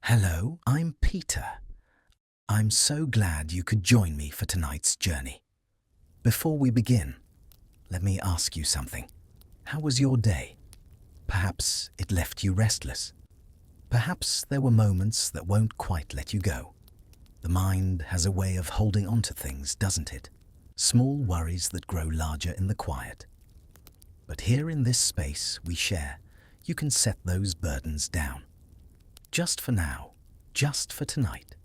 Hello, I'm Peter. I'm so glad you could join me for tonight's journey. Before we begin, let me ask you something. How was your day? Perhaps it left you restless. Perhaps there were moments that won't quite let you go. The mind has a way of holding on to things, doesn't it? Small worries that grow larger in the quiet. But here in this space we share, you can set those burdens down. Just for now, just for tonight.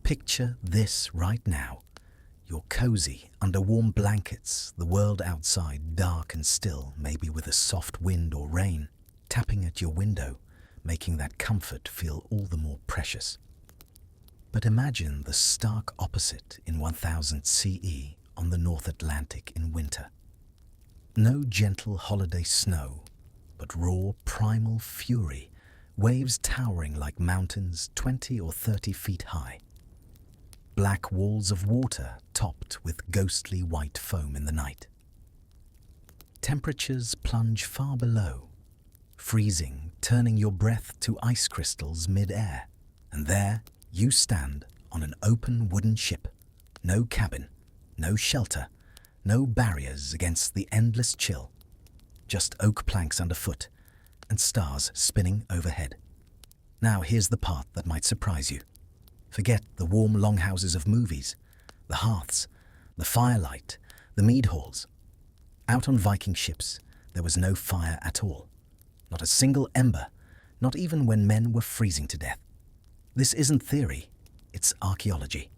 Picture this right now. You're cozy under warm blankets, the world outside dark and still, maybe with a soft wind or rain tapping at your window, making that comfort feel all the more precious. But imagine the stark opposite in 1000 CE on the North Atlantic in winter. No gentle holiday snow, but raw primal fury, waves towering like mountains 20 or 30 feet high. Black walls of water topped with ghostly white foam in the night. Temperatures plunge far below, freezing, turning your breath to ice crystals mid-air. And there you stand on an open wooden ship. No cabin, no shelter, no barriers against the endless chill. Just oak planks underfoot and stars spinning overhead. Now here's the part that might surprise you. Forget the warm longhouses of movies, the hearths, the firelight, the mead halls. Out on Viking ships, there was no fire at all. Not a single ember, not even when men were freezing to death. This isn't theory, it's archaeology.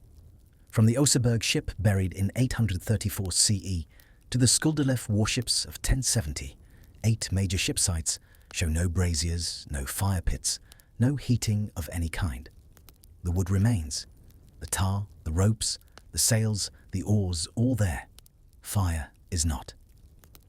From the Oseberg ship buried in 834 CE to the Skuldalef warships of 1070, 8 major ship sites show no braziers, no fire pits, no heating of any kind. The wood remains. The tar, the ropes, the sails, the oars, all there. Fire is not.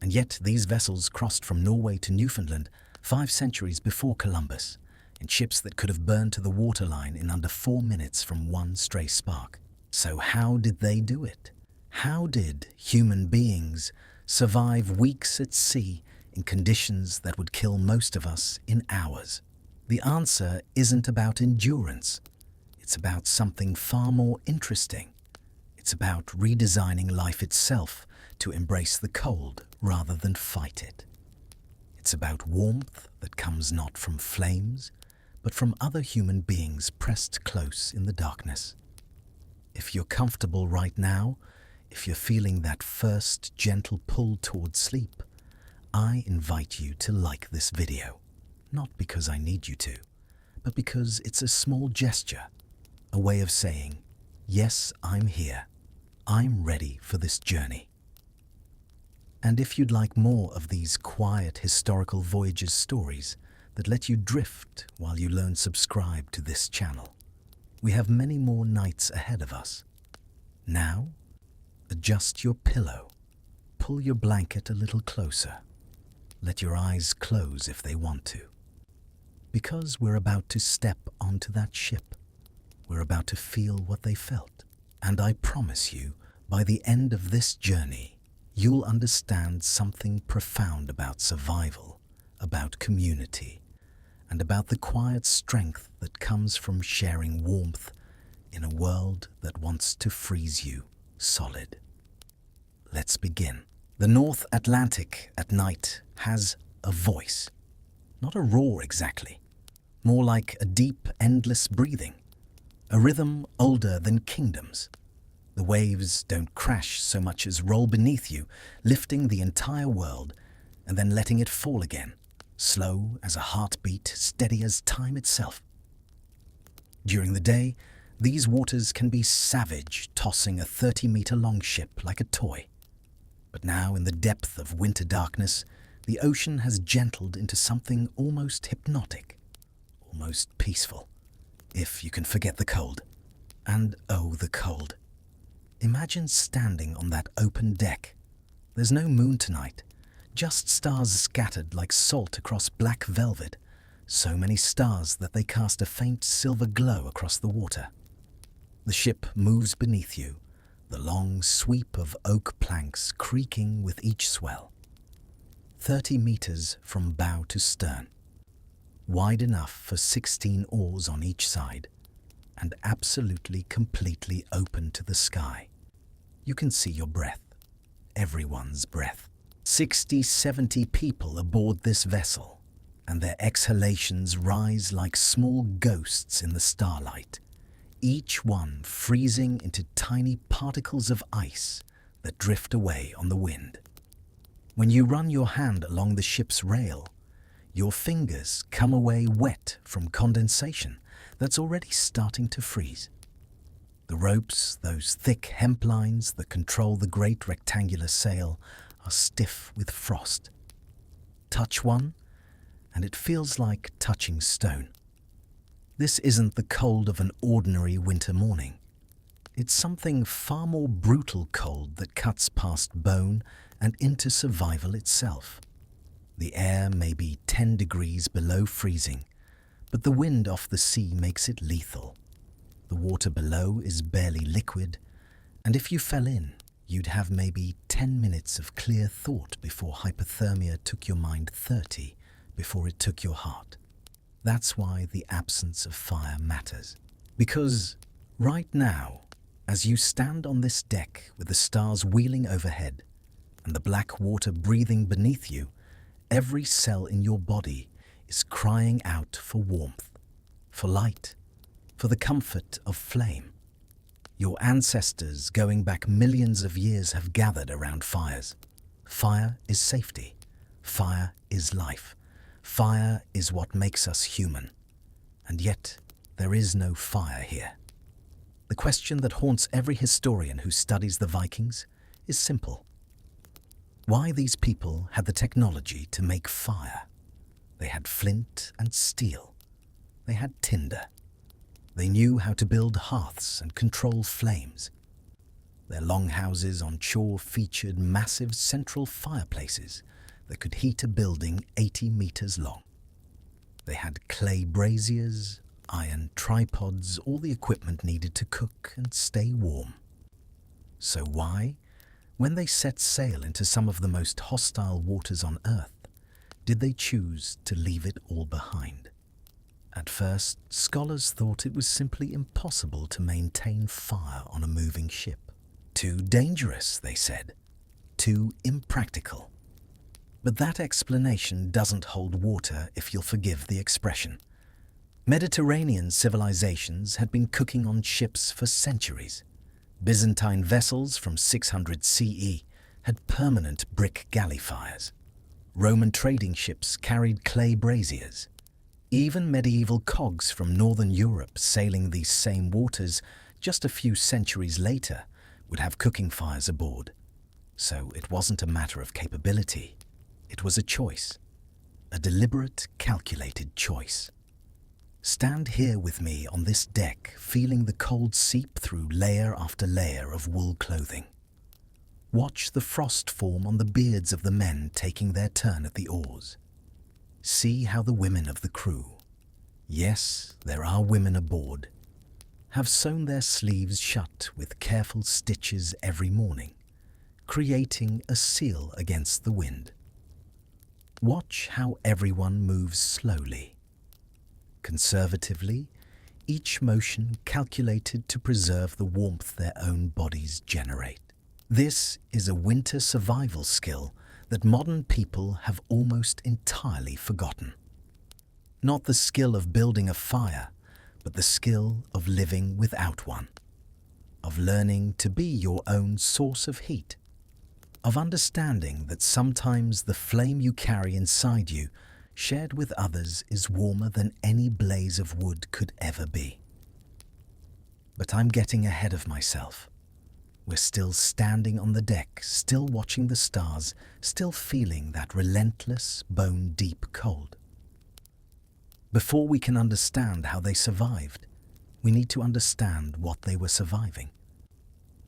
And yet these vessels crossed from Norway to Newfoundland 5 centuries before Columbus, in ships that could have burned to the waterline in under 4 minutes from one stray spark. So how did they do it? How did human beings survive weeks at sea in conditions that would kill most of us in hours? The answer isn't about endurance. It's about something far more interesting. It's about redesigning life itself to embrace the cold rather than fight it. It's about warmth that comes not from flames, but from other human beings pressed close in the darkness. If you're comfortable right now, if you're feeling that first gentle pull toward sleep, I invite you to like this video. Not because I need you to, but because it's a small gesture, a way of saying, yes, I'm here. I'm ready for this journey. And if you'd like more of these quiet historical voyages stories that let you drift while you learn, subscribe to this channel. We have many more nights ahead of us. Now, adjust your pillow. Pull your blanket a little closer. Let your eyes close if they want to. Because we're about to step onto that ship. We're about to feel what they felt. And I promise you, by the end of this journey, you'll understand something profound about survival, about community, and about the quiet strength that comes from sharing warmth in a world that wants to freeze you solid. Let's begin. The North Atlantic at night has a voice. Not a roar exactly, more like a deep, endless breathing. A rhythm older than kingdoms. The waves don't crash so much as roll beneath you, lifting the entire world and then letting it fall again, slow as a heartbeat, steady as time itself. During the day, these waters can be savage, tossing a 30-meter-long ship like a toy. But now, in the depth of winter darkness, the ocean has gentled into something almost hypnotic, almost peaceful, if you can forget the cold. And oh, the cold. Imagine standing on that open deck. There's no moon tonight, just stars scattered like salt across black velvet, so many stars that they cast a faint silver glow across the water. The ship moves beneath you, the long sweep of oak planks creaking with each swell. 30 meters from bow to stern. wide enough for 16 oars on each side, and absolutely completely open to the sky. You can see your breath, everyone's breath. 60, 70 people aboard this vessel, and their exhalations rise like small ghosts in the starlight, each one freezing into tiny particles of ice that drift away on the wind. When you run your hand along the ship's rail, your fingers come away wet from condensation that's already starting to freeze. The ropes, those thick hemp lines that control the great rectangular sail, are stiff with frost. Touch one, and it feels like touching stone. This isn't the cold of an ordinary winter morning. It's something far more brutal cold that cuts past bone and into survival itself. The air may be 10 degrees below freezing, but the wind off the sea makes it lethal. The water below is barely liquid, and if you fell in, you'd have maybe 10 minutes of clear thought before hypothermia took your mind 30 before it took your heart. That's why the absence of fire matters. Because right now, as you stand on this deck with the stars wheeling overhead and the black water breathing beneath you, every cell in your body is crying out for warmth, for light, for the comfort of flame. Your ancestors, going back millions of years, have gathered around fires. Fire is safety. Fire is life. Fire is what makes us human. And yet, there is no fire here. The question that haunts every historian who studies the Vikings is simple. Why these people had the technology to make fire? They had flint and steel. They had tinder. They knew how to build hearths and control flames. Their longhouses on shore featured massive central fireplaces that could heat a building 80 meters long. They had clay braziers, iron tripods, all the equipment needed to cook and stay warm. So why, when they set sail into some of the most hostile waters on Earth, did they choose to leave it all behind? At first, scholars thought it was simply impossible to maintain fire on a moving ship. Too dangerous, they said. Too impractical. But that explanation doesn't hold water, if you'll forgive the expression. Mediterranean civilizations had been cooking on ships for centuries. Byzantine vessels from 600 CE had permanent brick galley fires. Roman trading ships carried clay braziers. Even medieval cogs from northern Europe sailing these same waters just a few centuries later would have cooking fires aboard. So it wasn't a matter of capability. It was a choice. A deliberate, calculated choice. Stand here with me on this deck, feeling the cold seep through layer after layer of wool clothing. Watch the frost form on the beards of the men taking their turn at the oars. See how the women of the crew, yes, there are women aboard, have sewn their sleeves shut with careful stitches every morning, creating a seal against the wind. Watch how everyone moves slowly, conservatively, each motion calculated to preserve the warmth their own bodies generate. This is a winter survival skill that modern people have almost entirely forgotten. Not the skill of building a fire, but the skill of living without one, of learning to be your own source of heat, of understanding that sometimes the flame you carry inside you, shared with others, is warmer than any blaze of wood could ever be. But I'm getting ahead of myself. We're still standing on the deck, still watching the stars, still feeling that relentless, bone-deep cold. Before we can understand how they survived, we need to understand what they were surviving.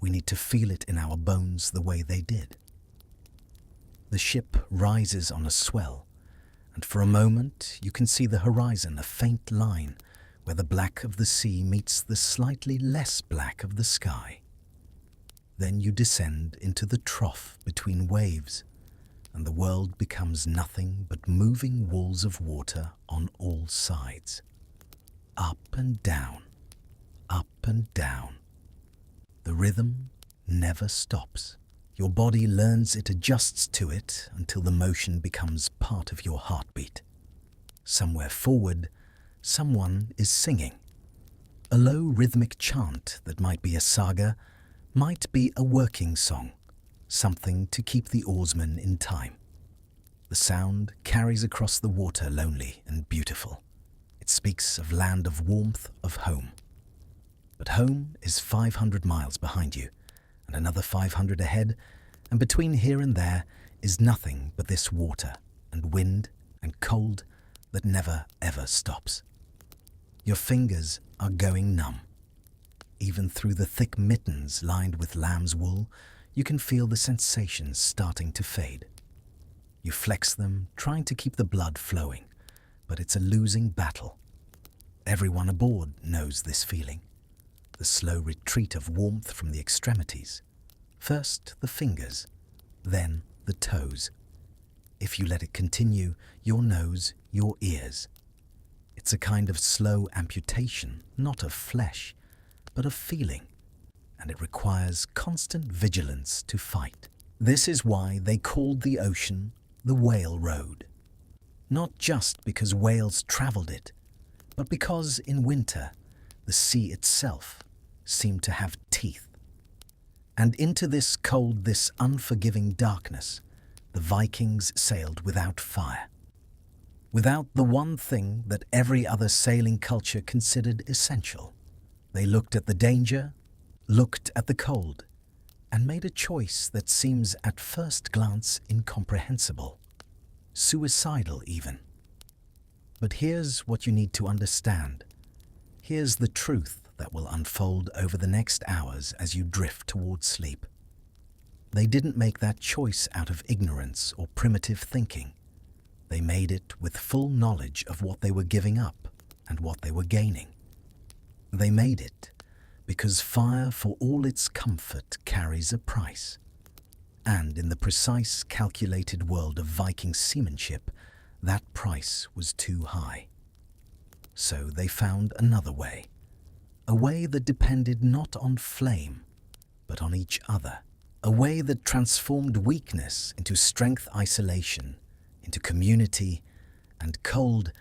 We need to feel it in our bones the way they did. The ship rises on a swell, and for a moment you can see the horizon, a faint line where the black of the sea meets the slightly less black of the sky. Then you descend into the trough between waves, and the world becomes nothing but moving walls of water on all sides. Up and down, up and down. The rhythm never stops. Your body learns it adjusts to it until the motion becomes part of your heartbeat. Somewhere forward, someone is singing. A low rhythmic chant that might be a saga, might be a working song, something to keep the oarsman in time. The sound carries across the water lonely and beautiful. It speaks of land of warmth, of home. But home is 500 miles behind you, and another 500 ahead, and between here and there is nothing but this water and wind and cold that never ever stops. Your fingers are going numb. Even through the thick mittens lined with lamb's wool, you can feel the sensations starting to fade. You flex them, trying to keep the blood flowing, but it's a losing battle. Everyone aboard knows this feeling. The slow retreat of warmth from the extremities. First the fingers, then the toes. If you let it continue, your nose, your ears. It's a kind of slow amputation, not of flesh, but of feeling, and it requires constant vigilance to fight. This is why they called the ocean the whale road. Not just because whales travelled it, but because in winter the sea itself seemed to have teeth. And into this cold, this unforgiving darkness, the Vikings sailed without fire. Without the one thing that every other sailing culture considered essential. They looked at the danger, looked at the cold, and made a choice that seems at first glance incomprehensible, suicidal even. But here's what you need to understand. Here's the truth that will unfold over the next hours as you drift towards sleep. They didn't make that choice out of ignorance or primitive thinking. They made it with full knowledge of what they were giving up and what they were gaining. They made it because fire, for all its comfort, carries a price. And in the precise, calculated world of Viking seamanship, that price was too high. So they found another way. A way that depended not on flame, but on each other. A way that transformed weakness into strength, isolation, into community, and cold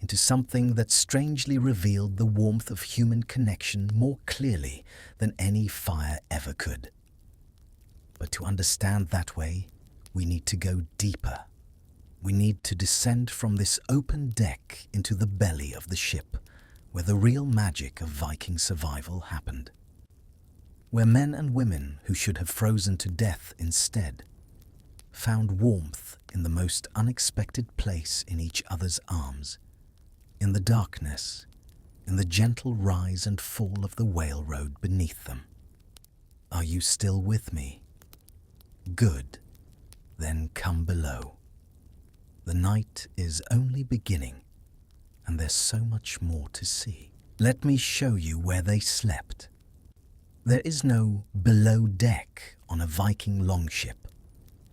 into something that strangely revealed the warmth of human connection more clearly than any fire ever could. But to understand that way, we need to go deeper. We need to descend from this open deck into the belly of the ship, where the real magic of Viking survival happened. Where men and women who should have frozen to death instead found warmth in the most unexpected place in each other's arms, in the darkness, in the gentle rise and fall of the whale road beneath them. Are you still with me? Good. Then come below. The night is only beginning, and there's so much more to see. Let me show you where they slept. There is no below deck on a Viking longship,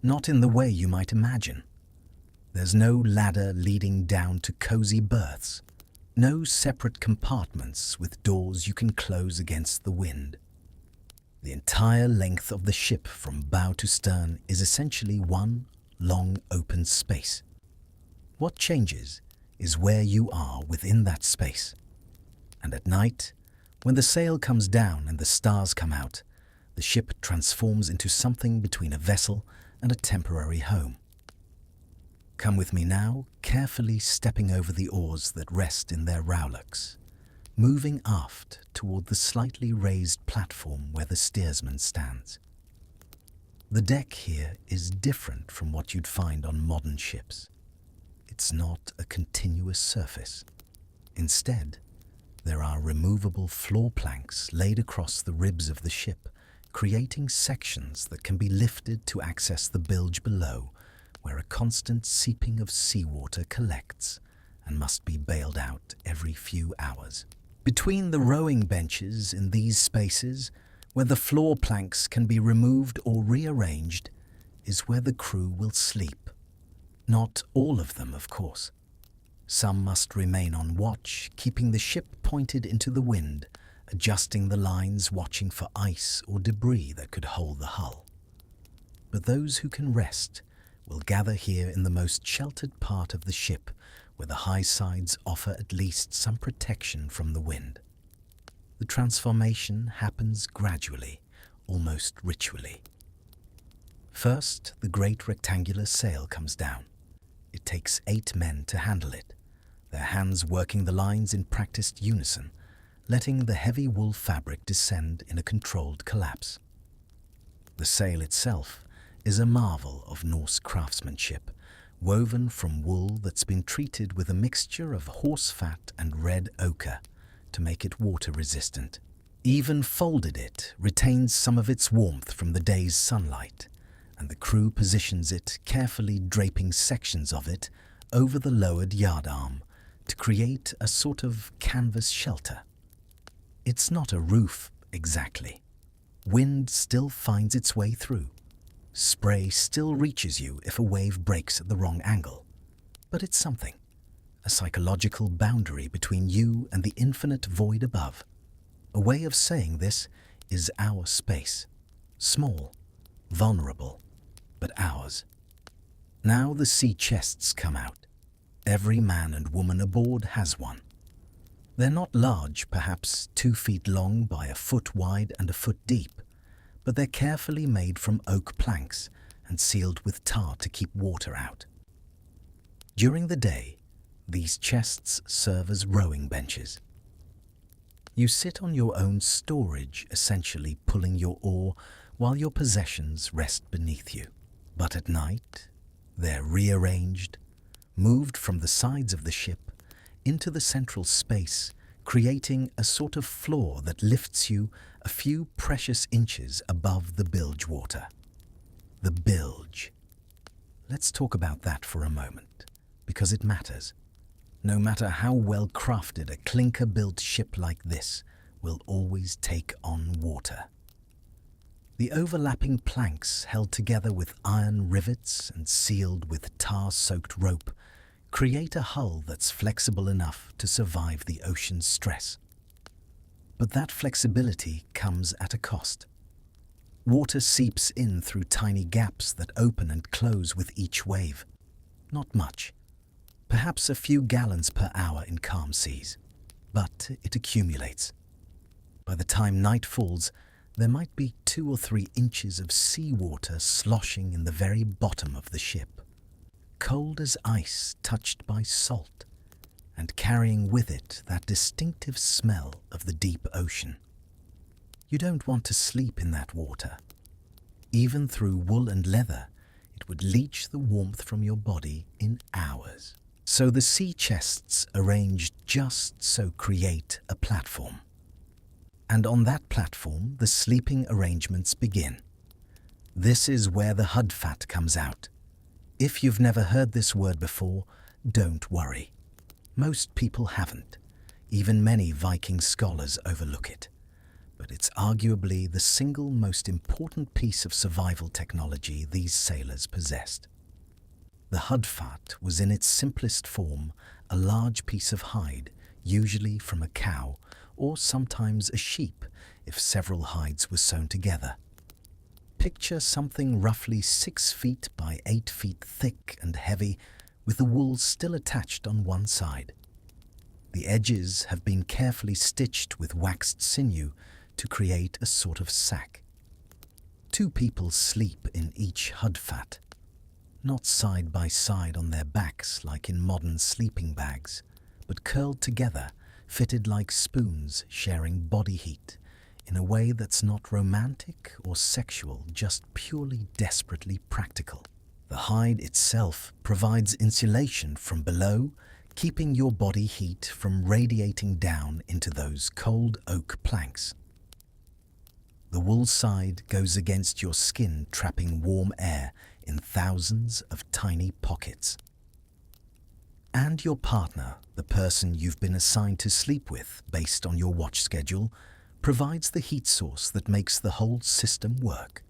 not in the way you might imagine. There's no ladder leading down to cozy berths, no separate compartments with doors you can close against the wind. The entire length of the ship from bow to stern is essentially one long open space. What changes is where you are within that space. And at night, when the sail comes down and the stars come out, the ship transforms into something between a vessel and a temporary home. Come with me now, carefully stepping over the oars that rest in their rowlocks, moving aft toward the slightly raised platform where the steersman stands. The deck here is different from what you'd find on modern ships. It's not a continuous surface. Instead, there are removable floor planks laid across the ribs of the ship, creating sections that can be lifted to access the bilge below, where a constant seeping of seawater collects and must be bailed out every few hours. Between the rowing benches in these spaces, where the floor planks can be removed or rearranged, is where the crew will sleep. Not all of them, of course. Some must remain on watch, keeping the ship pointed into the wind, adjusting the lines, watching for ice or debris that could hold the hull. But those who can rest will gather here in the most sheltered part of the ship, where the high sides offer at least some protection from the wind. The transformation happens gradually, almost ritually. First, the great rectangular sail comes down. It takes 8 men to handle it, their hands working the lines in practiced unison, letting the heavy wool fabric descend in a controlled collapse. The sail itself is a marvel of Norse craftsmanship, woven from wool that's been treated with a mixture of horse fat and red ochre to make it water-resistant. Even folded, it retains some of its warmth from the day's sunlight, and the crew positions it, carefully draping sections of it over the lowered yardarm to create a sort of canvas shelter. It's not a roof exactly. Wind still finds its way through. Spray still reaches you if a wave breaks at the wrong angle. But it's something, a psychological boundary between you and the infinite void above. A way of saying this is our space. Small, vulnerable, but ours. Now the sea chests come out. Every man and woman aboard has one. They're not large, perhaps 2 feet long by a foot wide and a foot deep, but they're carefully made from oak planks and sealed with tar to keep water out. During the day, these chests serve as rowing benches. You sit on your own storage, essentially pulling your oar while your possessions rest beneath you. But at night, they're rearranged, moved from the sides of the ship into the central space, creating a sort of floor that lifts you a few precious inches above the bilge water. The bilge. Let's talk about that for a moment, because it matters. No matter how well crafted, a clinker-built ship like this will always take on water. The overlapping planks, held together with iron rivets and sealed with tar-soaked rope, create a hull that's flexible enough to survive the ocean's stress. But that flexibility comes at a cost. Water seeps in through tiny gaps that open and close with each wave. Not much. Perhaps a few gallons per hour in calm seas. But it accumulates. By the time night falls, there might be 2 or 3 inches of seawater sloshing in the very bottom of the ship. Cold as ice touched by salt, and carrying with it that distinctive smell of the deep ocean. You don't want to sleep in that water. Even through wool and leather, it would leach the warmth from your body in hours. So the sea chests arranged just so create a platform. And on that platform, the sleeping arrangements begin. This is where the hudfat comes out. If you've never heard this word before, don't worry. Most people haven't. Even many Viking scholars overlook it. But it's arguably the single most important piece of survival technology these sailors possessed. The hudfat was in its simplest form a large piece of hide, usually from a cow, or sometimes a sheep if several hides were sewn together. Picture something roughly 6 feet by 8 feet thick and heavy, with the wool still attached on one side. The edges have been carefully stitched with waxed sinew to create a sort of sack. 2 people sleep in each hudfat, not side by side on their backs like in modern sleeping bags, but curled together, fitted like spoons, sharing body heat in a way that's not romantic or sexual, just purely desperately practical. The hide itself provides insulation from below, keeping your body heat from radiating down into those cold oak planks. The wool side goes against your skin, trapping warm air in thousands of tiny pockets. And your partner, the person you've been assigned to sleep with based on your watch schedule, provides the heat source that makes the whole system work.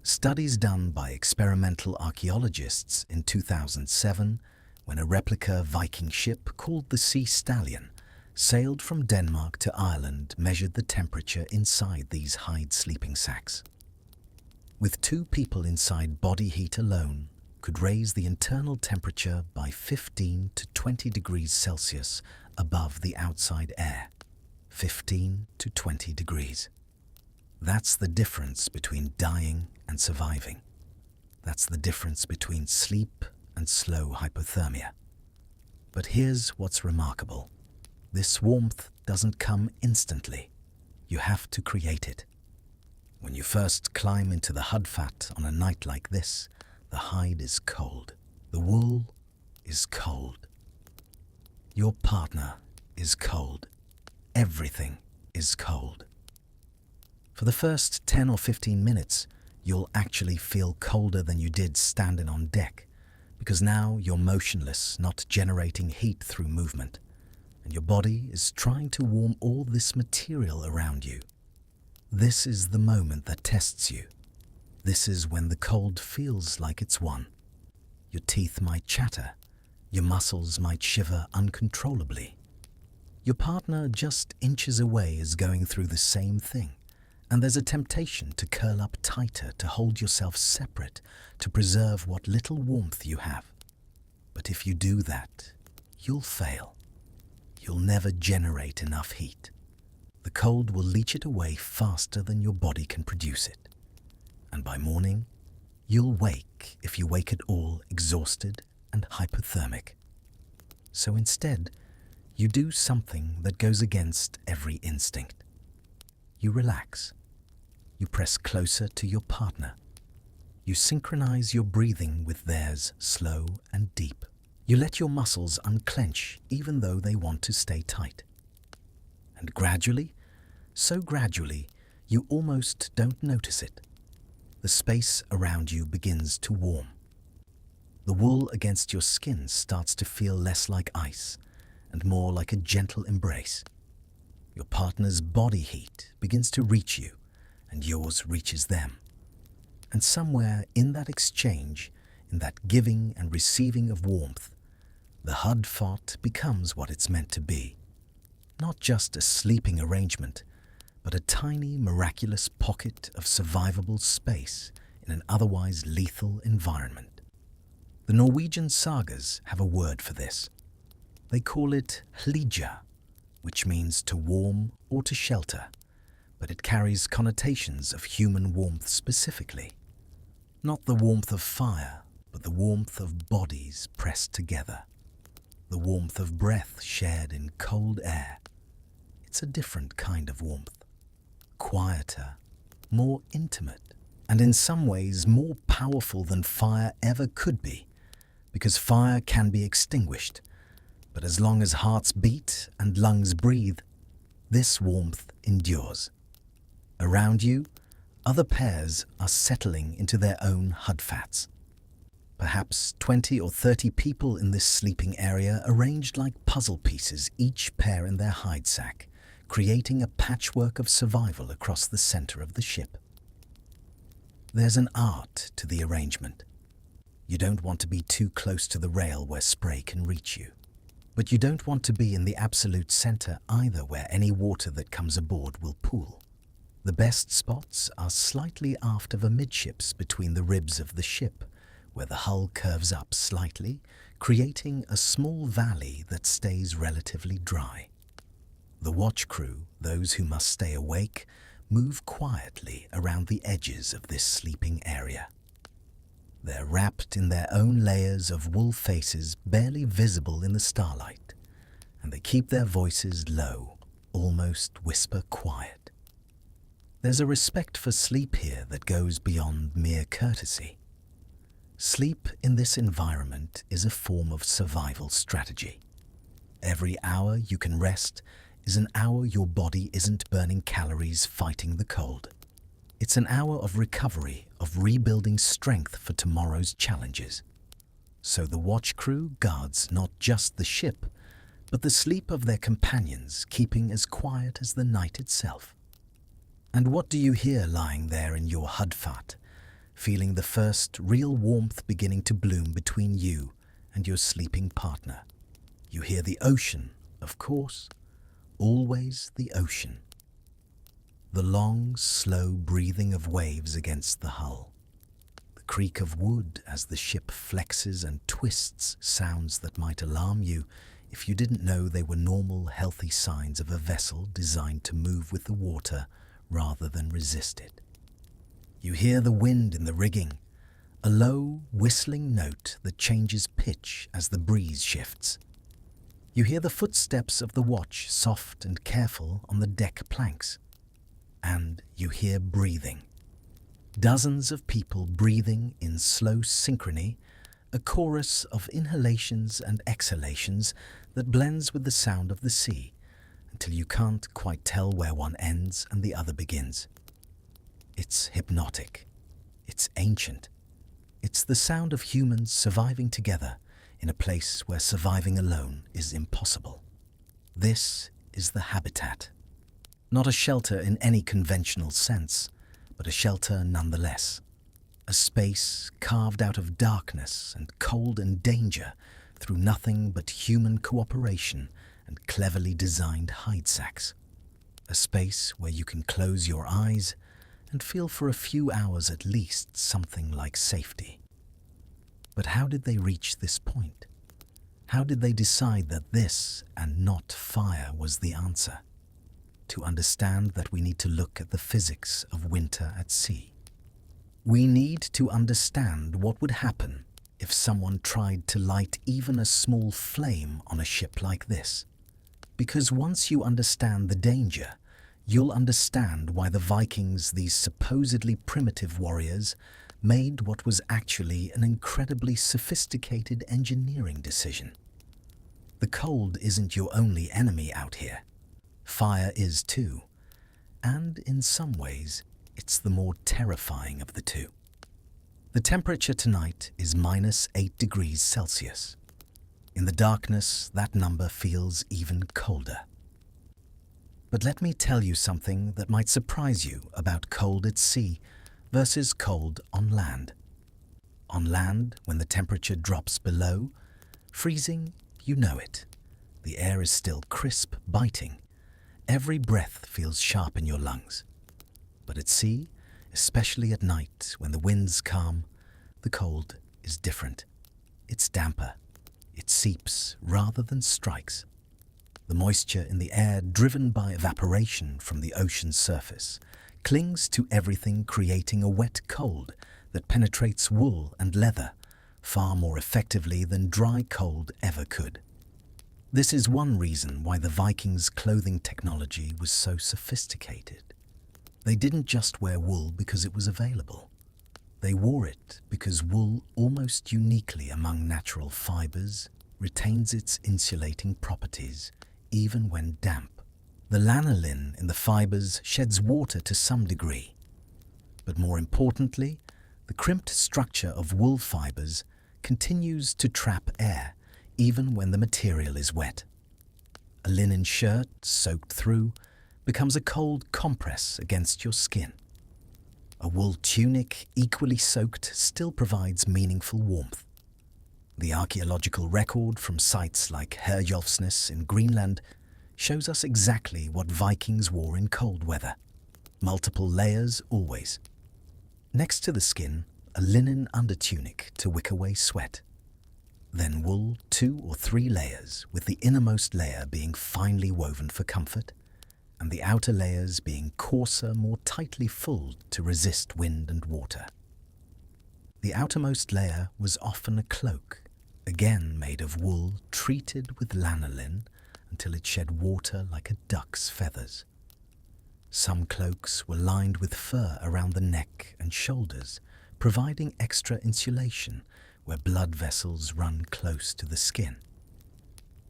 Studies done by experimental archaeologists in 2007, when a replica Viking ship called the Sea Stallion sailed from Denmark to Ireland, measured the temperature inside these hide sleeping sacks. With 2 people inside, body heat alone could raise the internal temperature by 15 to 20 degrees Celsius above the outside air. 15 to 20 degrees. That's the difference between dying and surviving. That's the difference between sleep and slow hypothermia. But here's what's remarkable. This warmth doesn't come instantly. You have to create it. When you first climb into the hudfat on a night like this, the hide is cold. The wool is cold. Your partner is cold. Everything is cold. For the first 10 or 15 minutes, you'll actually feel colder than you did standing on deck, because now you're motionless, not generating heat through movement, and your body is trying to warm all this material around you. This is the moment that tests you. This is when the cold feels like it's won. Your teeth might chatter. Your muscles might shiver uncontrollably. Your partner just inches away is going through the same thing, and there's a temptation to curl up tighter, to hold yourself separate, to preserve what little warmth you have. But if you do that, you'll fail. You'll never generate enough heat. The cold will leach it away faster than your body can produce it. And by morning, you'll wake, if you wake at all, exhausted and hypothermic. So instead, you do something that goes against every instinct. You relax. You press closer to your partner. You synchronize your breathing with theirs, slow and deep. You let your muscles unclench even though they want to stay tight. And gradually, so gradually, you almost don't notice it. The space around you begins to warm. The wool against your skin starts to feel less like ice and more like a gentle embrace. Your partner's body heat begins to reach you, and yours reaches them. And somewhere in that exchange, in that giving and receiving of warmth, the hudfat becomes what it's meant to be. Not just a sleeping arrangement, but a tiny, miraculous pocket of survivable space in an otherwise lethal environment. The Norwegian sagas have a word for this. They call it hlija, which means to warm or to shelter, but it carries connotations of human warmth specifically. Not the warmth of fire, but the warmth of bodies pressed together. The warmth of breath shared in cold air. It's a different kind of warmth. Quieter, more intimate, and in some ways more powerful than fire ever could be, because fire can be extinguished. But as long as hearts beat and lungs breathe, this warmth endures. Around you, other pairs are settling into their own hudfats. Perhaps 20 or 30 people in this sleeping area, arranged like puzzle pieces, each pair in their hide sack, creating a patchwork of survival across the center of the ship. There's an art to the arrangement. You don't want to be too close to the rail where spray can reach you. But you don't want to be in the absolute center either, where any water that comes aboard will pool. The best spots are slightly aft of amidships, between the ribs of the ship, where the hull curves up slightly, creating a small valley that stays relatively dry. The watch crew, those who must stay awake, move quietly around the edges of this sleeping area. They're wrapped in their own layers of wool faces, barely visible in the starlight, and they keep their voices low, almost whisper quiet. There's a respect for sleep here that goes beyond mere courtesy. Sleep in this environment is a form of survival strategy. Every hour you can rest is an hour your body isn't burning calories fighting the cold. It's an hour of recovery, of rebuilding strength for tomorrow's challenges. So the watch crew guards not just the ship, but the sleep of their companions, keeping as quiet as the night itself. And what do you hear lying there in your hudfat? feeling the first real warmth beginning to bloom between you and your sleeping partner. You hear the ocean, of course, always the ocean. The long, slow breathing of waves against the hull. The creak of wood as the ship flexes and twists, sounds that might alarm you if you didn't know they were normal, healthy signs of a vessel designed to move with the water rather than resist it. You hear the wind in the rigging, a low, whistling note that changes pitch as the breeze shifts. You hear the footsteps of the watch, soft and careful, on the deck planks. And you hear breathing. Dozens of people breathing in slow synchrony, a chorus of inhalations and exhalations that blends with the sound of the sea until you can't quite tell where one ends and the other begins. It's hypnotic. It's ancient. It's the sound of humans surviving together in a place where surviving alone is impossible. This is the habitat. Not a shelter in any conventional sense, but a shelter nonetheless. A space carved out of darkness and cold and danger through nothing but human cooperation and cleverly designed hide sacks. A space where you can close your eyes and feel for a few hours at least something like safety. But how did they reach this point? How did they decide that this and not fire was the answer? To understand that we need to look at the physics of winter at sea. We need to understand what would happen if someone tried to light even a small flame on a ship like this. Because once you understand the danger, you'll understand why the Vikings, these supposedly primitive warriors, made what was actually an incredibly sophisticated engineering decision. The cold isn't your only enemy out here. Fire is too, and in some ways, it's the more terrifying of the two. The temperature tonight is -8 degrees Celsius. In the darkness, that number feels even colder. But let me tell you something that might surprise you about cold at sea versus cold on land. On land, when the temperature drops below freezing, you know it. The air is still crisp, biting. Every breath feels sharp in your lungs. But at sea, especially at night when the wind's calm, the cold is different. It's damper. It seeps rather than strikes. The moisture in the air, driven by evaporation from the ocean's surface, clings to everything, creating a wet cold that penetrates wool and leather far more effectively than dry cold ever could. This is one reason why the Vikings' clothing technology was so sophisticated. They didn't just wear wool because it was available. They wore it because wool, almost uniquely among natural fibers, retains its insulating properties, even when damp. The lanolin in the fibers sheds water to some degree. But more importantly, the crimped structure of wool fibers continues to trap air even when the material is wet. A linen shirt, soaked through, becomes a cold compress against your skin. A wool tunic, equally soaked, still provides meaningful warmth. The archaeological record from sites like Herjolfsnes in Greenland shows us exactly what Vikings wore in cold weather. Multiple layers always. Next to the skin, a linen undertunic to wick away sweat. Then wool, 2 or 3 layers, with the innermost layer being finely woven for comfort, and the outer layers being coarser, more tightly fulled to resist wind and water. The outermost layer was often a cloak, again made of wool treated with lanolin until it shed water like a duck's feathers. Some cloaks were lined with fur around the neck and shoulders, providing extra insulation where blood vessels run close to the skin.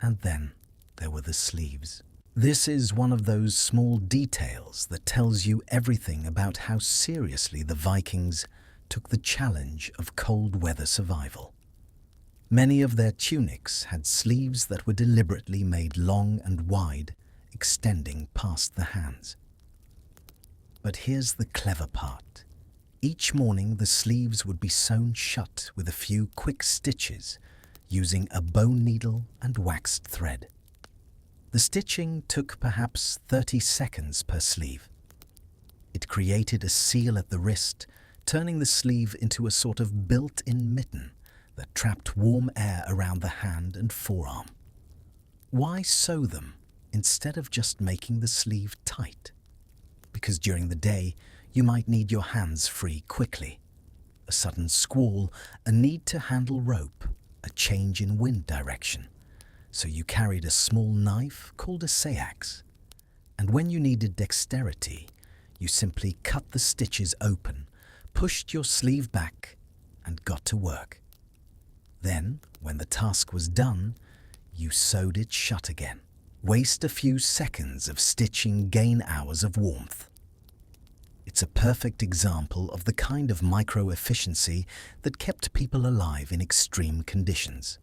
And then there were the sleeves. This is one of those small details that tells you everything about how seriously the Vikings took the challenge of cold weather survival. Many of their tunics had sleeves that were deliberately made long and wide, extending past the hands. But here's the clever part. Each morning the sleeves would be sewn shut with a few quick stitches using a bone needle and waxed thread. The stitching took perhaps 30 seconds per sleeve. It created a seal at the wrist, turning the sleeve into a sort of built-in mitten that trapped warm air around the hand and forearm. Why sew them instead of just making the sleeve tight? Because during the day, you might need your hands free quickly. A sudden squall, a need to handle rope, a change in wind direction. So you carried a small knife called a seax. And when you needed dexterity, you simply cut the stitches open, pushed your sleeve back, and got to work. Then, when the task was done, you sewed it shut again. Waste a few seconds of stitching, gain hours of warmth. It's a perfect example of the kind of micro-efficiency that kept people alive in extreme conditions.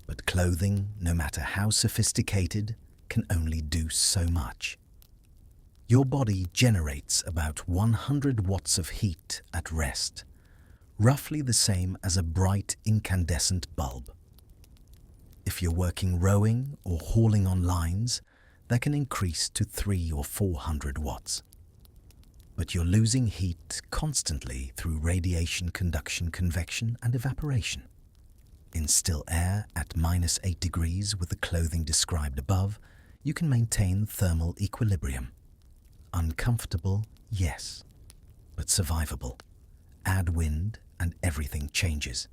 But clothing, no matter how sophisticated, can only do so much. Your body generates about 100 watts of heat at rest, roughly the same as a bright incandescent bulb. If you're working rowing or hauling on lines, that can increase to 300 or 400 watts. But you're losing heat constantly through radiation, conduction, convection, and evaporation. In still air at -8 degrees with the clothing described above, you can maintain thermal equilibrium. Uncomfortable, yes, but survivable. Add wind and everything changes.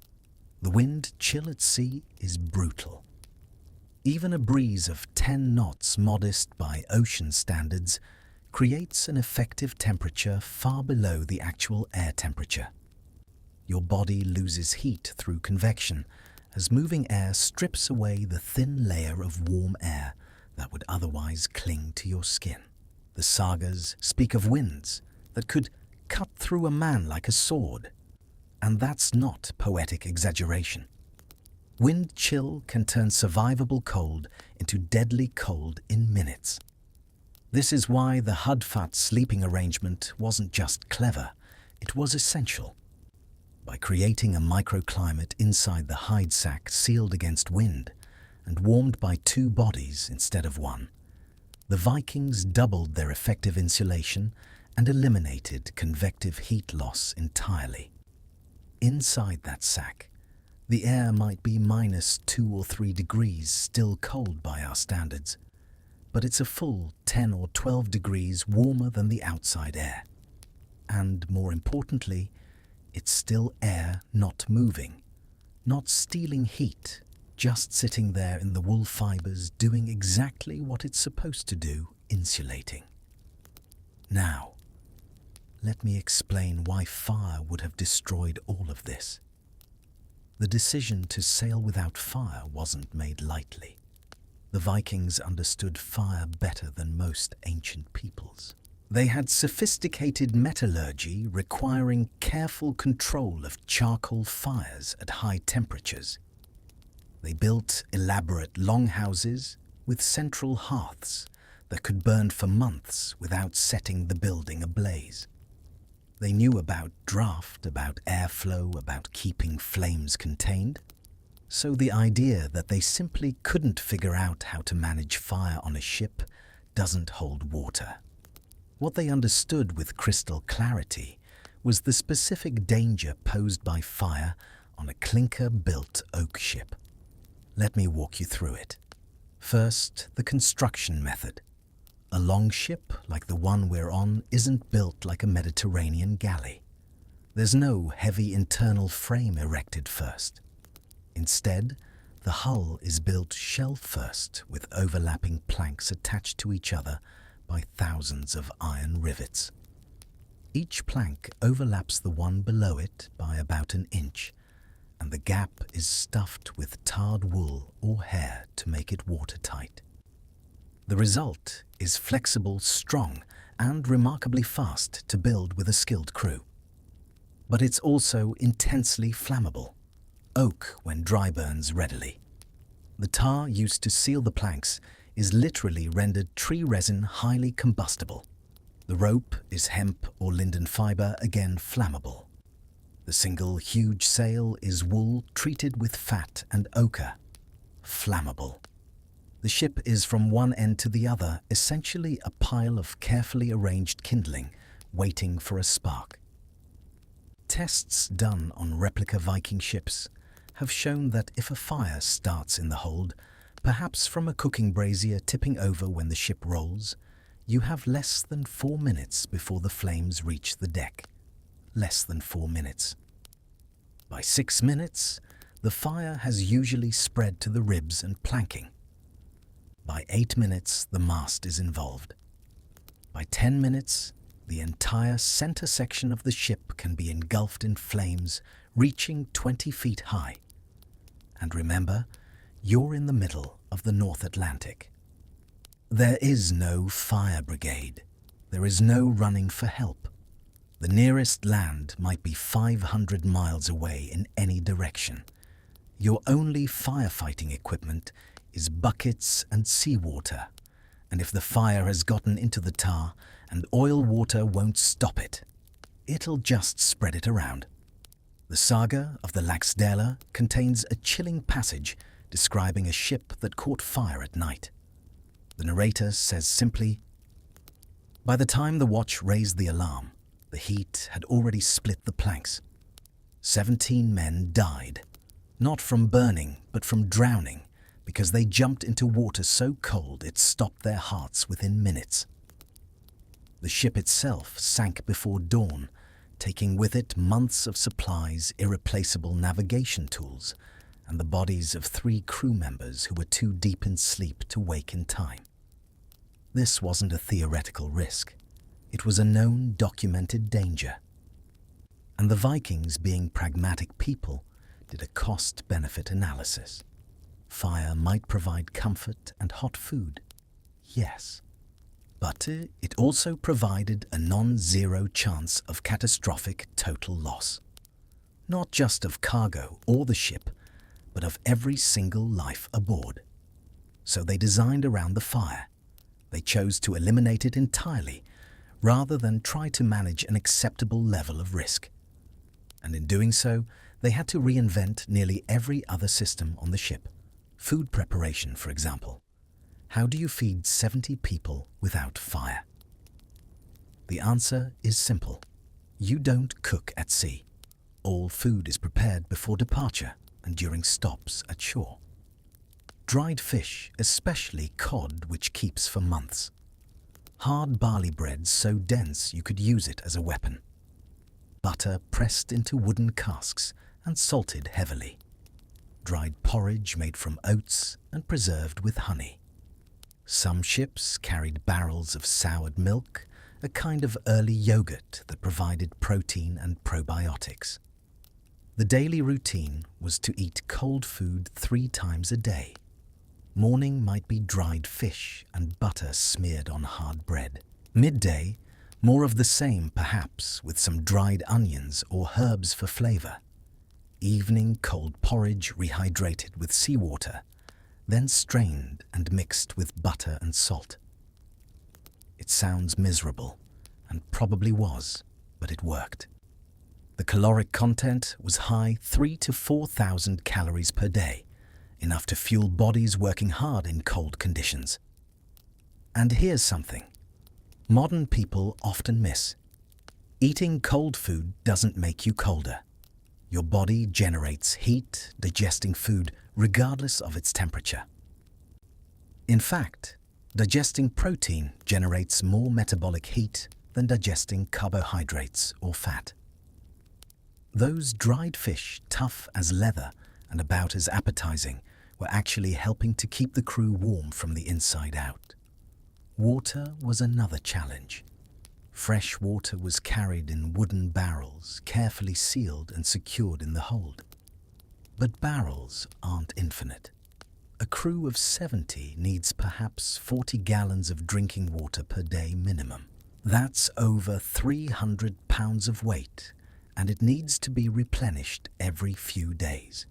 The wind chill at sea is brutal. Even a breeze of 10 knots, modest by ocean standards, creates an effective temperature far below the actual air temperature. Your body loses heat through convection as moving air strips away the thin layer of warm air that would otherwise cling to your skin. The sagas speak of winds that could cut through a man like a sword, and that's not poetic exaggeration. Wind chill can turn survivable cold into deadly cold in minutes. This is why the Hudfat sleeping arrangement wasn't just clever, it was essential. By creating a microclimate inside the hide sack sealed against wind and warmed by 2 bodies instead of 1, the Vikings doubled their effective insulation and eliminated convective heat loss entirely. Inside that sack, the air might be -2 or 3 degrees, still cold by our standards, but it's a full 10 or 12 degrees warmer than the outside air. And more importantly, it's still air not moving, not stealing heat, just sitting there in the wool fibers doing exactly what it's supposed to do, insulating. Now, let me explain why fire would have destroyed all of this. The decision to sail without fire wasn't made lightly. The Vikings understood fire better than most ancient peoples. They had sophisticated metallurgy requiring careful control of charcoal fires at high temperatures. They built elaborate longhouses with central hearths that could burn for months without setting the building ablaze. They knew about draft, about airflow, about keeping flames contained. So the idea that they simply couldn't figure out how to manage fire on a ship doesn't hold water. What they understood with crystal clarity was the specific danger posed by fire on a clinker-built oak ship. Let me walk you through it. First, the construction method. A longship like the one we're on isn't built like a Mediterranean galley. There's no heavy internal frame erected first. Instead, the hull is built shell first with overlapping planks attached to each other by thousands of iron rivets. Each plank overlaps the one below it by about an inch, and the gap is stuffed with tarred wool or hair to make it watertight. The result is flexible, strong, and remarkably fast to build with a skilled crew. But it's also intensely flammable. Oak when dry burns readily. The tar used to seal the planks is literally rendered tree resin highly combustible. The rope is hemp or linden fiber, again flammable. The single huge sail is wool treated with fat and ochre, flammable. The ship is from one end to the other essentially a pile of carefully arranged kindling waiting for a spark. Tests done on replica Viking ships have shown that if a fire starts in the hold, perhaps from a cooking brazier tipping over when the ship rolls, you have less than 4 minutes before the flames reach the deck. Less than 4 minutes. By 6 minutes, the fire has usually spread to the ribs and planking. By 8 minutes, the mast is involved. By 10 minutes, the entire center section of the ship can be engulfed in flames reaching 20 feet high. And remember, you're in the middle of the North Atlantic. There is no fire brigade. There is no running for help. The nearest land might be 500 miles away in any direction. Your only firefighting equipment is buckets and seawater, and if the fire has gotten into the tar and oil water won't stop it, it'll just spread it around. The saga of the Laxdæla contains a chilling passage describing a ship that caught fire at night. The narrator says simply, "By the time the watch raised the alarm, the heat had already split the planks. 17 men died, not from burning but from drowning, because they jumped into water so cold it stopped their hearts within minutes." The ship itself sank before dawn, taking with it months of supplies, irreplaceable navigation tools, and the bodies of 3 crew members who were too deep in sleep to wake in time. This wasn't a theoretical risk. It was a known, documented danger. And the Vikings, being pragmatic people, did a cost-benefit analysis. Fire might provide comfort and hot food, yes. But it also provided a non-zero chance of catastrophic total loss. Not just of cargo or the ship, but of every single life aboard. So they designed around the fire. They chose to eliminate it entirely, rather than try to manage an acceptable level of risk. And in doing so, they had to reinvent nearly every other system on the ship. Food preparation, for example. How do you feed 70 people without fire? The answer is simple. You don't cook at sea. All food is prepared before departure and during stops at shore. Dried fish, especially cod, which keeps for months. Hard barley bread so dense you could use it as a weapon. Butter pressed into wooden casks and salted heavily. Dried porridge made from oats and preserved with honey. Some ships carried barrels of soured milk, a kind of early yogurt that provided protein and probiotics. The daily routine was to eat cold food 3 times a day. Morning might be dried fish and butter smeared on hard bread. Midday, more of the same perhaps, with some dried onions or herbs for flavor. Evening, cold porridge rehydrated with seawater, then strained and mixed with butter and salt. It sounds miserable, and probably was, but it worked. The caloric content was high 3,000 to 4,000 calories per day, enough to fuel bodies working hard in cold conditions. And here's something modern people often miss. Eating cold food doesn't make you colder. Your body generates heat, digesting food regardless of its temperature. In fact, digesting protein generates more metabolic heat than digesting carbohydrates or fat. Those dried fish, tough as leather and about as appetizing, were actually helping to keep the crew warm from the inside out. Water was another challenge. Fresh water was carried in wooden barrels, carefully sealed and secured in the hold. But barrels aren't infinite. A crew of 70 needs perhaps 40 gallons of drinking water per day minimum. That's over 300 pounds of weight, and it needs to be replenished every few days.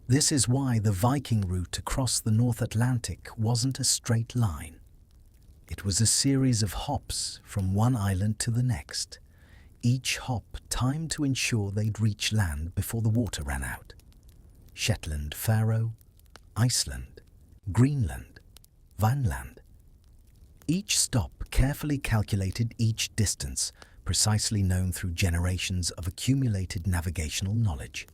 This is why the Viking route across the North Atlantic wasn't a straight line. It was a series of hops from one island to the next, each hop timed to ensure they'd reach land before the water ran out. Shetland, Faroe, Iceland, Greenland, Vinland. Each stop carefully calculated each distance, precisely known through generations of accumulated navigational knowledge.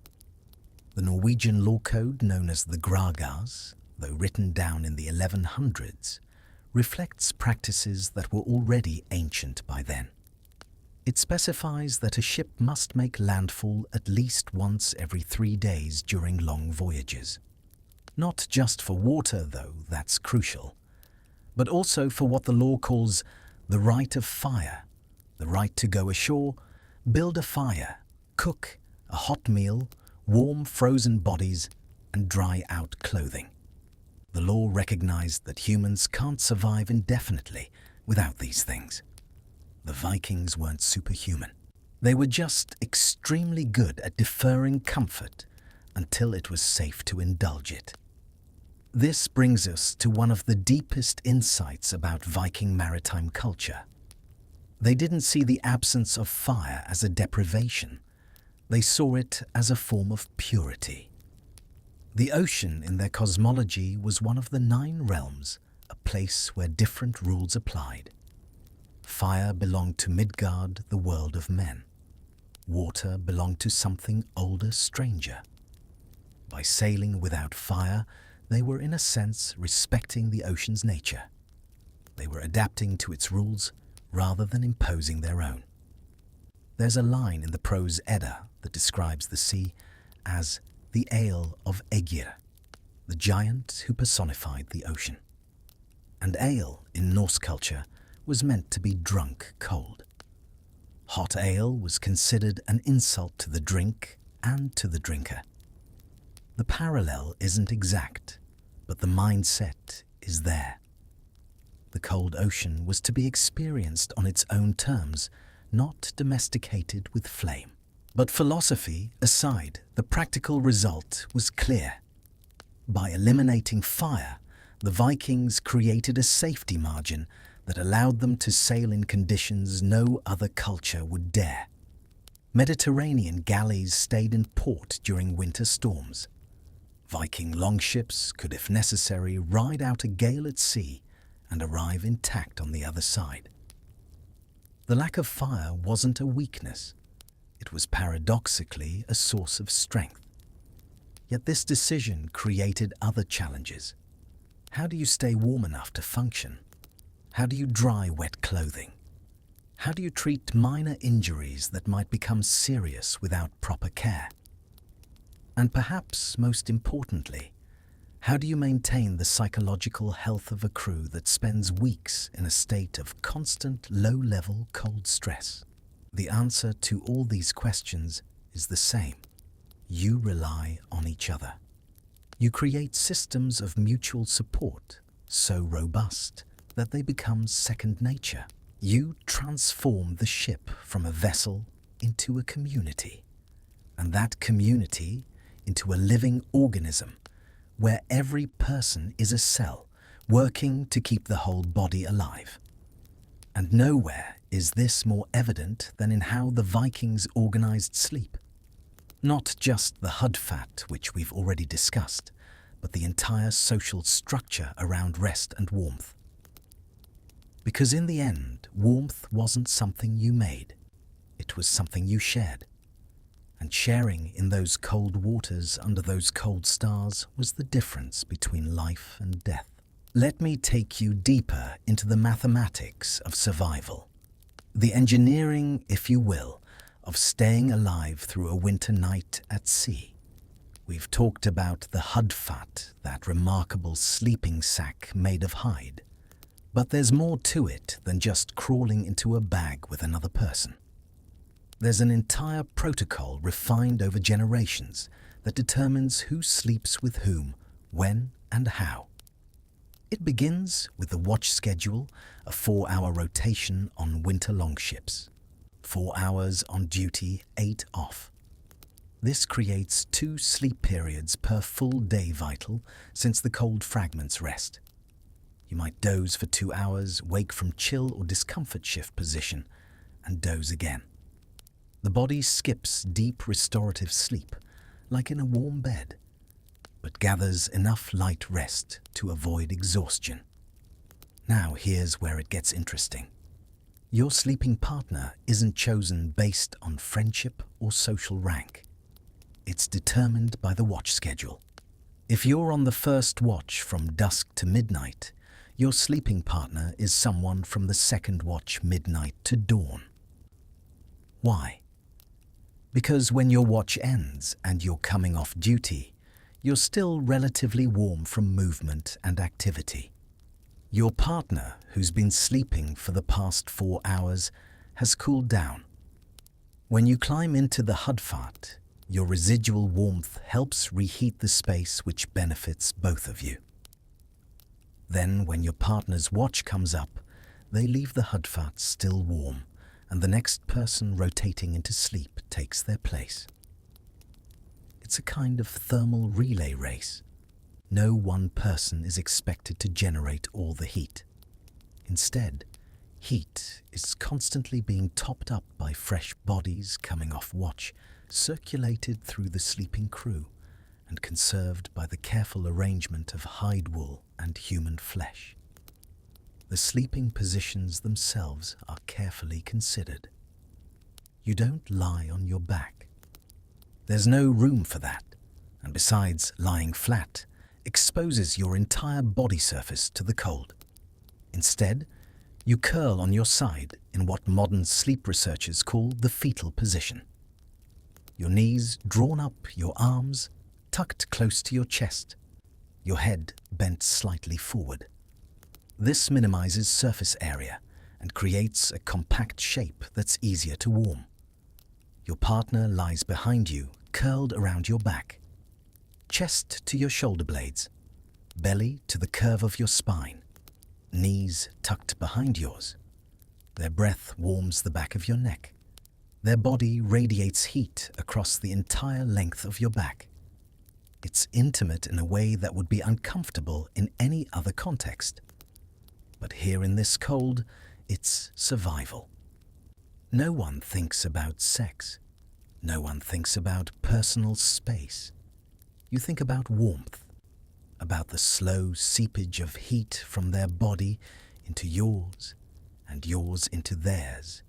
The Norwegian law code, known as the Gragas, though written down in the 1100s, reflects practices that were already ancient by then. It specifies that a ship must make landfall at least once every 3 days during long voyages. Not just for water, though, that's crucial, but also for what the law calls the right of fire, the right to go ashore, build a fire, cook a hot meal, warm frozen bodies, and dry out clothing. The law recognized that humans can't survive indefinitely without these things. The Vikings weren't superhuman. They were just extremely good at deferring comfort until it was safe to indulge it. This brings us to one of the deepest insights about Viking maritime culture. They didn't see the absence of fire as a deprivation. They saw it as a form of purity. The ocean in their cosmology was one of the 9 realms, a place where different rules applied. Fire belonged to Midgard, the world of men. Water belonged to something older, stranger. By sailing without fire, they were in a sense respecting the ocean's nature. They were adapting to its rules rather than imposing their own. There's a line in the prose Edda that describes the sea as the ale of Aegir, the giant who personified the ocean. And ale, in Norse culture, was meant to be drunk cold. Hot ale was considered an insult to the drink and to the drinker. The parallel isn't exact, but the mindset is there. The cold ocean was to be experienced on its own terms, not domesticated with flame. But philosophy aside, the practical result was clear. By eliminating fire, the Vikings created a safety margin that allowed them to sail in conditions no other culture would dare. Mediterranean galleys stayed in port during winter storms. Viking longships could, if necessary, ride out a gale at sea and arrive intact on the other side. The lack of fire wasn't a weakness. It was paradoxically a source of strength. Yet this decision created other challenges. How do you stay warm enough to function? How do you dry wet clothing? How do you treat minor injuries that might become serious without proper care? And perhaps most importantly, how do you maintain the psychological health of a crew that spends weeks in a state of constant low-level cold stress? The answer to all these questions is the same. You rely on each other. You create systems of mutual support so robust that they become second nature. You transform the ship from a vessel into a community, and that community into a living organism where every person is a cell working to keep the whole body alive. And nowhere is this more evident than in how the Vikings organized sleep. Not just the hudfat, which we've already discussed, but the entire social structure around rest and warmth. Because in the end, warmth wasn't something you made. It was something you shared. And sharing in those cold waters under those cold stars was the difference between life and death. Let me take you deeper into the mathematics of survival. The engineering, if you will, of staying alive through a winter night at sea. We've talked about the hudfat, that remarkable sleeping sack made of hide. But there's more to it than just crawling into a bag with another person. There's an entire protocol refined over generations that determines who sleeps with whom, when and how. It begins with the watch schedule, a 4-hour rotation on winter longships. 4 hours on duty, 8 off. This creates 2 sleep periods per full day vital since the cold fragments rest. You might doze for 2 hours, wake from chill or discomfort shift position, and doze again. The body skips deep restorative sleep, like in a warm bed, but gathers enough light rest to avoid exhaustion. Now here's where it gets interesting. Your sleeping partner isn't chosen based on friendship or social rank. It's determined by the watch schedule. If you're on the first watch from dusk to midnight, your sleeping partner is someone from the second watch midnight to dawn. Why? Because when your watch ends and you're coming off duty, you're still relatively warm from movement and activity. Your partner, who's been sleeping for the past 4 hours, has cooled down. When you climb into the hudfat, your residual warmth helps reheat the space, which benefits both of you. Then, when your partner's watch comes up, they leave the hudfat still warm, and the next person rotating into sleep takes their place. It's a kind of thermal relay race. No one person is expected to generate all the heat. Instead, heat is constantly being topped up by fresh bodies coming off watch, circulated through the sleeping crew, and conserved by the careful arrangement of hide wool and human flesh. The sleeping positions themselves are carefully considered. You don't lie on your back. There's no room for that, and besides, lying flat exposes your entire body surface to the cold. Instead, you curl on your side in what modern sleep researchers call the fetal position. Your knees drawn up, your arms tucked close to your chest, your head bent slightly forward. This minimizes surface area and creates a compact shape that's easier to warm. Your partner lies behind you, curled around your back. Chest to your shoulder blades, belly to the curve of your spine, knees tucked behind yours. Their breath warms the back of your neck. Their body radiates heat across the entire length of your back. It's intimate in a way that would be uncomfortable in any other context. But here in this cold, it's survival. No one thinks about sex. No one thinks about personal space. You think about warmth, about the slow seepage of heat from their body into yours and yours into theirs,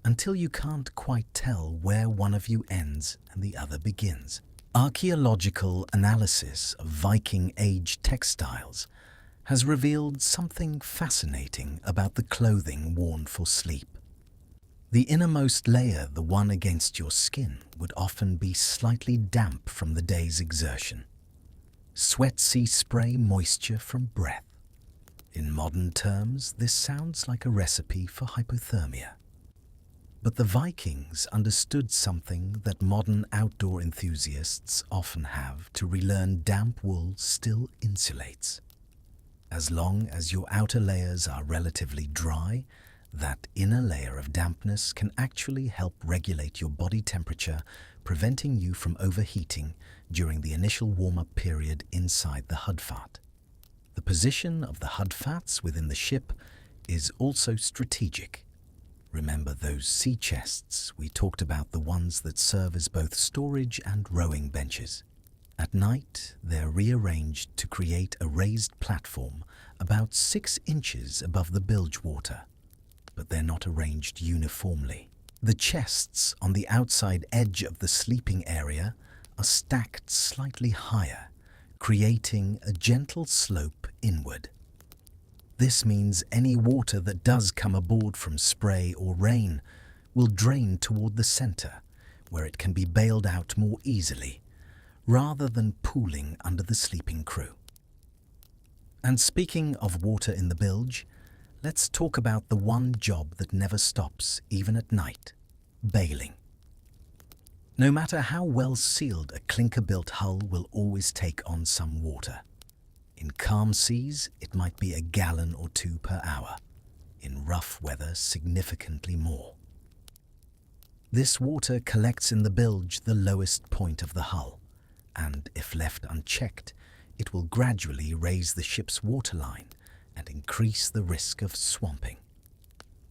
until you can't quite tell where one of you ends and the other begins. Archaeological analysis of Viking Age textiles has revealed something fascinating about the clothing worn for sleep. The innermost layer, the one against your skin, would often be slightly damp from the day's exertion. Sweat spray moisture from breath. In modern terms, this sounds like a recipe for hypothermia. But the Vikings understood something that modern outdoor enthusiasts often have to relearn: damp wool still insulates. As long as your outer layers are relatively dry, that inner layer of dampness can actually help regulate your body temperature, preventing you from overheating during the initial warm-up period inside the hudfat. The position of the hudfats within the ship is also strategic. Remember those sea chests? We talked about the ones that serve as both storage and rowing benches. At night, they're rearranged to create a raised platform about 6 inches above the bilge water, but they're not arranged uniformly. The chests on the outside edge of the sleeping area are stacked slightly higher, creating a gentle slope inward. This means any water that does come aboard from spray or rain will drain toward the center, where it can be bailed out more easily, rather than pooling under the sleeping crew. And speaking of water in the bilge, let's talk about the one job that never stops, even at night: bailing. No matter how well sealed a clinker-built hull will always take on some water. In calm seas, it might be a gallon or 2 per hour. In rough weather, significantly more. This water collects in the bilge, the lowest point of the hull, and if left unchecked, it will gradually raise the ship's waterline and increase the risk of swamping.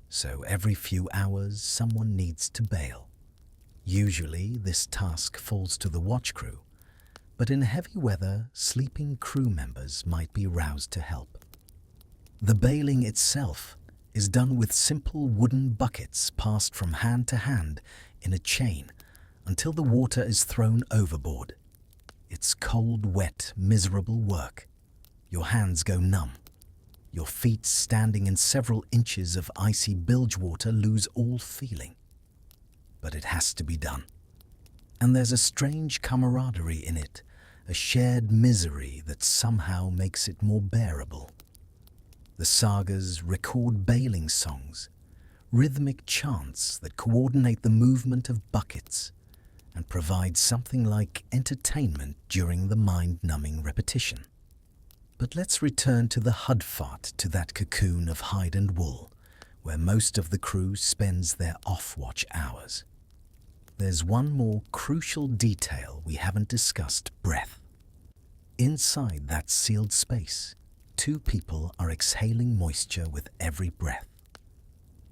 So every few hours someone needs to bail. Usually this task falls to the watch crew, but in heavy weather, sleeping crew members might be roused to help. The bailing itself is done with simple wooden buckets passed from hand to hand in a chain until the water is thrown overboard. It's cold, wet, miserable work. Your hands go numb. Your feet, standing in several inches of icy bilge water, lose all feeling. But it has to be done. And there's a strange camaraderie in it, a shared misery that somehow makes it more bearable. The sagas record bailing songs, rhythmic chants that coordinate the movement of buckets and provide something like entertainment during the mind-numbing repetition. But let's return to the hudfart, to that cocoon of hide and wool, where most of the crew spends their off-watch hours. There's one more crucial detail we haven't discussed: breath. Inside that sealed space, two people are exhaling moisture with every breath.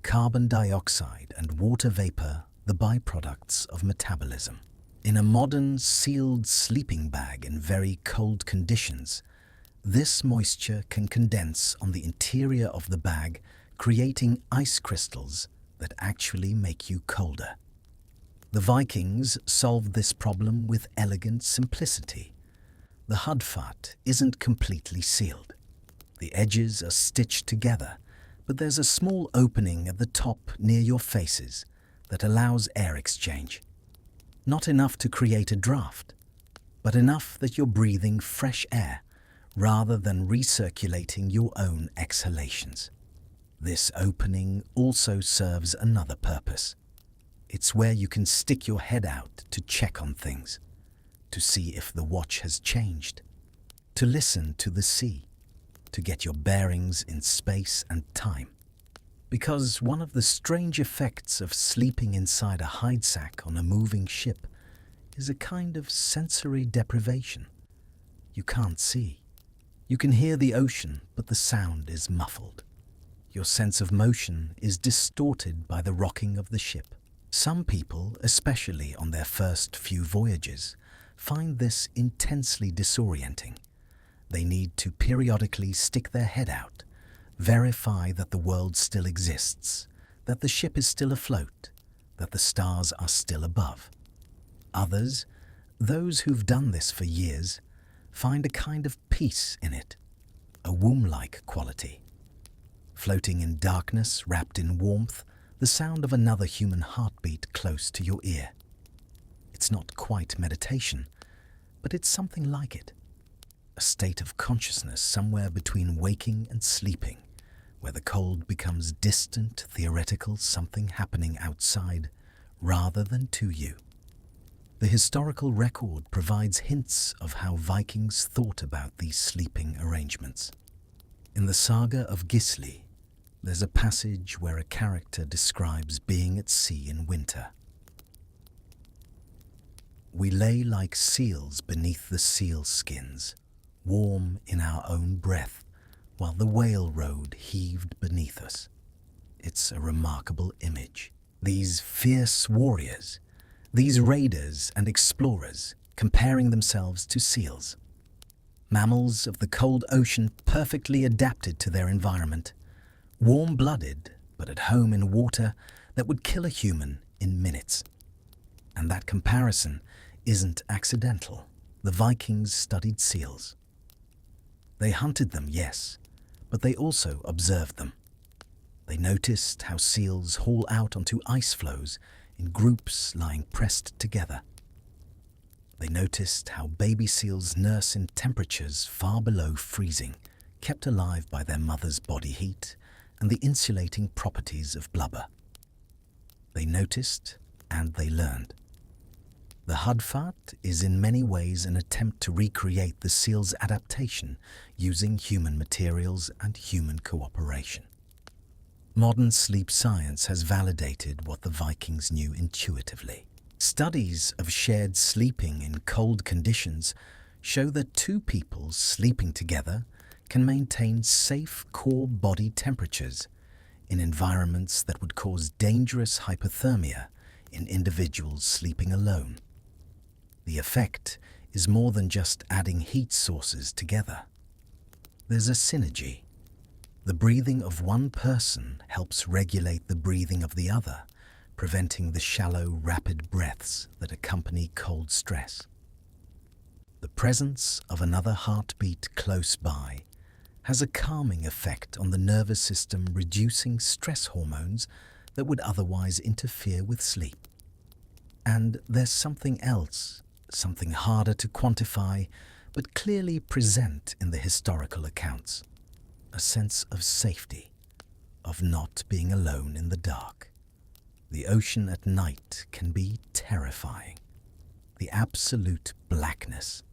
Carbon dioxide and water vapor, the byproducts of metabolism. In a modern sealed sleeping bag in very cold conditions, this moisture can condense on the interior of the bag, creating ice crystals that actually make you colder. The Vikings solved this problem with elegant simplicity. The hudfart isn't completely sealed. The edges are stitched together, but there's a small opening at the top near your faces that allows air exchange. Not enough to create a draft, but enough that you're breathing fresh air rather than recirculating your own exhalations. This opening also serves another purpose. It's where you can stick your head out to check on things, to see if the watch has changed, to listen to the sea, to get your bearings in space and time. Because one of the strange effects of sleeping inside a hide sack on a moving ship is a kind of sensory deprivation. You can't see. You can hear the ocean, but the sound is muffled. Your sense of motion is distorted by the rocking of the ship. Some people, especially on their first few voyages, find this intensely disorienting. They need to periodically stick their head out, verify that the world still exists, that the ship is still afloat, that the stars are still above. Others, those who've done this for years, find a kind of peace in it, a womb-like quality. Floating in darkness, wrapped in warmth, the sound of another human heartbeat close to your ear. It's not quite meditation, but it's something like it. A state of consciousness somewhere between waking and sleeping, where the cold becomes distant, theoretical, something happening outside rather than to you. The historical record provides hints of how Vikings thought about these sleeping arrangements. In the saga of Gisli, there's a passage where a character describes being at sea in winter. We lay like seals beneath the seal skins, warm in our own breath, while the whale road heaved beneath us. It's a remarkable image. These fierce warriors, these raiders and explorers, comparing themselves to seals. Mammals of the cold ocean perfectly adapted to their environment, warm-blooded but at home in water that would kill a human in minutes. And that comparison isn't accidental. The Vikings studied seals. They hunted them, yes, but they also observed them. They noticed how seals haul out onto ice floes in groups lying pressed together. They noticed how baby seals nurse in temperatures far below freezing, kept alive by their mother's body heat and the insulating properties of blubber. They noticed and they learned. The hudfart is in many ways an attempt to recreate the seal's adaptation using human materials and human cooperation. Modern sleep science has validated what the Vikings knew intuitively. Studies of shared sleeping in cold conditions show that two people sleeping together can maintain safe core body temperatures in environments that would cause dangerous hypothermia in individuals sleeping alone. The effect is more than just adding heat sources together. There's a synergy. The breathing of one person helps regulate the breathing of the other, preventing the shallow, rapid breaths that accompany cold stress. The presence of another heartbeat close by has a calming effect on the nervous system, reducing stress hormones that would otherwise interfere with sleep. And there's something else, something harder to quantify, but clearly present in the historical accounts. A sense of safety, of not being alone in the dark. The ocean at night can be terrifying. The absolute blackness,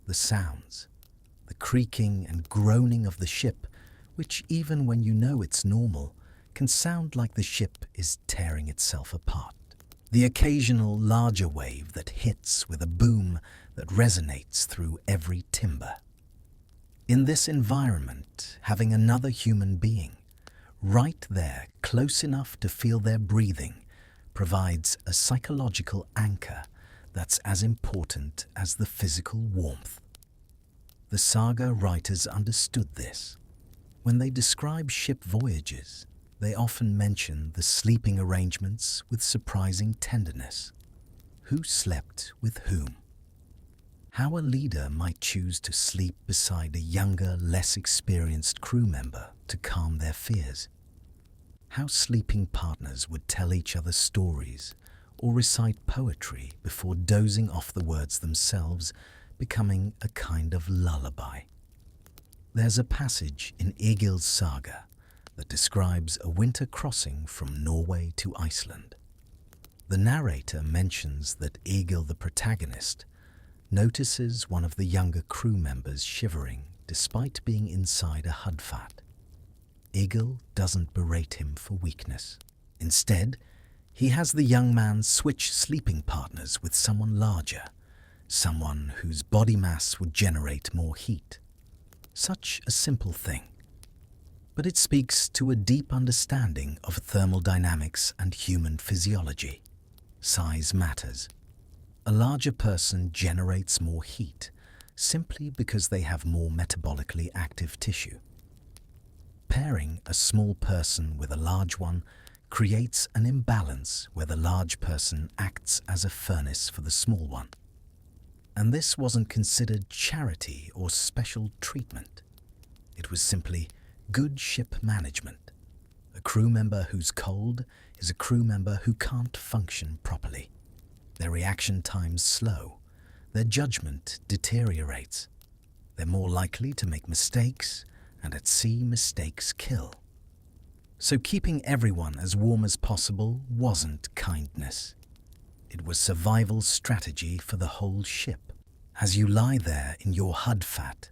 the sounds, the creaking and groaning of the ship, which even when you know it's normal, can sound like the ship is tearing itself apart. The occasional larger wave that hits with a boom that resonates through every timber. In this environment, having another human being right there, close enough to feel their breathing, provides a psychological anchor that's as important as the physical warmth. The saga writers understood this. When they describe ship voyages, they often mention the sleeping arrangements with surprising tenderness. Who slept with whom? How a leader might choose to sleep beside a younger, less experienced crew member to calm their fears. How sleeping partners would tell each other stories or recite poetry before dozing off the words themselves, becoming a kind of lullaby. There's a passage in Egil's saga that describes a winter crossing from Norway to Iceland. The narrator mentions that Egil, the protagonist, notices one of the younger crew members shivering despite being inside a hudfat. Egil doesn't berate him for weakness. Instead, he has the young man switch sleeping partners with someone larger, someone whose body mass would generate more heat. Such a simple thing. But it speaks to a deep understanding of thermodynamics and human physiology. Size matters. A larger person generates more heat simply because they have more metabolically active tissue. Pairing a small person with a large one creates an imbalance where the large person acts as a furnace for the small one. And this wasn't considered charity or special treatment. It was simply good ship management. A crew member who's cold is a crew member who can't function properly. Their reaction time's slow. Their judgment deteriorates. They're more likely to make mistakes, and at sea, mistakes kill. So keeping everyone as warm as possible wasn't kindness. It was survival strategy for the whole ship. As you lie there in your hudfat,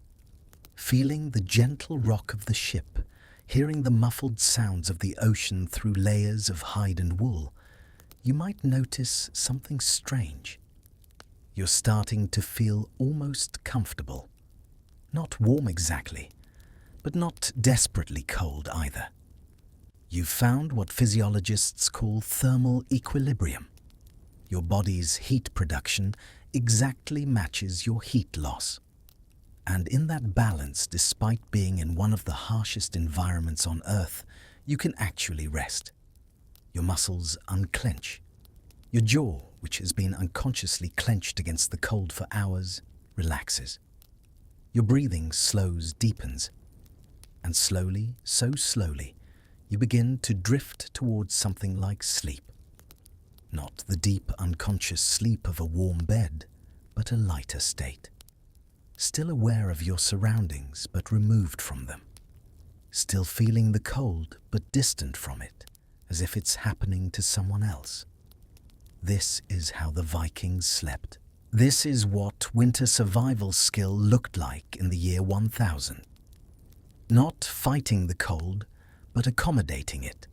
feeling the gentle rock of the ship, hearing the muffled sounds of the ocean through layers of hide and wool, you might notice something strange. You're starting to feel almost comfortable. Not warm exactly, but not desperately cold either. You've found what physiologists call thermal equilibrium. Your body's heat production exactly matches your heat loss. And in that balance, despite being in one of the harshest environments on Earth, you can actually rest. Your muscles unclench. Your jaw, which has been unconsciously clenched against the cold for hours, relaxes. Your breathing slows, deepens. And slowly, so slowly, you begin to drift towards something like sleep. Not the deep, unconscious sleep of a warm bed, but a lighter state. Still aware of your surroundings, but removed from them. Still feeling the cold, but distant from it, as if it's happening to someone else. This is how the Vikings slept. This is what winter survival skill looked like in the year 1000. Not fighting the cold, but accommodating it.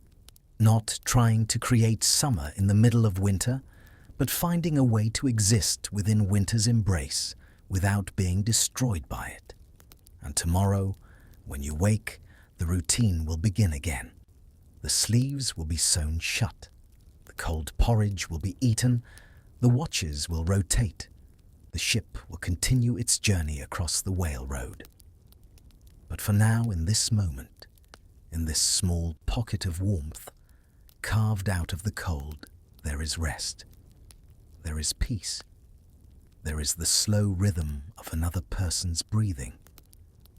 Not trying to create summer in the middle of winter, but finding a way to exist within winter's embrace without being destroyed by it. And tomorrow, When you wake, the routine will begin again. The sleeves will be sewn shut. The cold porridge will be eaten. The watches will rotate. The ship will continue its journey across the whale road. But for now, in this moment, in this small pocket of warmth, carved out of the cold, there is rest. There is peace. There is the slow rhythm of another person's breathing,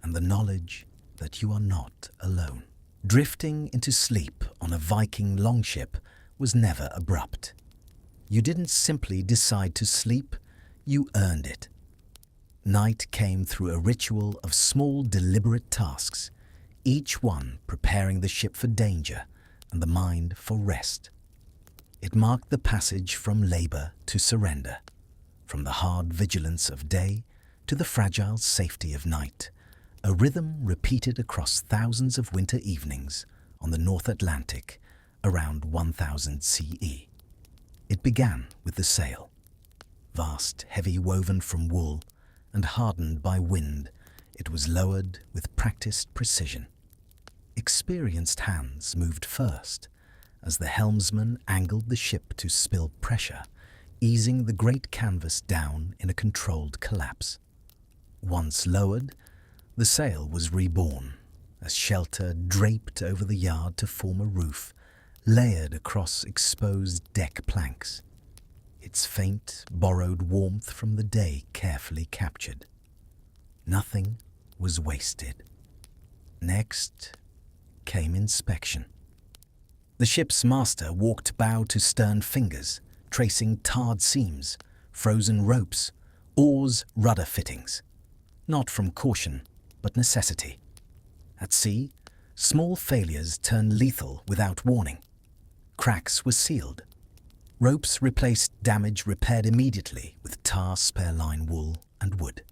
and the knowledge that you are not alone. Drifting into sleep on a Viking longship was never abrupt. You didn't simply decide to sleep, you earned it. Night came through a ritual of small, deliberate tasks, each one preparing the ship for danger and the mind for rest. It marked the passage from labor to surrender, from the hard vigilance of day to the fragile safety of night, a rhythm repeated across thousands of winter evenings on the North Atlantic around 1000 CE. It began with the sail. Vast, heavy woven from wool and hardened by wind, it was lowered with practiced precision. Experienced hands moved first, as the helmsman angled the ship to spill pressure, easing the great canvas down in a controlled collapse. Once lowered, the sail was reborn, a shelter draped over the yard to form a roof, layered across exposed deck planks, its faint, borrowed warmth from the day carefully captured. Nothing was wasted. Next came inspection. The ship's master walked bow to stern fingers, tracing tarred seams, frozen ropes, oars, rudder fittings. Not from caution, but necessity. At sea, small failures turned lethal without warning. Cracks were sealed. Ropes replaced damage repaired immediately with tar, spare line wool, and wood.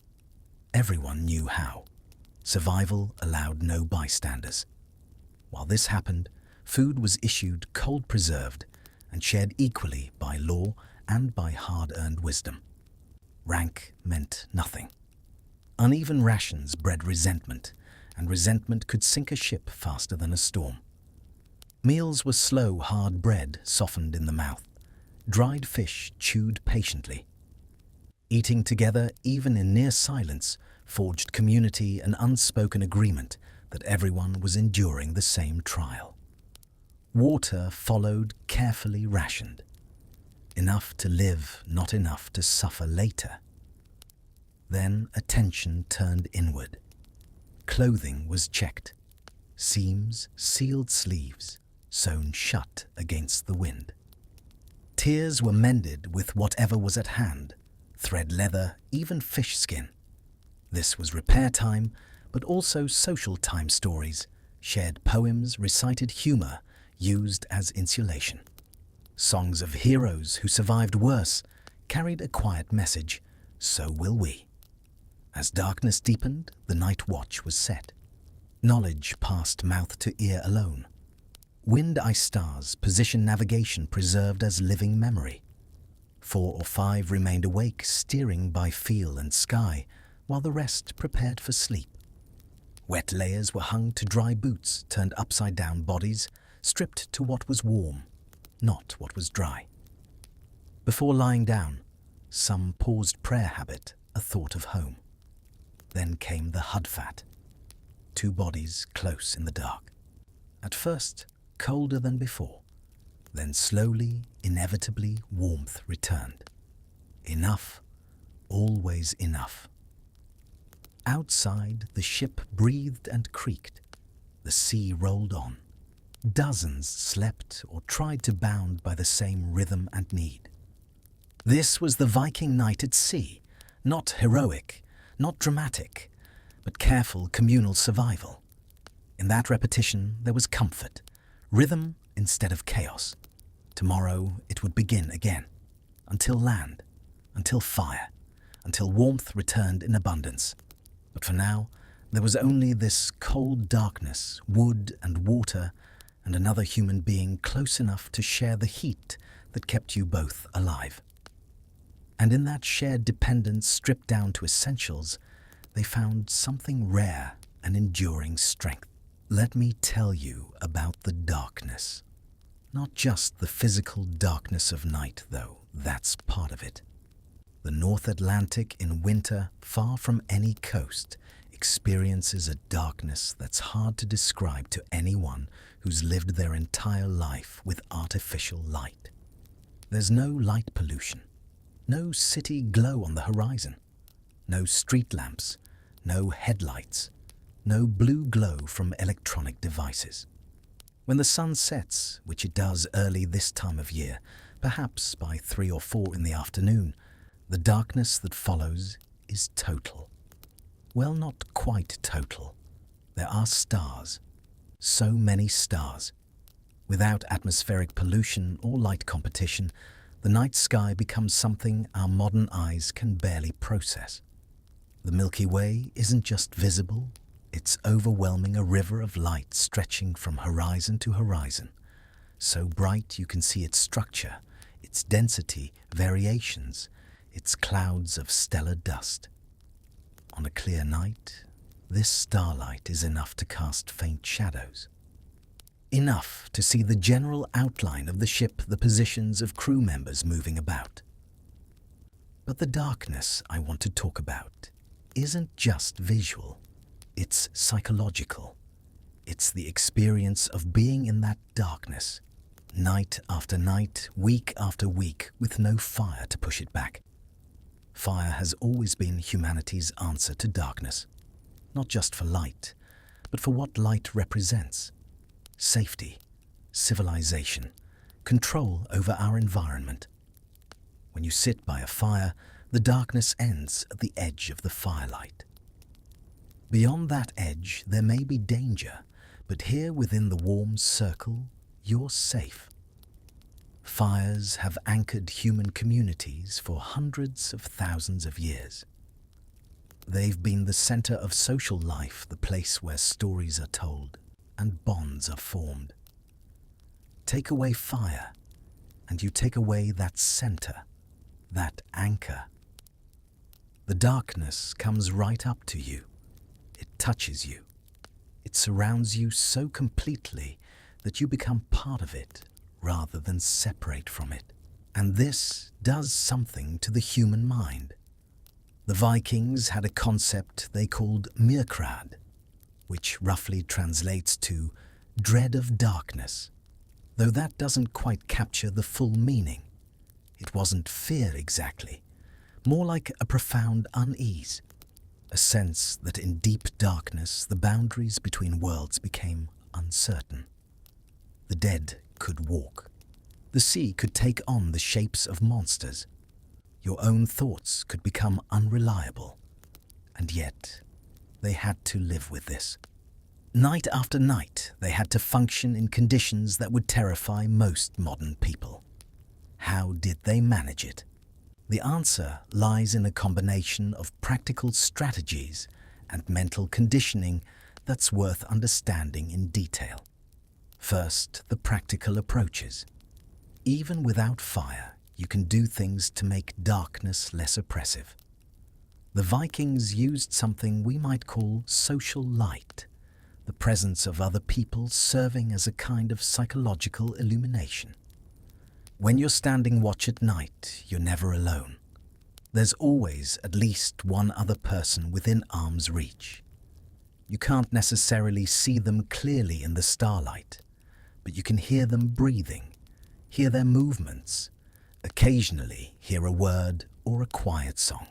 Everyone knew how. Survival allowed no bystanders. While this happened, food was issued cold preserved and shared equally by law and by hard-earned wisdom. Rank meant nothing. Uneven rations bred resentment, and resentment could sink a ship faster than a storm. Meals were slow, hard bread softened in the mouth, dried fish chewed patiently. Eating together, even in near silence, forged community and unspoken agreement that everyone was enduring the same trial. Water followed, carefully rationed. Enough to live, not enough to suffer later. Then attention turned inward. Clothing was checked. Seams, sealed sleeves, sewn shut against the wind. Tiers were mended with whatever was at hand, thread leather, even fish skin. This was repair time, but also social time stories, shared poems, recited humor, used as insulation. Songs of heroes who survived worse carried a quiet message, so will we. As darkness deepened, the night watch was set. Knowledge passed mouth to ear alone. Wind-ice stars, position navigation preserved as living memory. 4 or 5 remained awake, steering by feel and sky, while the rest prepared for sleep. Wet layers were hung to dry boots, turned upside-down bodies, stripped to what was warm, not what was dry. Before lying down, some paused prayer habit, a thought of home. Then came the hudfat. 2 bodies close in the dark. At first, colder than before. Then slowly, inevitably, warmth returned. Enough, always enough. Outside, the ship breathed and creaked. The sea rolled on. Dozens slept or tried to bound by the same rhythm and need. This was the Viking night at sea, not heroic, not dramatic, but careful communal survival. In that repetition, there was comfort, rhythm instead of chaos. Tomorrow it would begin again, until land, until fire, until warmth returned in abundance. But for now, there was only this cold darkness, wood and water, and another human being close enough to share the heat that kept you both alive. And in that shared dependence stripped down to essentials, they found something rare and enduring strength. Let me tell you about the darkness. Not just the physical darkness of night, though, that's part of it. The North Atlantic in winter, far from any coast, experiences a darkness that's hard to describe to anyone who's lived their entire life with artificial light. There's no light pollution, no city glow on the horizon, no street lamps, no headlights, no blue glow from electronic devices. When the sun sets, which it does early this time of year, perhaps by 3 or 4 in the afternoon, the darkness that follows is total. Well, not quite total. There are stars. So many stars. Without atmospheric pollution or light competition, the night sky becomes something our modern eyes can barely process. The Milky Way isn't just visible, it's overwhelming, a river of light stretching from horizon to horizon. So bright you can see its structure, its density, variations, its clouds of stellar dust. On a clear night, this starlight is enough to cast faint shadows. Enough to see the general outline of the ship, the positions of crew members moving about. But the darkness I want to talk about isn't just visual, it's psychological. It's the experience of being in that darkness, night after night, week after week, with no fire to push it back. Fire has always been humanity's answer to darkness, not just for light, but for what light represents. Safety, civilization, control over our environment. When you sit by a fire, the darkness ends at the edge of the firelight. Beyond that edge, there may be danger, but here within the warm circle, you're safe. Fires have anchored human communities for hundreds of thousands of years. They've been the center of social life, the place where stories are told and bonds are formed. Take away fire, and you take away that center, that anchor. The darkness comes right up to you. It touches you. It surrounds you so completely that you become part of it rather than separate from it. And this does something to the human mind. The Vikings had a concept they called myrkrad, which roughly translates to dread of darkness, though that doesn't quite capture the full meaning. It wasn't fear exactly, more like a profound unease, a sense that in deep darkness the boundaries between worlds became uncertain. The dead could walk. The sea could take on the shapes of monsters. Your own thoughts could become unreliable. And yet, they had to live with this. Night after night, they had to function in conditions that would terrify most modern people. How did they manage it? The answer lies in a combination of practical strategies and mental conditioning that's worth understanding in detail. First, the practical approaches. Even without fire, you can do things to make darkness less oppressive. The Vikings used something we might call social light, the presence of other people serving as a kind of psychological illumination. When you're standing watch at night, you're never alone. There's always at least one other person within arm's reach. You can't necessarily see them clearly in the starlight, but you can hear them breathing, hear their movements, occasionally hear a word or a quiet song.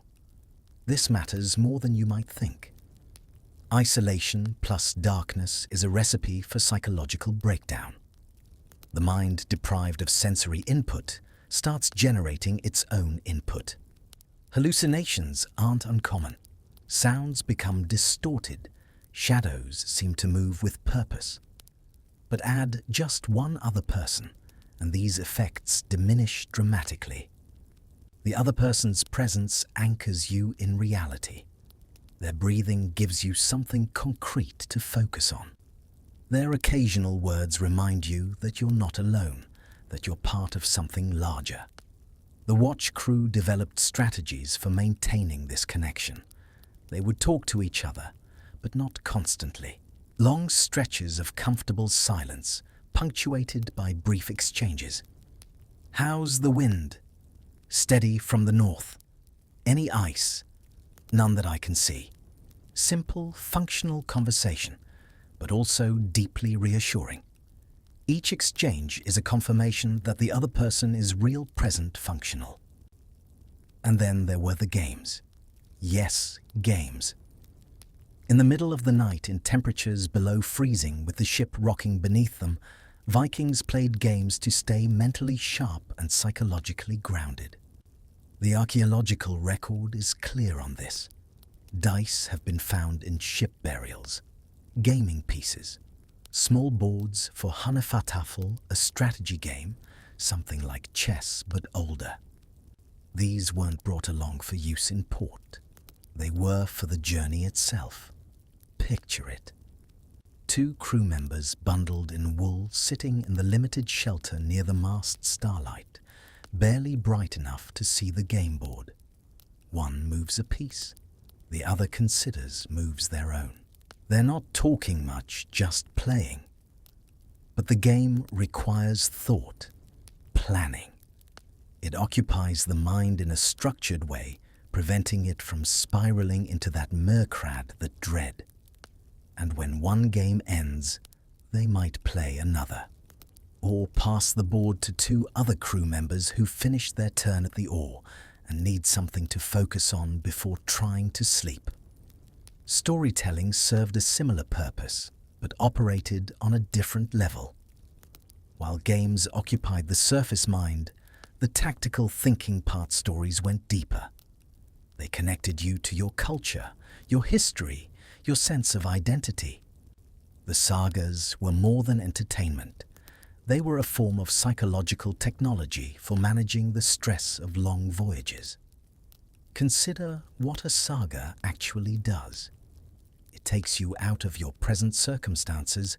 This matters more than you might think. Isolation plus darkness is a recipe for psychological breakdown. The mind, deprived of sensory input, starts generating its own input. Hallucinations aren't uncommon. Sounds become distorted. Shadows seem to move with purpose. But add just one other person, and these effects diminish dramatically. The other person's presence anchors you in reality. Their breathing gives you something concrete to focus on. Their occasional words remind you that you're not alone, that you're part of something larger. The watch crew developed strategies for maintaining this connection. They would talk to each other, but not constantly. Long stretches of comfortable silence, punctuated by brief exchanges. "How's the wind?" "Steady from the north." "Any ice?" "None that I can see." Simple, functional conversation, but also deeply reassuring. Each exchange is a confirmation that the other person is real, present, functional. And then there were the games. Yes, games. In the middle of the night, in temperatures below freezing with the ship rocking beneath them, Vikings played games to stay mentally sharp and psychologically grounded. The archaeological record is clear on this. Dice have been found in ship burials, gaming pieces, small boards for Hannefatafel, a strategy game, something like chess but older. These weren't brought along for use in port. They were for the journey itself. Picture it. 2 crew members bundled in wool sitting in the limited shelter near the mast starlight, barely bright enough to see the game board. One moves a piece. The other considers moves their own. They're not talking much, just playing. But the game requires thought, planning. It occupies the mind in a structured way, preventing it from spiraling into that mercrad that dread. And when one game ends, they might play another. Or pass the board to 2 other crew members who finished their turn at the oar and need something to focus on before trying to sleep. Storytelling served a similar purpose, but operated on a different level. While games occupied the surface mind, the tactical thinking part stories went deeper. They connected you to your culture, your history, your sense of identity. The sagas were more than entertainment. They were a form of psychological technology for managing the stress of long voyages. Consider what a saga actually does. It takes you out of your present circumstances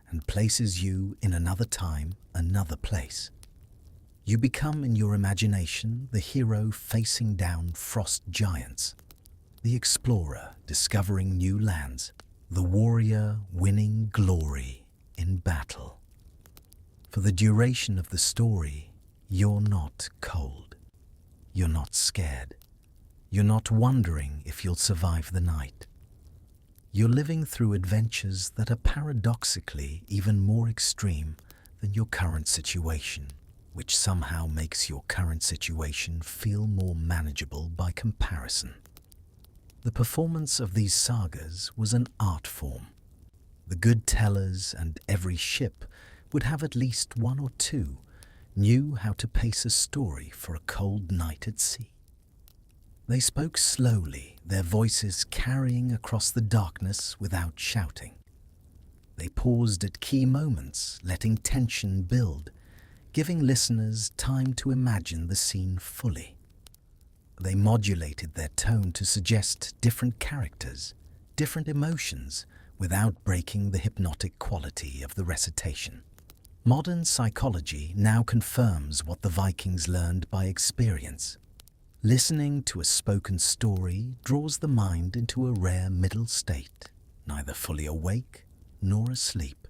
and places you in another time, another place. You become in your imagination the hero facing down frost giants, the explorer discovering new lands, the warrior winning glory in battle. For the duration of the story, you're not cold. You're not scared. You're not wondering if you'll survive the night. You're living through adventures that are paradoxically even more extreme than your current situation, which somehow makes your current situation feel more manageable by comparison. The performance of these sagas was an art form. The good tellers and every ship would have at least 1 or 2 knew how to pace a story for a cold night at sea. They spoke slowly, their voices carrying across the darkness without shouting. They paused at key moments, letting tension build, giving listeners time to imagine the scene fully. They modulated their tone to suggest different characters, different emotions, without breaking the hypnotic quality of the recitation. Modern psychology now confirms what the Vikings learned by experience. Listening to a spoken story draws the mind into a rare middle state, neither fully awake nor asleep.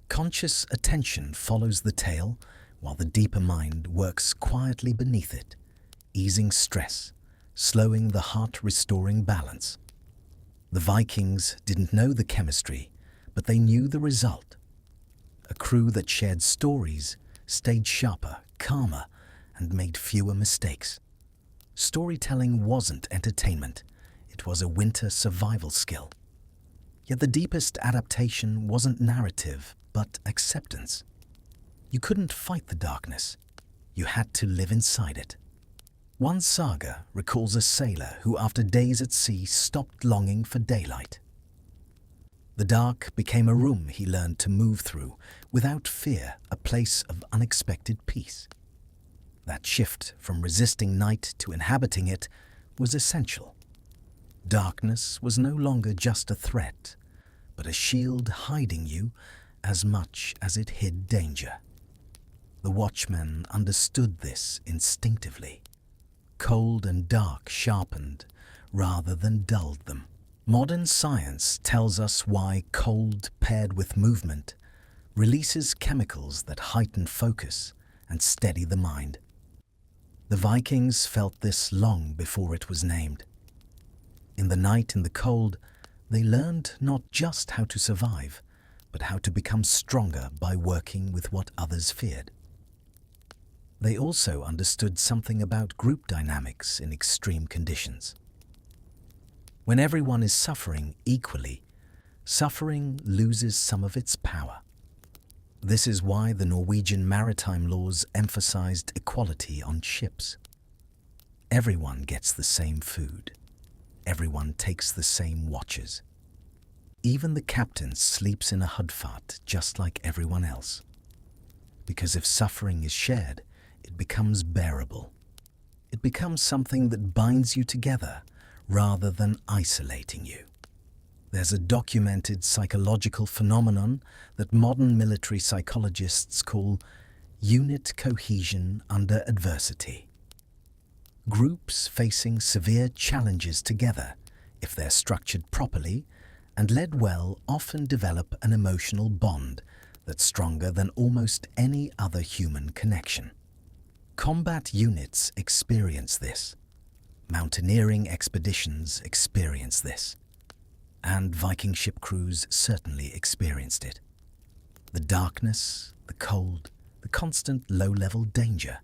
Conscious attention follows the tale, while the deeper mind works quietly beneath it, easing stress, slowing the heart-restoring balance. The Vikings didn't know the chemistry, but they knew the result. A crew that shared stories, stayed sharper, calmer, and made fewer mistakes. Storytelling wasn't entertainment, it was a winter survival skill. Yet the deepest adaptation wasn't narrative, but acceptance. You couldn't fight the darkness, you had to live inside it. One saga recalls a sailor who after days at sea stopped longing for daylight. The dark became a room he learned to move through without fear, a place of unexpected peace. That shift from resisting night to inhabiting it was essential. Darkness was no longer just a threat, but a shield hiding you as much as it hid danger. The watchmen understood this instinctively. Cold and dark sharpened rather than dulled them. Modern science tells us why cold paired with movement releases chemicals that heighten focus and steady the mind. The Vikings felt this long before it was named. In the night in the cold, they learned not just how to survive, but how to become stronger by working with what others feared. They also understood something about group dynamics in extreme conditions. When everyone is suffering equally, suffering loses some of its power. This is why the Norwegian maritime laws emphasized equality on ships. Everyone gets the same food. Everyone takes the same watches. Even the captain sleeps in a hudfat just like everyone else. Because if suffering is shared, it becomes bearable. It becomes something that binds you together rather than isolating you. There's a documented psychological phenomenon that modern military psychologists call unit cohesion under adversity. Groups facing severe challenges together, if they're structured properly and led well, often develop an emotional bond that's stronger than almost any other human connection. Combat units experience this. Mountaineering expeditions experience this. And Viking ship crews certainly experienced it. The darkness, the cold, the constant low-level danger.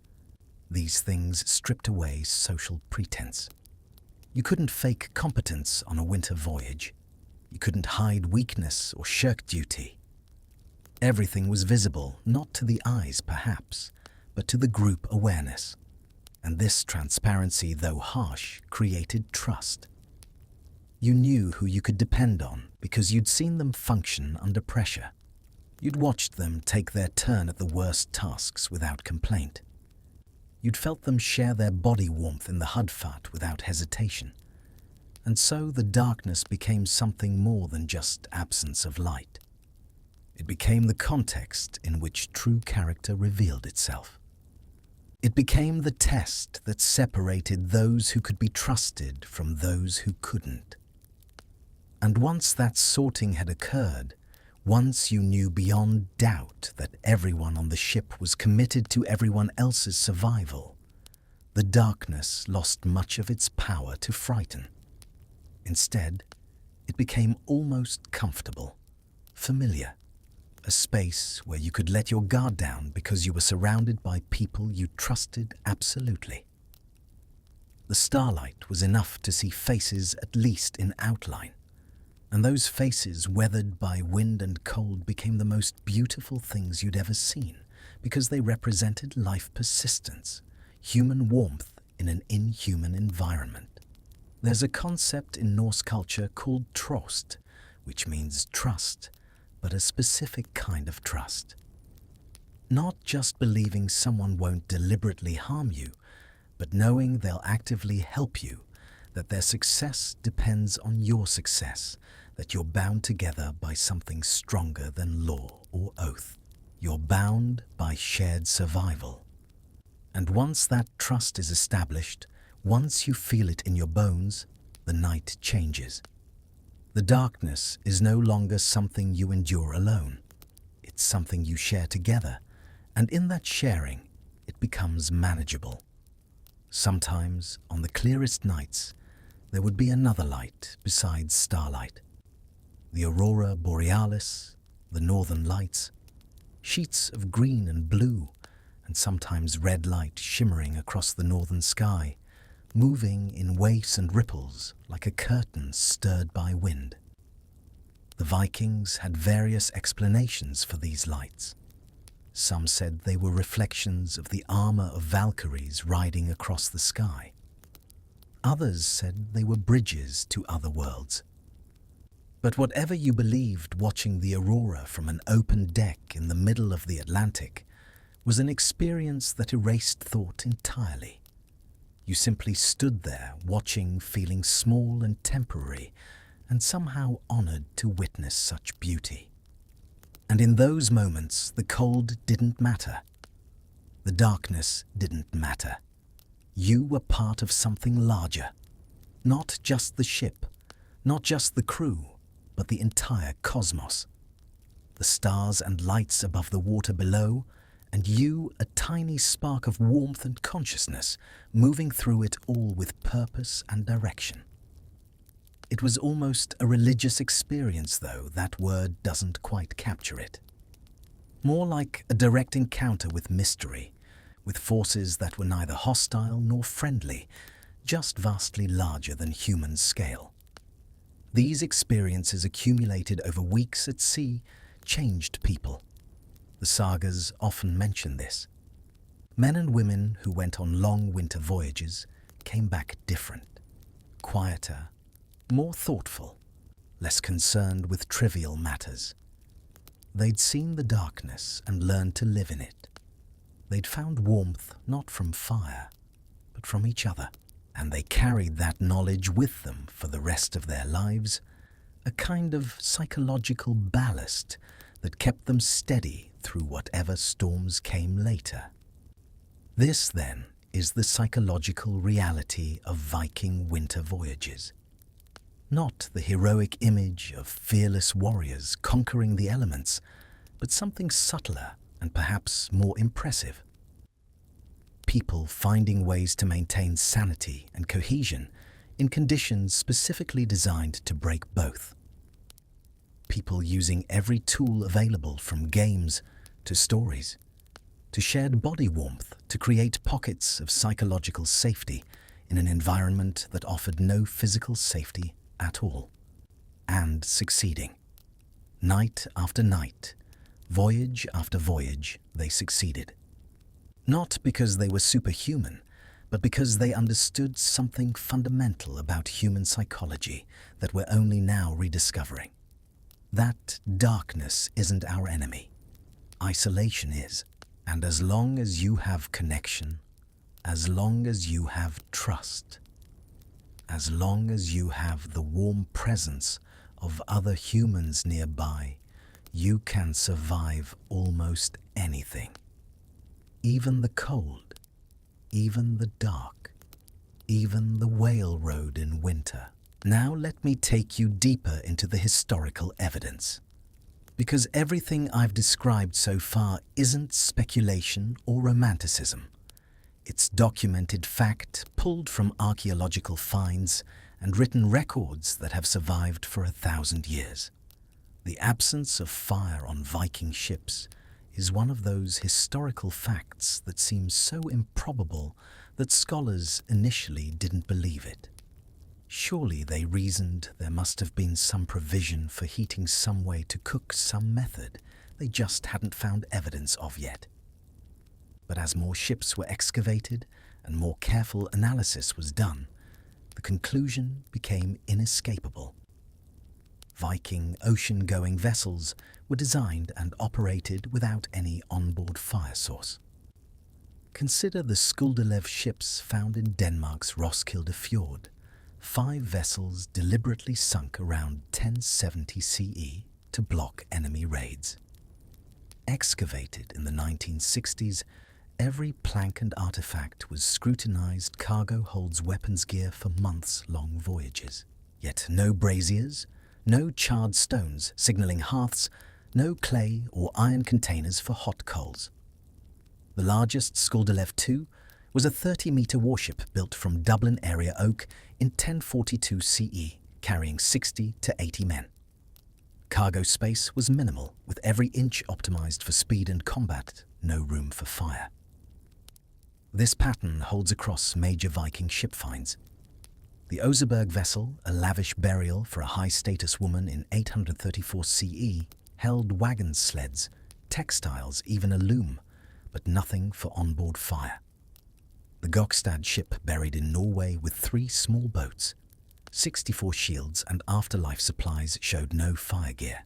These things stripped away social pretense. You couldn't fake competence on a winter voyage. You couldn't hide weakness or shirk duty. Everything was visible, not to the eyes perhaps, but to the group awareness. And this transparency, though harsh, created trust. You knew who you could depend on because you'd seen them function under pressure. You'd watched them take their turn at the worst tasks without complaint. You'd felt them share their body warmth in the hudfat without hesitation. And so the darkness became something more than just absence of light. It became the context in which true character revealed itself. It became the test that separated those who could be trusted from those who couldn't. And once that sorting had occurred, once you knew beyond doubt that everyone on the ship was committed to everyone else's survival, the darkness lost much of its power to frighten. Instead, it became almost comfortable, familiar, a space where you could let your guard down because you were surrounded by people you trusted absolutely. The starlight was enough to see faces at least in outline, and those faces, weathered by wind and cold, became the most beautiful things you'd ever seen because they represented life persistence, human warmth in an inhuman environment. There's a concept in Norse culture called trost, which means trust, but a specific kind of trust. Not just believing someone won't deliberately harm you, but knowing they'll actively help you, that their success depends on your success, that you're bound together by something stronger than law or oath. You're bound by shared survival. And once that trust is established, once you feel it in your bones, the night changes. The darkness is no longer something you endure alone. It's something you share together, and in that sharing, it becomes manageable. Sometimes, on the clearest nights, there would be another light besides starlight. The aurora borealis, the northern lights, sheets of green and blue, and sometimes red light shimmering across the northern sky, moving in waves and ripples like a curtain stirred by wind. The Vikings had various explanations for these lights. Some said they were reflections of the armor of Valkyries riding across the sky. Others said they were bridges to other worlds. But whatever you believed, watching the aurora from an open deck in the middle of the Atlantic was an experience that erased thought entirely. You simply stood there, watching, feeling small and temporary, and somehow honored to witness such beauty. And in those moments, the cold didn't matter. The darkness didn't matter. You were part of something larger. Not just the ship, Not just the crew, but the entire cosmos. The stars and lights above the water below, and you, a tiny spark of warmth and consciousness, moving through it all with purpose and direction. It was almost a religious experience, though that word doesn't quite capture it. More like a direct encounter with mystery, with forces that were neither hostile nor friendly, just vastly larger than human scale. These experiences accumulated over weeks at sea changed people. The sagas often mention this. Men and women who went on long winter voyages came back different, quieter, more thoughtful, less concerned with trivial matters. They'd seen the darkness and learned to live in it. They'd found warmth not from fire, but from each other. And they carried that knowledge with them for the rest of their lives, a kind of psychological ballast that kept them steady through whatever storms came later. This, then, is the psychological reality of Viking winter voyages. Not the heroic image of fearless warriors conquering the elements, but something subtler and perhaps more impressive. People finding ways to maintain sanity and cohesion in conditions specifically designed to break both. People using every tool available from games to stories, to shared body warmth to create pockets of psychological safety in an environment that offered no physical safety at all. And succeeding. Night after night, voyage after voyage, they succeeded. Not because they were superhuman, but because they understood something fundamental about human psychology that we're only now rediscovering. That darkness isn't our enemy. Isolation is. And as long as you have connection, as long as you have trust, as long as you have the warm presence of other humans nearby, you can survive almost anything. Even the cold, even the dark, even the whale road in winter. Now let me take you deeper into the historical evidence. Because everything I've described so far isn't speculation or romanticism. It's documented fact pulled from archaeological finds and written records that have survived for 1,000 years. The absence of fire on Viking ships is one of those historical facts that seems so improbable that scholars initially didn't believe it. Surely, they reasoned, there must have been some provision for heating some way to cook, some method they just hadn't found evidence of yet. But as more ships were excavated and more careful analysis was done, the conclusion became inescapable. Viking ocean-going vessels were designed and operated without any onboard fire source. Consider the Skuldelev ships found in Denmark's Roskilde Fjord. 5 vessels deliberately sunk around 1070 CE to block enemy raids. Excavated in the 1960s, every plank and artifact was scrutinized. Cargo holds weapons gear for months-long voyages. Yet no braziers, no charred stones signaling hearths, no clay or iron containers for hot coals. The largest, Skuldelev II, was a 30-meter warship built from Dublin area oak in 1042 CE, carrying 60 to 80 men. Cargo space was minimal, with every inch optimized for speed and combat, no room for fire. This pattern holds across major Viking ship finds. The Oseberg vessel, a lavish burial for a high-status woman in 834 CE, held wagon sleds, textiles, even a loom, but nothing for onboard fire. The Gokstad ship buried in Norway with 3 small boats, 64 shields and afterlife supplies showed no fire gear.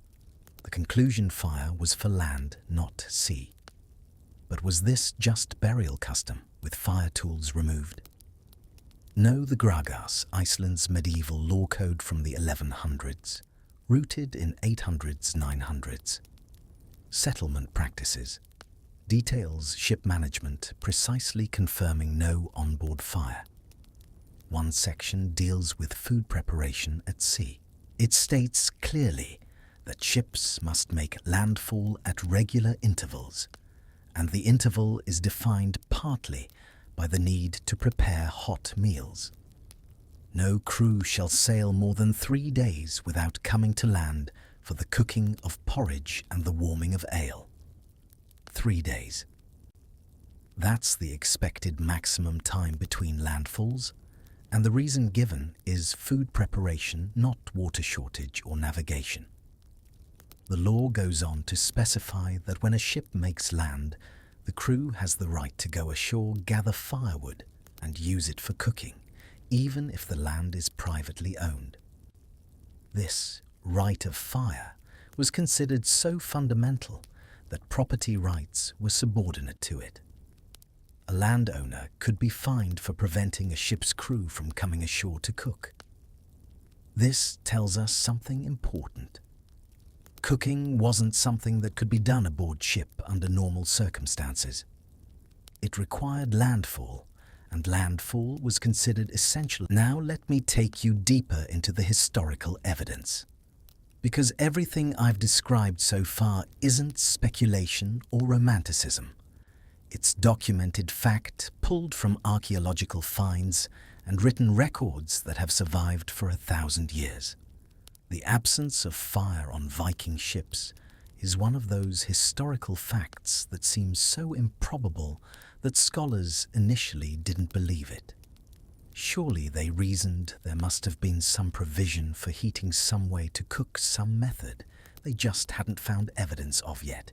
The conclusion fire was for land, not sea. But was this just burial custom, with fire tools removed? No, the Gragas, Iceland's medieval law code from the 1100s, rooted in 800s, 900s. Settlement practices. Details ship management precisely confirming no onboard fire. One section deals with food preparation at sea. It states clearly that ships must make landfall at regular intervals, and the interval is defined partly by the need to prepare hot meals. No crew shall sail more than 3 days without coming to land for the cooking of porridge and the warming of ale. 3 days. That's the expected maximum time between landfalls, and the reason given is food preparation, not water shortage or navigation. The law goes on to specify that when a ship makes land, the crew has the right to go ashore, gather firewood, and use it for cooking, even if the land is privately owned. This right of fire was considered so fundamental that property rights were subordinate to it. A landowner could be fined for preventing a ship's crew from coming ashore to cook. This tells us something important. Cooking wasn't something that could be done aboard ship under normal circumstances. It required landfall, and landfall was considered essential. Now let me take you deeper into the historical evidence. Because everything I've described so far isn't speculation or romanticism. It's documented fact pulled from archaeological finds and written records that have survived for 1,000 years. The absence of fire on Viking ships is one of those historical facts that seems so improbable that scholars initially didn't believe it. Surely, they reasoned, there must have been some provision for heating some way to cook, some method they just hadn't found evidence of yet.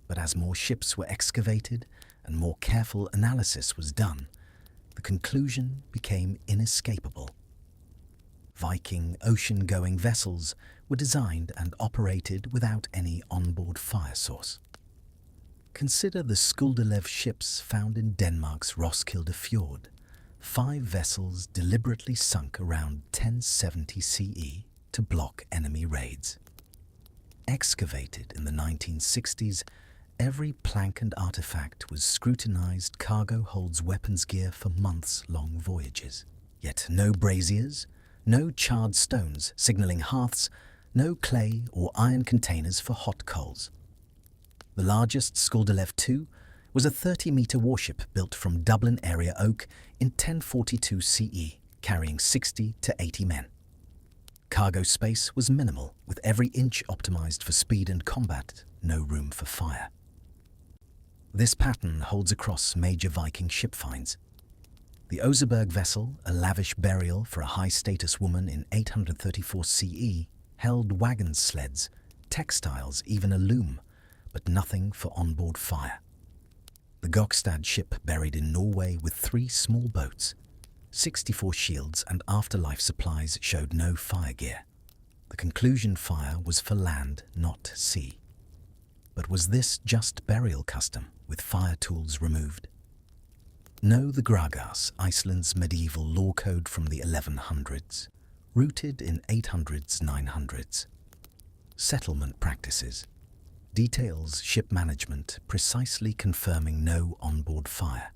But as more ships were excavated and more careful analysis was done, the conclusion became inescapable. Viking ocean-going vessels were designed and operated without any onboard fire source. Consider the Skuldelev ships found in Denmark's Roskilde Fjord. 5 vessels deliberately sunk around 1070 CE to block enemy raids. Excavated in the 1960s, every plank and artifact was scrutinized. Cargo holds weapons gear for months-long voyages. Yet no braziers, no charred stones signaling hearths, no clay or iron containers for hot coals. The largest, Skuldelev II, was a 30-meter warship built from Dublin area oak in 1042 CE, carrying 60 to 80 men. Cargo space was minimal, with every inch optimized for speed and combat, no room for fire. This pattern holds across major Viking ship finds. The Oseberg vessel, a lavish burial for a high-status woman in 834 CE, held wagon sleds, textiles, even a loom, but nothing for onboard fire. The Gokstad ship buried in Norway with 3 small boats, 64 shields and afterlife supplies showed no fire gear. The conclusion fire was for land, not sea. But was this just burial custom, with fire tools removed? No, the Gragas, Iceland's medieval law code from the 1100s, rooted in 800s, 900s. Settlement practices. Details ship management, precisely confirming no onboard fire.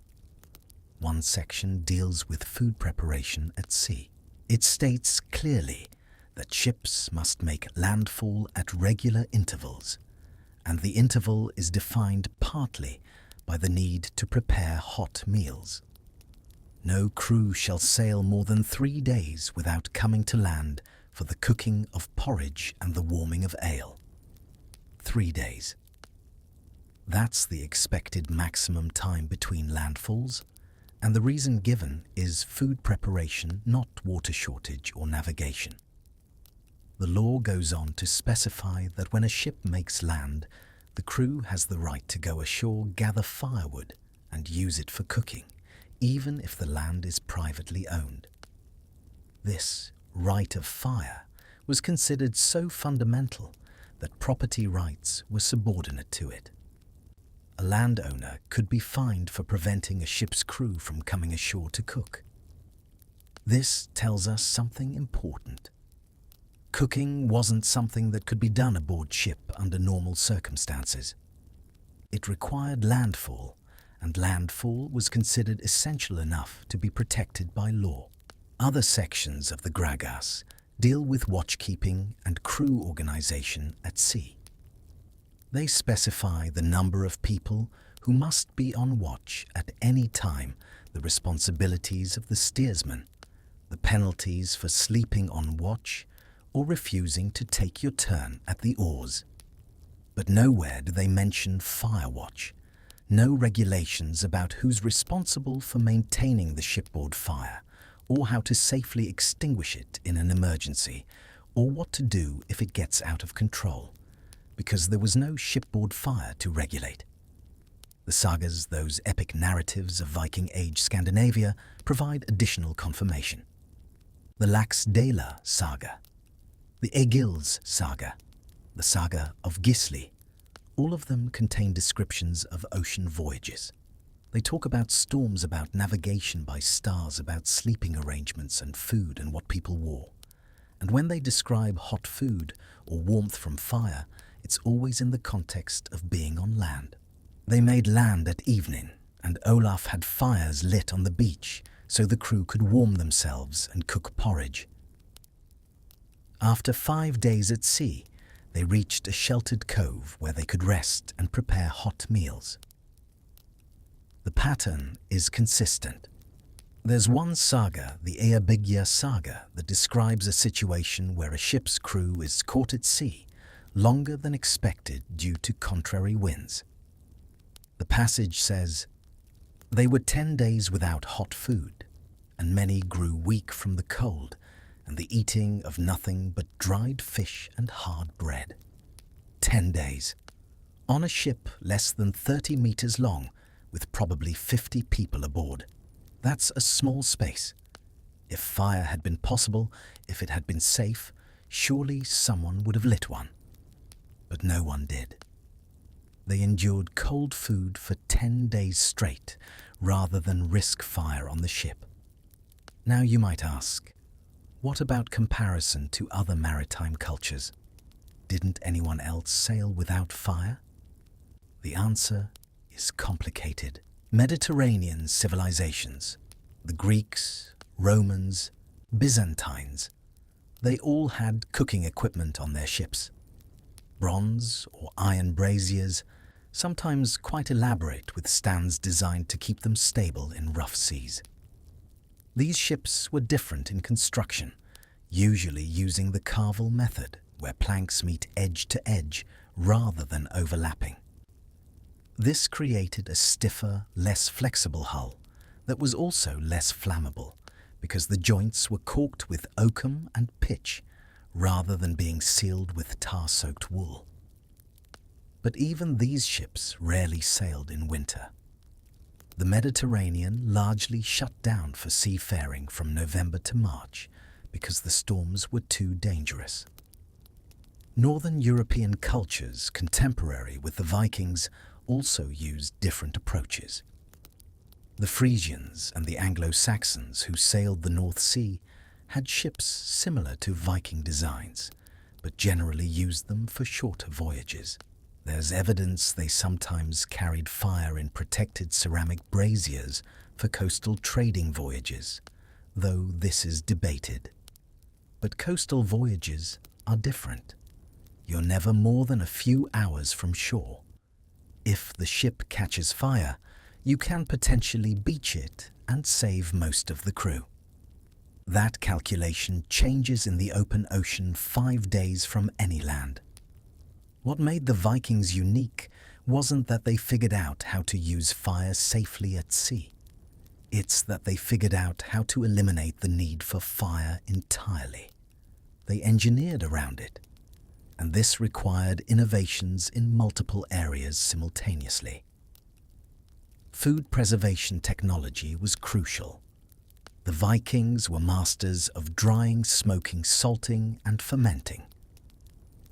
One section deals with food preparation at sea. It states clearly that ships must make landfall at regular intervals, and the interval is defined partly by the need to prepare hot meals. No crew shall sail more than 3 days without coming to land for the cooking of porridge and the warming of ale. 3 days. That's the expected maximum time between landfalls, and the reason given is food preparation, not water shortage or navigation. The law goes on to specify that when a ship makes land, the crew has the right to go ashore, gather firewood, and use it for cooking, even if the land is privately owned. This right of fire was considered so fundamental that property rights were subordinate to it. A landowner could be fined for preventing a ship's crew from coming ashore to cook. This tells us something important. Cooking wasn't something that could be done aboard ship under normal circumstances. It required landfall, and landfall was considered essential enough to be protected by law. Other sections of the Gragas deal with watchkeeping and crew organization at sea. They specify the number of people who must be on watch at any time, the responsibilities of the steersman, the penalties for sleeping on watch or refusing to take your turn at the oars. But nowhere do they mention fire watch, no regulations about who's responsible for maintaining the shipboard fire, or how to safely extinguish it in an emergency, or what to do if it gets out of control, because there was no shipboard fire to regulate. The sagas, those epic narratives of Viking Age Scandinavia, provide additional confirmation. The Laxdæla saga, the Egil's saga, the saga of Gisli, all of them contain descriptions of ocean voyages. They talk about storms, about navigation by stars, about sleeping arrangements and food and what people wore. And when they describe hot food or warmth from fire, it's always in the context of being on land. They made land at evening, and Olaf had fires lit on the beach so the crew could warm themselves and cook porridge. After 5 days at sea, they reached a sheltered cove where they could rest and prepare hot meals. The pattern is consistent. There's one saga, the Eyrbyggja saga, that describes a situation where a ship's crew is caught at sea longer than expected due to contrary winds. The passage says, "They were 10 days without hot food, and many grew weak from the cold and the eating of nothing but dried fish and hard bread." 10 days. On a ship less than 30 meters long, with probably 50 people aboard. That's a small space. If fire had been possible, if it had been safe, surely someone would have lit one. But no one did. They endured cold food for 10 days straight, rather than risk fire on the ship. Now you might ask, what about comparison to other maritime cultures? Didn't anyone else sail without fire? The answer is complicated. Mediterranean civilizations, the Greeks, Romans, Byzantines, they all had cooking equipment on their ships. Bronze or iron braziers, sometimes quite elaborate with stands designed to keep them stable in rough seas. These ships were different in construction, usually using the carvel method, where planks meet edge to edge rather than overlapping. This created a stiffer, less flexible hull that was also less flammable because the joints were caulked with oakum and pitch rather than being sealed with tar-soaked wool. But even these ships rarely sailed in winter. The Mediterranean largely shut down for seafaring from November to March because the storms were too dangerous. Northern European cultures contemporary with the Vikings also used different approaches. The Frisians and the Anglo-Saxons who sailed the North Sea had ships similar to Viking designs, but generally used them for shorter voyages. There's evidence they sometimes carried fire in protected ceramic braziers for coastal trading voyages, though this is debated. But coastal voyages are different. You're never more than a few hours from shore. If the ship catches fire, you can potentially beach it and save most of the crew. That calculation changes in the open ocean 5 days from any land. What made the Vikings unique wasn't that they figured out how to use fire safely at sea. It's that they figured out how to eliminate the need for fire entirely. They engineered around it, and this required innovations in multiple areas simultaneously. Food preservation technology was crucial. The Vikings were masters of drying, smoking, salting, and fermenting.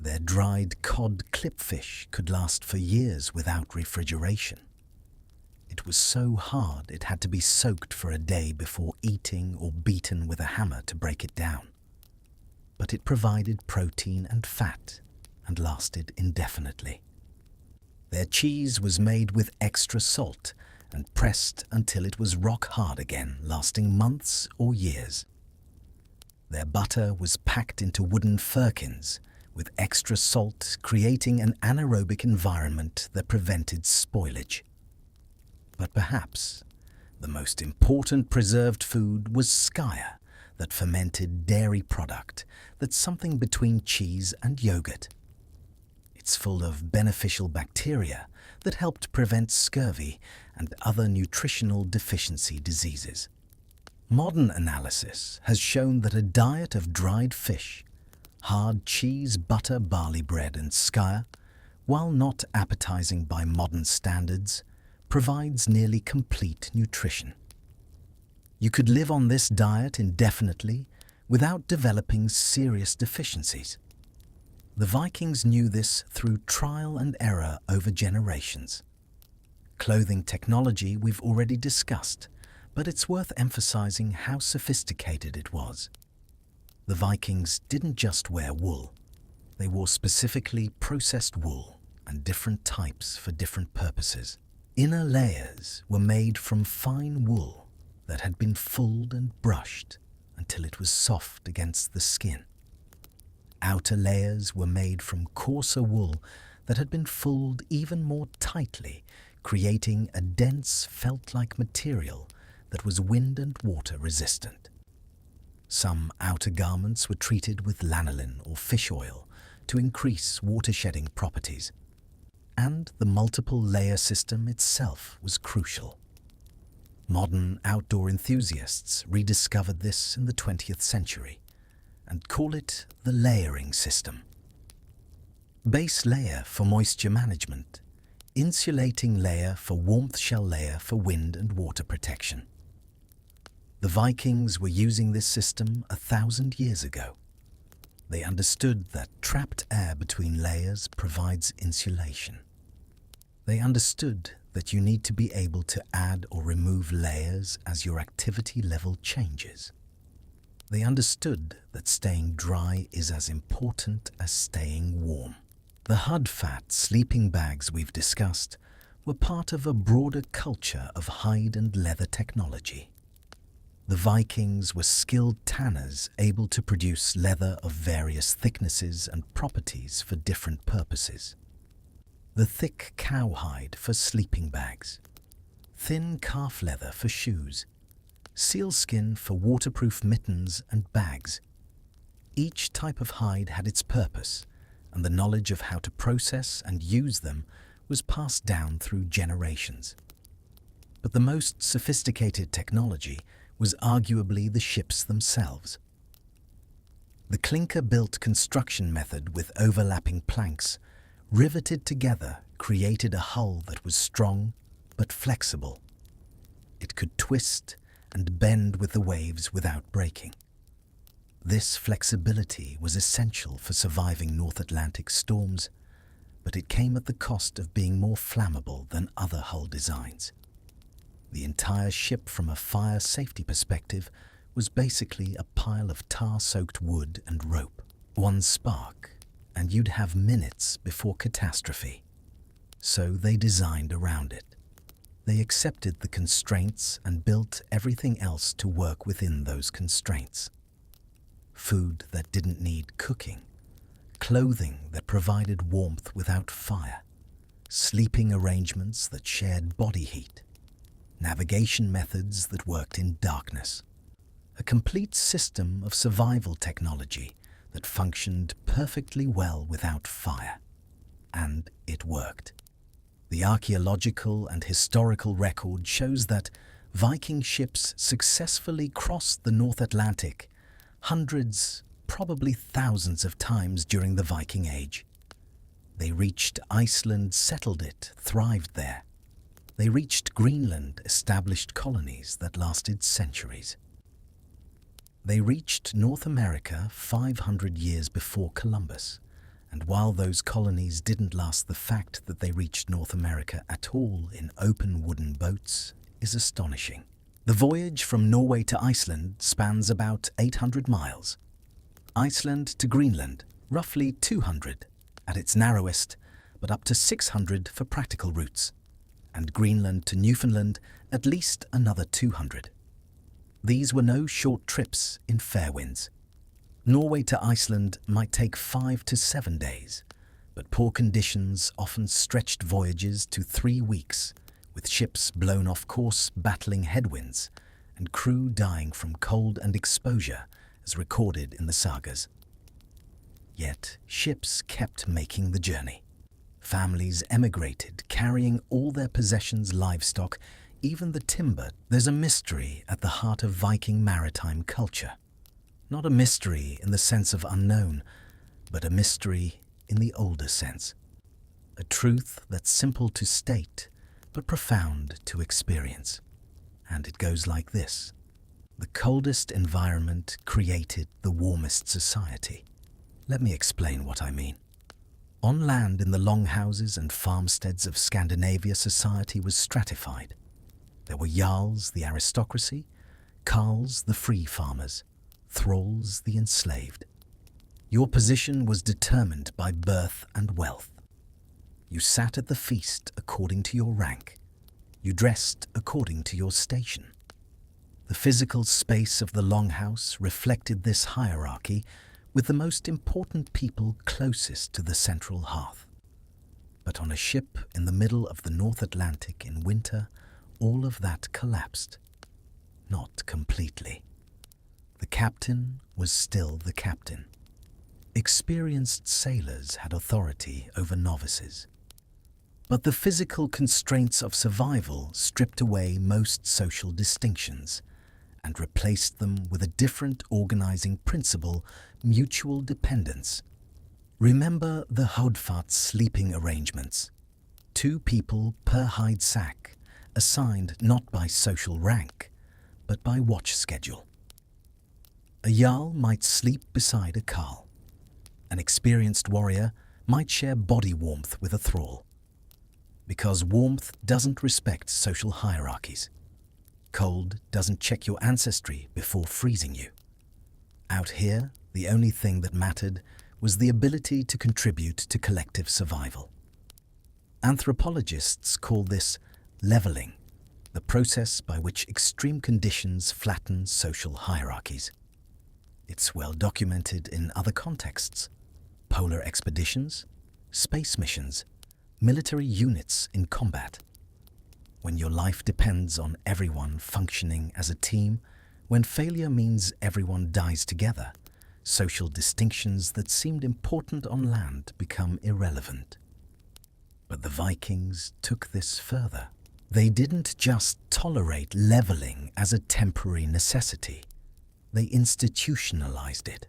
Their dried cod clipfish could last for years without refrigeration. It was so hard it had to be soaked for a day before eating or beaten with a hammer to break it down. But it provided protein and fat and lasted indefinitely. Their cheese was made with extra salt and pressed until it was rock hard again, lasting months or years. Their butter was packed into wooden firkins with extra salt, creating an anaerobic environment that prevented spoilage. But perhaps the most important preserved food was skyer, that fermented dairy product that's something between cheese and yogurt. It's full of beneficial bacteria that helped prevent scurvy and other nutritional deficiency diseases. Modern analysis has shown that a diet of dried fish, hard cheese, butter, barley bread and skyer, while not appetizing by modern standards, provides nearly complete nutrition. You could live on this diet indefinitely without developing serious deficiencies. The Vikings knew this through trial and error over generations. Clothing technology we've already discussed, but it's worth emphasizing how sophisticated it was. The Vikings didn't just wear wool. They wore specifically processed wool and different types for different purposes. Inner layers were made from fine wool that had been fulled and brushed until it was soft against the skin. Outer layers were made from coarser wool that had been fulled even more tightly, creating a dense felt-like material that was wind and water resistant. Some outer garments were treated with lanolin or fish oil to increase water-shedding properties, and the multiple layer system itself was crucial. Modern outdoor enthusiasts rediscovered this in the 20th century and call it the layering system. Base layer for moisture management, insulating layer for warmth, shell layer for wind and water protection. The Vikings were using this system 1,000 years ago. They understood that trapped air between layers provides insulation. They understood that you need to be able to add or remove layers as your activity level changes. They understood that staying dry is as important as staying warm. The Hud-fat sleeping bags we've discussed were part of a broader culture of hide and leather technology. The Vikings were skilled tanners able to produce leather of various thicknesses and properties for different purposes. The thick cowhide for sleeping bags, thin calf leather for shoes, sealskin for waterproof mittens and bags. Each type of hide had its purpose, and the knowledge of how to process and use them was passed down through generations. But the most sophisticated technology was arguably the ships themselves. The clinker-built construction method with overlapping planks riveted together created a hull that was strong but flexible. It could twist and bend with the waves without breaking. This flexibility was essential for surviving North Atlantic storms, but it came at the cost of being more flammable than other hull designs. The entire ship, from a fire safety perspective, was basically a pile of tar-soaked wood and rope. One spark, and you'd have minutes before catastrophe. So they designed around it. They accepted the constraints and built everything else to work within those constraints. Food that didn't need cooking, clothing that provided warmth without fire, sleeping arrangements that shared body heat, navigation methods that worked in darkness. A complete system of survival technology that functioned perfectly well without fire. And it worked. The archaeological and historical record shows that Viking ships successfully crossed the North Atlantic hundreds, probably thousands of times during the Viking Age. They reached Iceland, settled it, thrived there. They reached Greenland, established colonies that lasted centuries. They reached North America 500 years before Columbus, and while those colonies didn't last, the fact that they reached North America at all in open wooden boats is astonishing. The voyage from Norway to Iceland spans about 800 miles. Iceland to Greenland, roughly 200 at its narrowest, but up to 600 for practical routes, and Greenland to Newfoundland at least another 200. These were no short trips in fair winds. Norway to Iceland might take 5 to 7 days, but poor conditions often stretched voyages to 3 weeks, with ships blown off course battling headwinds and crew dying from cold and exposure as recorded in the sagas. Yet ships kept making the journey. Families emigrated, carrying all their possessions, livestock, even the timber. There's a mystery at the heart of Viking maritime culture. Not a mystery in the sense of unknown, but a mystery in the older sense. A truth that's simple to state, but profound to experience. And it goes like this. The coldest environment created the warmest society. Let me explain what I mean. On land in the longhouses and farmsteads of Scandinavia, society was stratified. There were jarls, the aristocracy, carls, the free farmers, thralls, the enslaved. Your position was determined by birth and wealth. You sat at the feast according to your rank. You dressed according to your station. The physical space of the longhouse reflected this hierarchy, with the most important people closest to the central hearth. But on a ship in the middle of the North Atlantic in winter, all of that collapsed. Not completely. The captain was still the captain. Experienced sailors had authority over novices. But the physical constraints of survival stripped away most social distinctions and replaced them with a different organizing principle: mutual dependence. Remember the Hodfart sleeping arrangements. 2 people per hide sack, assigned not by social rank, but by watch schedule. A jarl might sleep beside a carl. An experienced warrior might share body warmth with a thrall. Because warmth doesn't respect social hierarchies. Cold doesn't check your ancestry before freezing you. Out here, the only thing that mattered was the ability to contribute to collective survival. Anthropologists call this leveling, the process by which extreme conditions flatten social hierarchies. It's well documented in other contexts: polar expeditions, space missions, military units in combat. When your life depends on everyone functioning as a team, when failure means everyone dies together, social distinctions that seemed important on land become irrelevant. But the Vikings took this further. They didn't just tolerate leveling as a temporary necessity. They institutionalized it.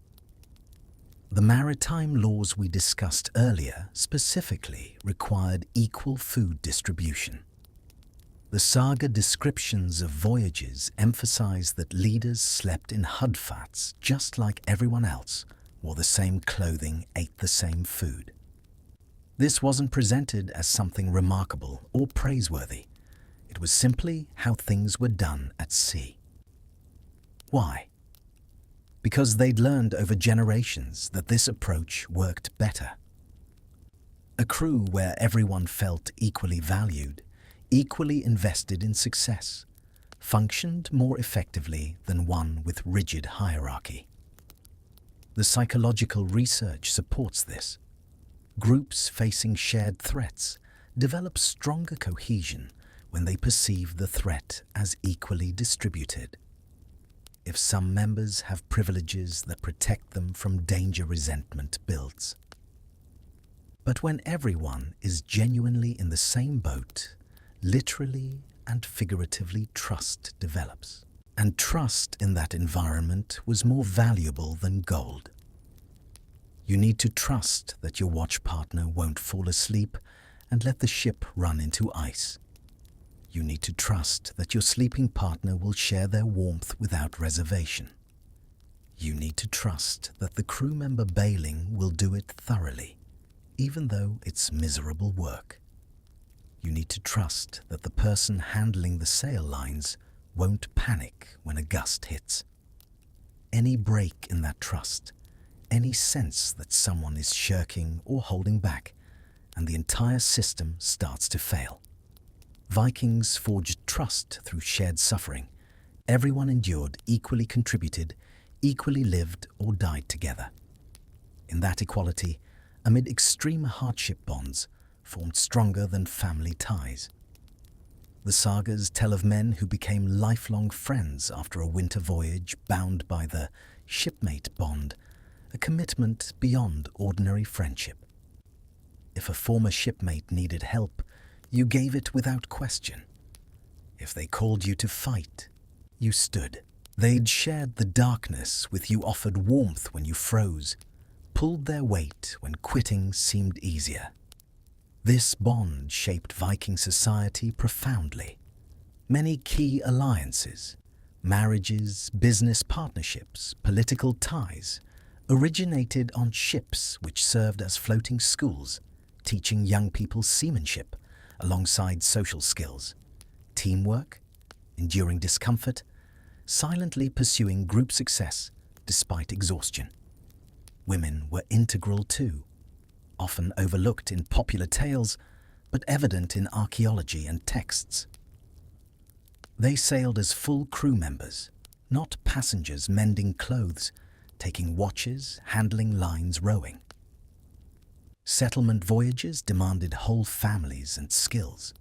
The maritime laws we discussed earlier specifically required equal food distribution. The saga descriptions of voyages emphasize that leaders slept in hudfats just like everyone else, wore the same clothing, ate the same food. This wasn't presented as something remarkable or praiseworthy. It was simply how things were done at sea. Why? Because they'd learned over generations that this approach worked better. A crew where everyone felt equally valued, equally invested in success, functioned more effectively than one with rigid hierarchy. The psychological research supports this. Groups facing shared threats develop stronger cohesion when they perceive the threat as equally distributed. If some members have privileges that protect them from danger, resentment builds. But when everyone is genuinely in the same boat, literally and figuratively, trust develops. And trust in that environment was more valuable than gold. You need to trust that your watch partner won't fall asleep and let the ship run into ice. You need to trust that your sleeping partner will share their warmth without reservation. You need to trust that the crew member bailing will do it thoroughly, even though it's miserable work. You need to trust that the person handling the sail lines won't panic when a gust hits. Any break in that trust, any sense that someone is shirking or holding back, and the entire system starts to fail. Vikings forged trust through shared suffering. Everyone endured, equally contributed, equally lived or died together. In that equality, amid extreme hardship, bonds formed stronger than family ties. The sagas tell of men who became lifelong friends after a winter voyage bound by the shipmate bond, a commitment beyond ordinary friendship. If a former shipmate needed help, you gave it without question. If they called you to fight, you stood. They'd shared the darkness with you, offered warmth when you froze, pulled their weight when quitting seemed easier. This bond shaped Viking society profoundly. Many key alliances, marriages, business partnerships, political ties originated on ships which served as floating schools, teaching young people seamanship alongside social skills, teamwork, enduring discomfort, silently pursuing group success despite exhaustion. Women were integral too, often overlooked in popular tales, but evident in archaeology and texts. They sailed as full crew members, not passengers mending clothes, taking watches, handling lines, rowing. Settlement voyages demanded whole families and skills.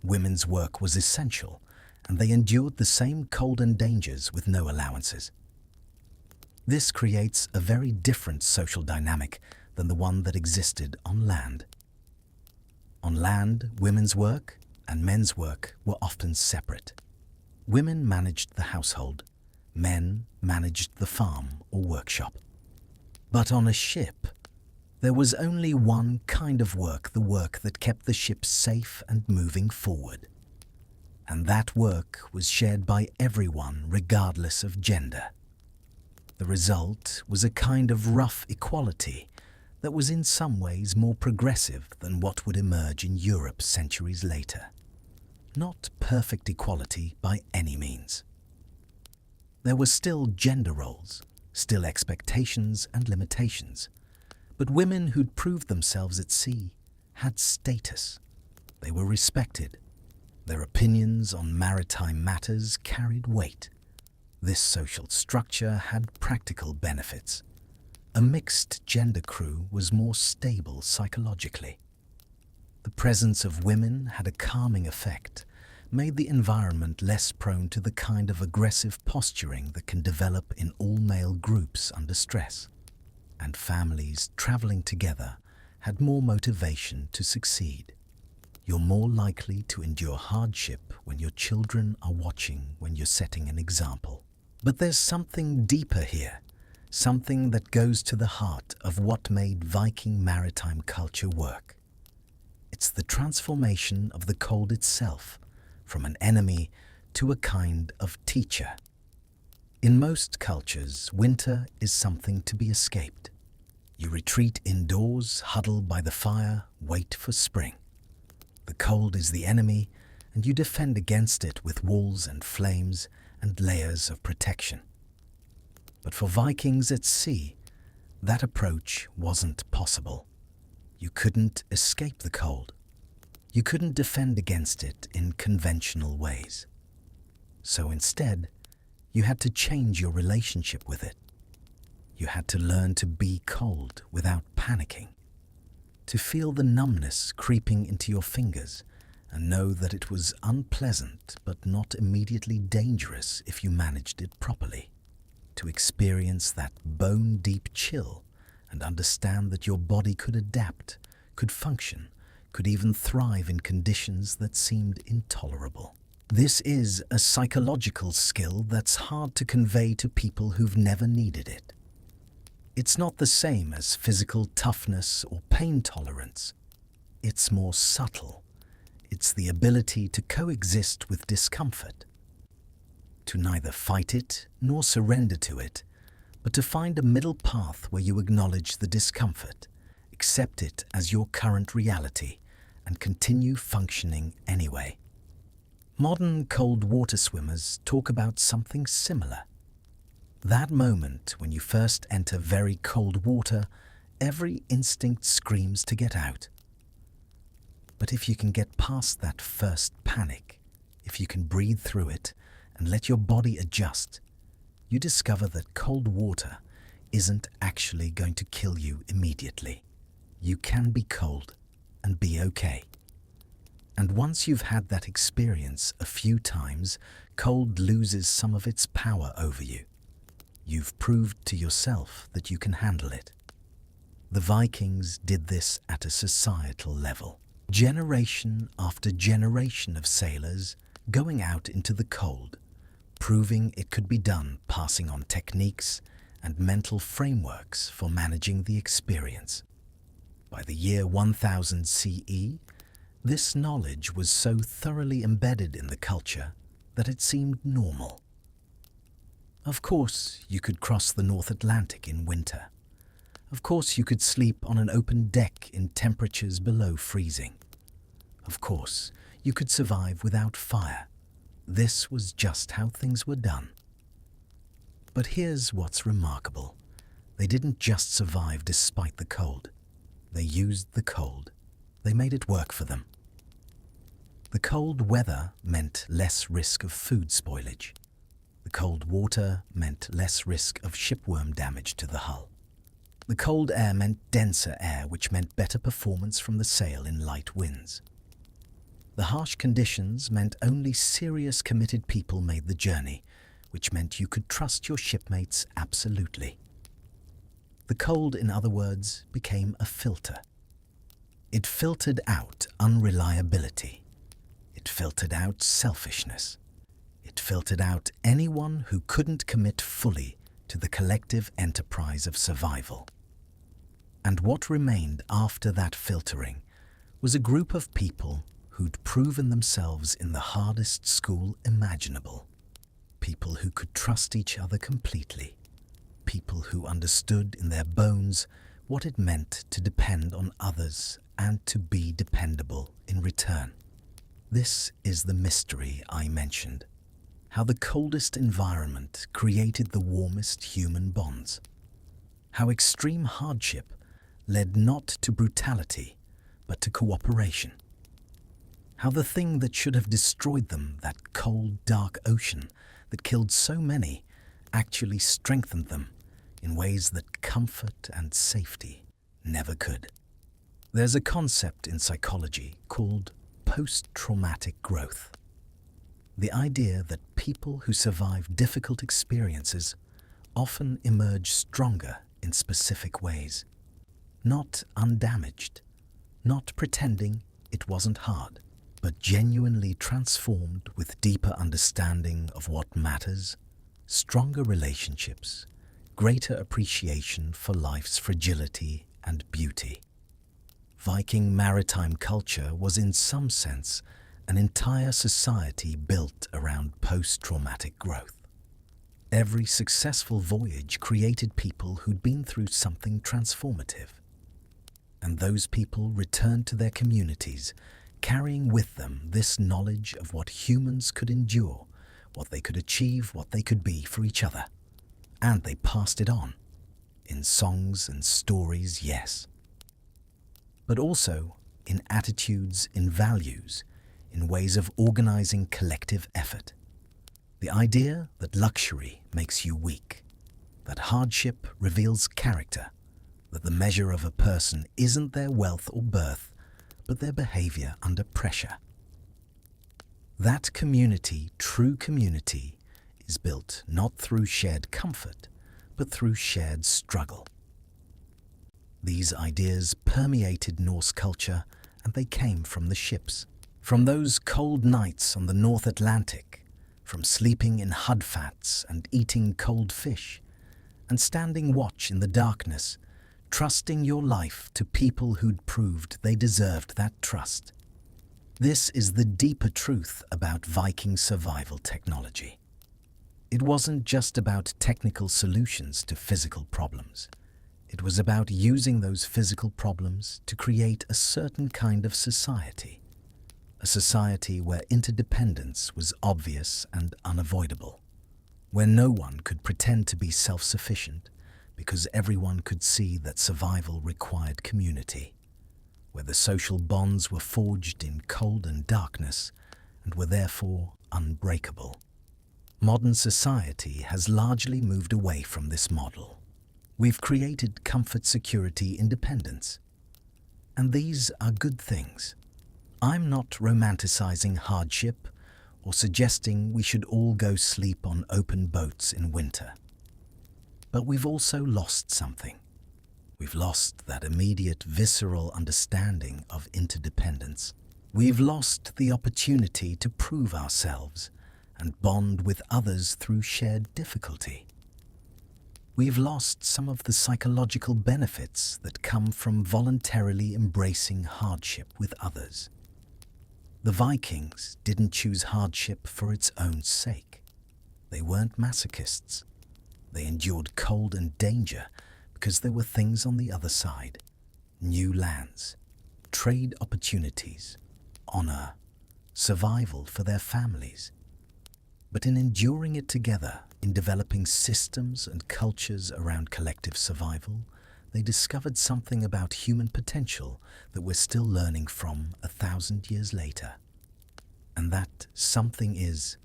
Women's work was essential, and they endured the same cold and dangers with no allowances. This creates a very different social dynamic than the one that existed on land. On land, women's work and men's work were often separate. Women managed the household, men managed the farm or workshop. But on a ship, there was only one kind of work, the work that kept the ship safe and moving forward. And that work was shared by everyone regardless of gender. The result was a kind of rough equality that was in some ways more progressive than what would emerge in Europe centuries later. Not perfect equality by any means. There were still gender roles, still expectations and limitations, but women who'd proved themselves at sea had status. They were respected. Their opinions on maritime matters carried weight. This social structure had practical benefits. A mixed gender crew was more stable psychologically. The presence of women had a calming effect, made the environment less prone to the kind of aggressive posturing that can develop in all-male groups under stress. And families traveling together had more motivation to succeed. You're more likely to endure hardship when your children are watching, when you're setting an example. But there's something deeper here, something that goes to the heart of what made Viking maritime culture work. It's the transformation of the cold itself, from an enemy to a kind of teacher. In most cultures, winter is something to be escaped. You retreat indoors, huddle by the fire, wait for spring. The cold is the enemy, and you defend against it with walls and flames and layers of protection. But for Vikings at sea, that approach wasn't possible. You couldn't escape the cold. You couldn't defend against it in conventional ways. So instead, you had to change your relationship with it. You had to learn to be cold without panicking, to feel the numbness creeping into your fingers and know that it was unpleasant but not immediately dangerous if you managed it properly, to experience that bone-deep chill and understand that your body could adapt, could function, could even thrive in conditions that seemed intolerable. This is a psychological skill that's hard to convey to people who've never needed it. It's not the same as physical toughness or pain tolerance. It's more subtle. It's the ability to coexist with discomfort, to neither fight it nor surrender to it, but to find a middle path where you acknowledge the discomfort, accept it as your current reality, and continue functioning anyway. Modern cold water swimmers talk about something similar. That moment when you first enter very cold water, every instinct screams to get out. But if you can get past that first panic, if you can breathe through it and let your body adjust, you discover that cold water isn't actually going to kill you immediately. You can be cold and be okay. And once you've had that experience a few times, cold loses some of its power over you. You've proved to yourself that you can handle it. The Vikings did this at a societal level. Generation after generation of sailors going out into the cold, proving it could be done, passing on techniques and mental frameworks for managing the experience. By the year 1000 CE, this knowledge was so thoroughly embedded in the culture that it seemed normal. Of course, you could cross the North Atlantic in winter. Of course, you could sleep on an open deck in temperatures below freezing. Of course, you could survive without fire. This was just how things were done. But here's what's remarkable. They didn't just survive despite the cold. They used the cold. They made it work for them. The cold weather meant less risk of food spoilage. The cold water meant less risk of shipworm damage to the hull. The cold air meant denser air, which meant better performance from the sail in light winds. The harsh conditions meant only serious committed people made the journey, which meant you could trust your shipmates absolutely. The cold, in other words, became a filter. It filtered out unreliability. It filtered out selfishness. It filtered out anyone who couldn't commit fully to the collective enterprise of survival. And what remained after that filtering was a group of people who'd proven themselves in the hardest school imaginable. People who could trust each other completely. People who understood in their bones what it meant to depend on others and to be dependable in return. This is the mystery I mentioned. How the coldest environment created the warmest human bonds. How extreme hardship led not to brutality, but to cooperation. How the thing that should have destroyed them, that cold, dark ocean that killed so many, actually strengthened them in ways that comfort and safety never could. There's a concept in psychology called post-traumatic growth. The idea that people who survive difficult experiences often emerge stronger in specific ways. Not undamaged, not pretending it wasn't hard, but genuinely transformed with deeper understanding of what matters, stronger relationships, greater appreciation for life's fragility and beauty. Viking maritime culture was in some sense an entire society built around post-traumatic growth. Every successful voyage created people who'd been through something transformative. And those people returned to their communities, carrying with them this knowledge of what humans could endure, what they could achieve, what they could be for each other. And they passed it on. In songs and stories, yes. But also in attitudes, in values, in ways of organizing collective effort. The idea that luxury makes you weak, that hardship reveals character, that the measure of a person isn't their wealth or birth, but their behavior under pressure. That community, true community, is built not through shared comfort, but through shared struggle. These ideas permeated Norse culture, and they came from the ships. From those cold nights on the North Atlantic, from sleeping in hudfats and eating cold fish, and standing watch in the darkness, trusting your life to people who'd proved they deserved that trust. This is the deeper truth about Viking survival technology. It wasn't just about technical solutions to physical problems. It was about using those physical problems to create a certain kind of society. A society where interdependence was obvious and unavoidable. Where no one could pretend to be self-sufficient because everyone could see that survival required community. Where the social bonds were forged in cold and darkness and were therefore unbreakable. Modern society has largely moved away from this model. We've created comfort, security, independence. And these are good things. I'm not romanticizing hardship or suggesting we should all go sleep on open boats in winter. But we've also lost something. We've lost that immediate, visceral understanding of interdependence. We've lost the opportunity to prove ourselves and bond with others through shared difficulty. We've lost some of the psychological benefits that come from voluntarily embracing hardship with others. The Vikings didn't choose hardship for its own sake. They weren't masochists. They endured cold and danger because there were things on the other side: new lands, trade opportunities, honor, survival for their families. But in enduring it together, in developing systems and cultures around collective survival, they discovered something about human potential that we're still learning from 1,000 years later. And that something is,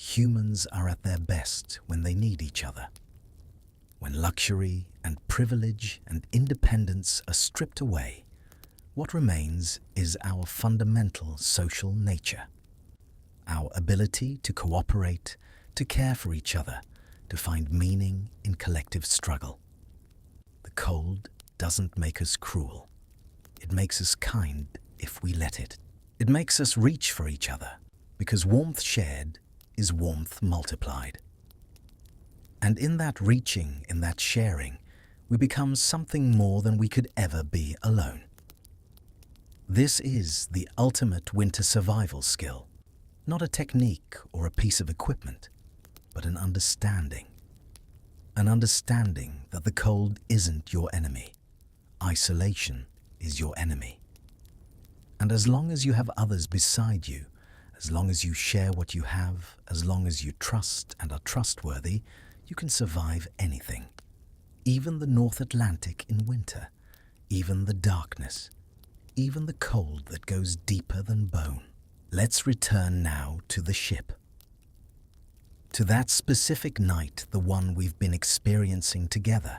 humans are at their best when they need each other. When luxury and privilege and independence are stripped away, what remains is our fundamental social nature. Our ability to cooperate, to care for each other, to find meaning in collective struggle. The cold doesn't make us cruel. It makes us kind if we let it. It makes us reach for each other, because warmth shared is warmth multiplied. And in that reaching, in that sharing, we become something more than we could ever be alone. This is the ultimate winter survival skill. Not a technique or a piece of equipment, but an understanding. An understanding that the cold isn't your enemy. Isolation is your enemy. And as long as you have others beside you, as long as you share what you have, as long as you trust and are trustworthy, you can survive anything. Even the North Atlantic in winter, even the darkness, even the cold that goes deeper than bone. Let's return now to the ship. To that specific night, the one we've been experiencing together.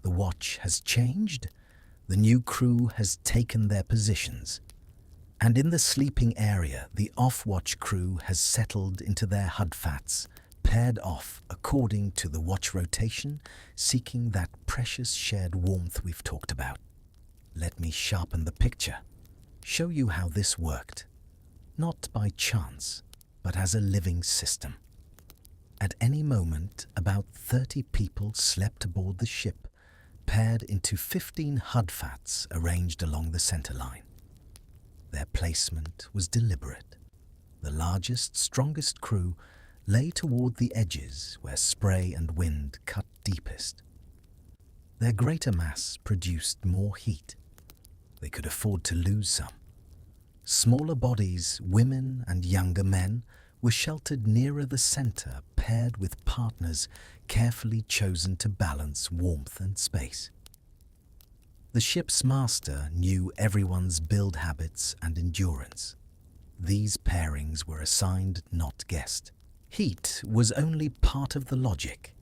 The watch has changed. The new crew has taken their positions. And in the sleeping area, the off-watch crew has settled into their hudfats, paired off according to the watch rotation, seeking that precious shared warmth we've talked about. Let me sharpen the picture, show you how this worked. Not by chance, but as a living system. At any moment, about 30 people slept aboard the ship, paired into 15 hudfats arranged along the center line. Their placement was deliberate. The largest, strongest crew lay toward the edges where spray and wind cut deepest. Their greater mass produced more heat. They could afford to lose some. Smaller bodies, women and younger men, were sheltered nearer the center, paired with partners carefully chosen to balance warmth and space. The ship's master knew everyone's build habits and endurance. These pairings were assigned, not guessed. Heat was only part of the logic.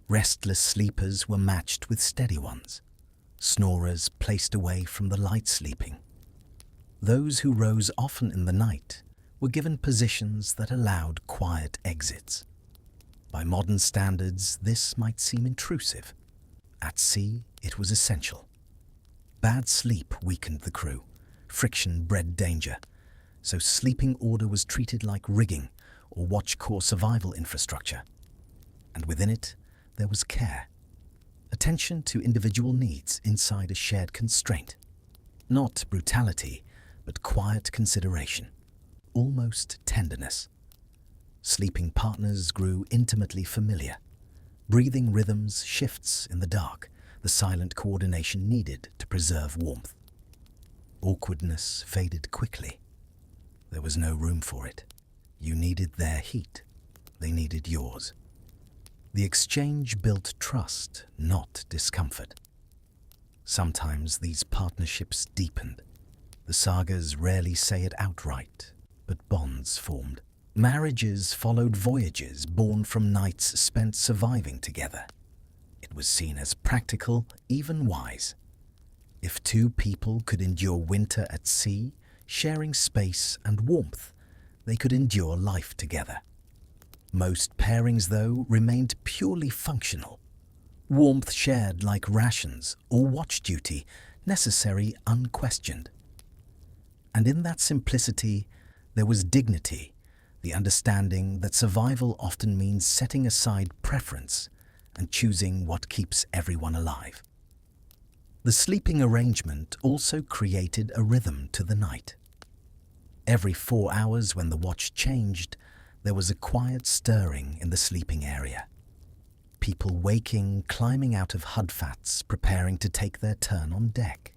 Restless sleepers were matched with steady ones. Snorers placed away from the light sleeping. Those who rose often in the night were given positions that allowed quiet exits. By modern standards, this might seem intrusive. At sea, it was essential. Bad sleep weakened the crew. Friction bred danger. So sleeping order was treated like rigging or watch corps survival infrastructure. And within it, there was care. Attention to individual needs inside a shared constraint. Not brutality, but quiet consideration. Almost tenderness. Sleeping partners grew intimately familiar. Breathing rhythms, shifts in the dark, the silent coordination needed to preserve warmth. Awkwardness faded quickly. There was no room for it. You needed their heat. They needed yours. The exchange built trust, not discomfort. Sometimes these partnerships deepened. The sagas rarely say it outright, but bonds formed. Marriages followed voyages born from nights spent surviving together. It was seen as practical, even wise. If two people could endure winter at sea, sharing space and warmth, they could endure life together. Most pairings, though, remained purely functional. Warmth shared like rations or watch duty, necessary unquestioned. And in that simplicity, there was dignity, the understanding that survival often means setting aside preference and choosing what keeps everyone alive. The sleeping arrangement also created a rhythm to the night. Every 4 hours when the watch changed, there was a quiet stirring in the sleeping area. People waking, climbing out of hudfats, preparing to take their turn on deck.